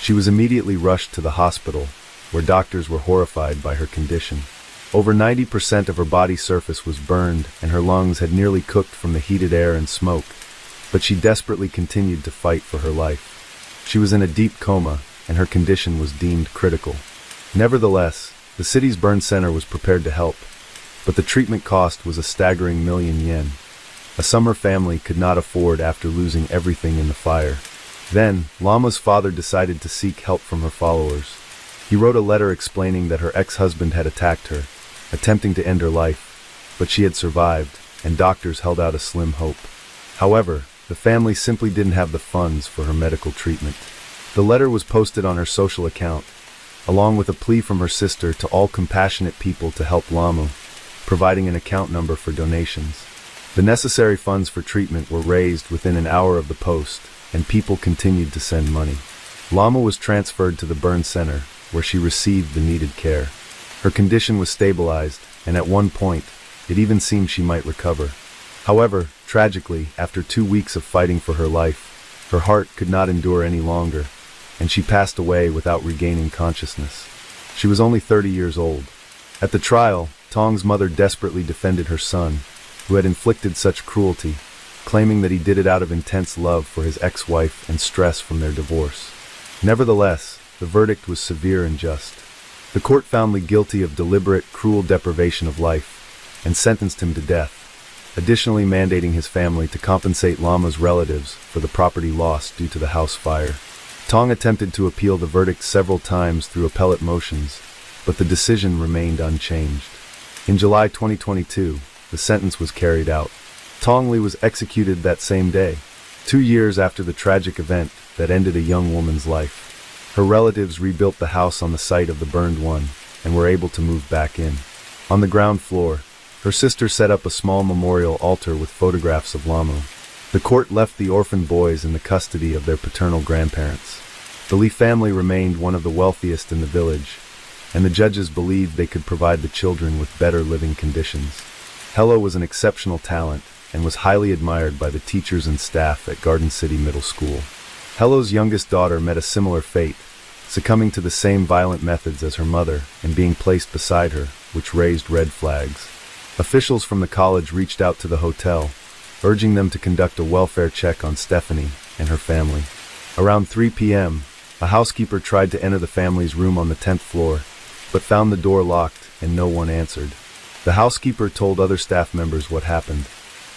She was immediately rushed to the hospital, where doctors were horrified by her condition. Over 90% of her body surface was burned, and her lungs had nearly cooked from the heated air and smoke. But she desperately continued to fight for her life. She was in a deep coma, and her condition was deemed critical. Nevertheless, the city's burn center was prepared to help, but the treatment cost was a staggering $1,000,000. A summer family could not afford after losing everything in the fire. Then, Lama's father decided to seek help from her followers. He wrote a letter explaining that her ex-husband had attacked her, attempting to end her life, but she had survived, and doctors held out a slim hope. However, the family simply didn't have the funds for her medical treatment. The letter was posted on her social account, along with a plea from her sister to all compassionate people to help Lamu, providing an account number for donations. The necessary funds for treatment were raised within an hour of the post, and people continued to send money. Lamu was transferred to the burn center, where she received the needed care. Her condition was stabilized, and at one point, it even seemed she might recover. However, tragically, after 2 weeks of fighting for her life, her heart could not endure any longer, and she passed away without regaining consciousness. She was only 30 years old. At the trial, Tong's mother desperately defended her son, who had inflicted such cruelty, claiming that he did it out of intense love for his ex-wife and stress from their divorce. Nevertheless, the verdict was severe and just. The court found Lee guilty of deliberate, cruel deprivation of life, and sentenced him to death, additionally mandating his family to compensate Lama's relatives for the property lost due to the house fire. Tong attempted to appeal the verdict several times through appellate motions, but the decision remained unchanged. In July 2022, the sentence was carried out. Tong Li was executed that same day, 2 years after the tragic event that ended a young woman's life. Her relatives rebuilt the house on the site of the burned one and were able to move back in. On the ground floor, her sister set up a small memorial altar with photographs of Lamu. The court left the orphaned boys in the custody of their paternal grandparents. The Lee family remained one of the wealthiest in the village, and the judges believed they could provide the children with better living conditions. Hello was an exceptional talent and was highly admired by the teachers and staff at Garden City Middle School. Hello's youngest daughter met a similar fate, succumbing to the same violent methods as her mother and being placed beside her, which raised red flags. Officials from the college reached out to the hotel, urging them to conduct a welfare check on Stephanie and her family. Around 3 p.m., a housekeeper tried to enter the family's room on the 10th floor, but found the door locked and no one answered. The housekeeper told other staff members what happened.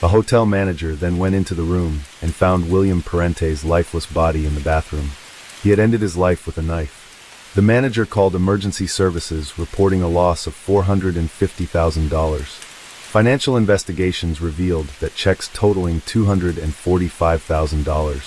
A hotel manager then went into the room and found William Parente's lifeless body in the bathroom. He had ended his life with a knife. The manager called emergency services, reporting a loss of $450,000. Financial investigations revealed that checks totaling $245,000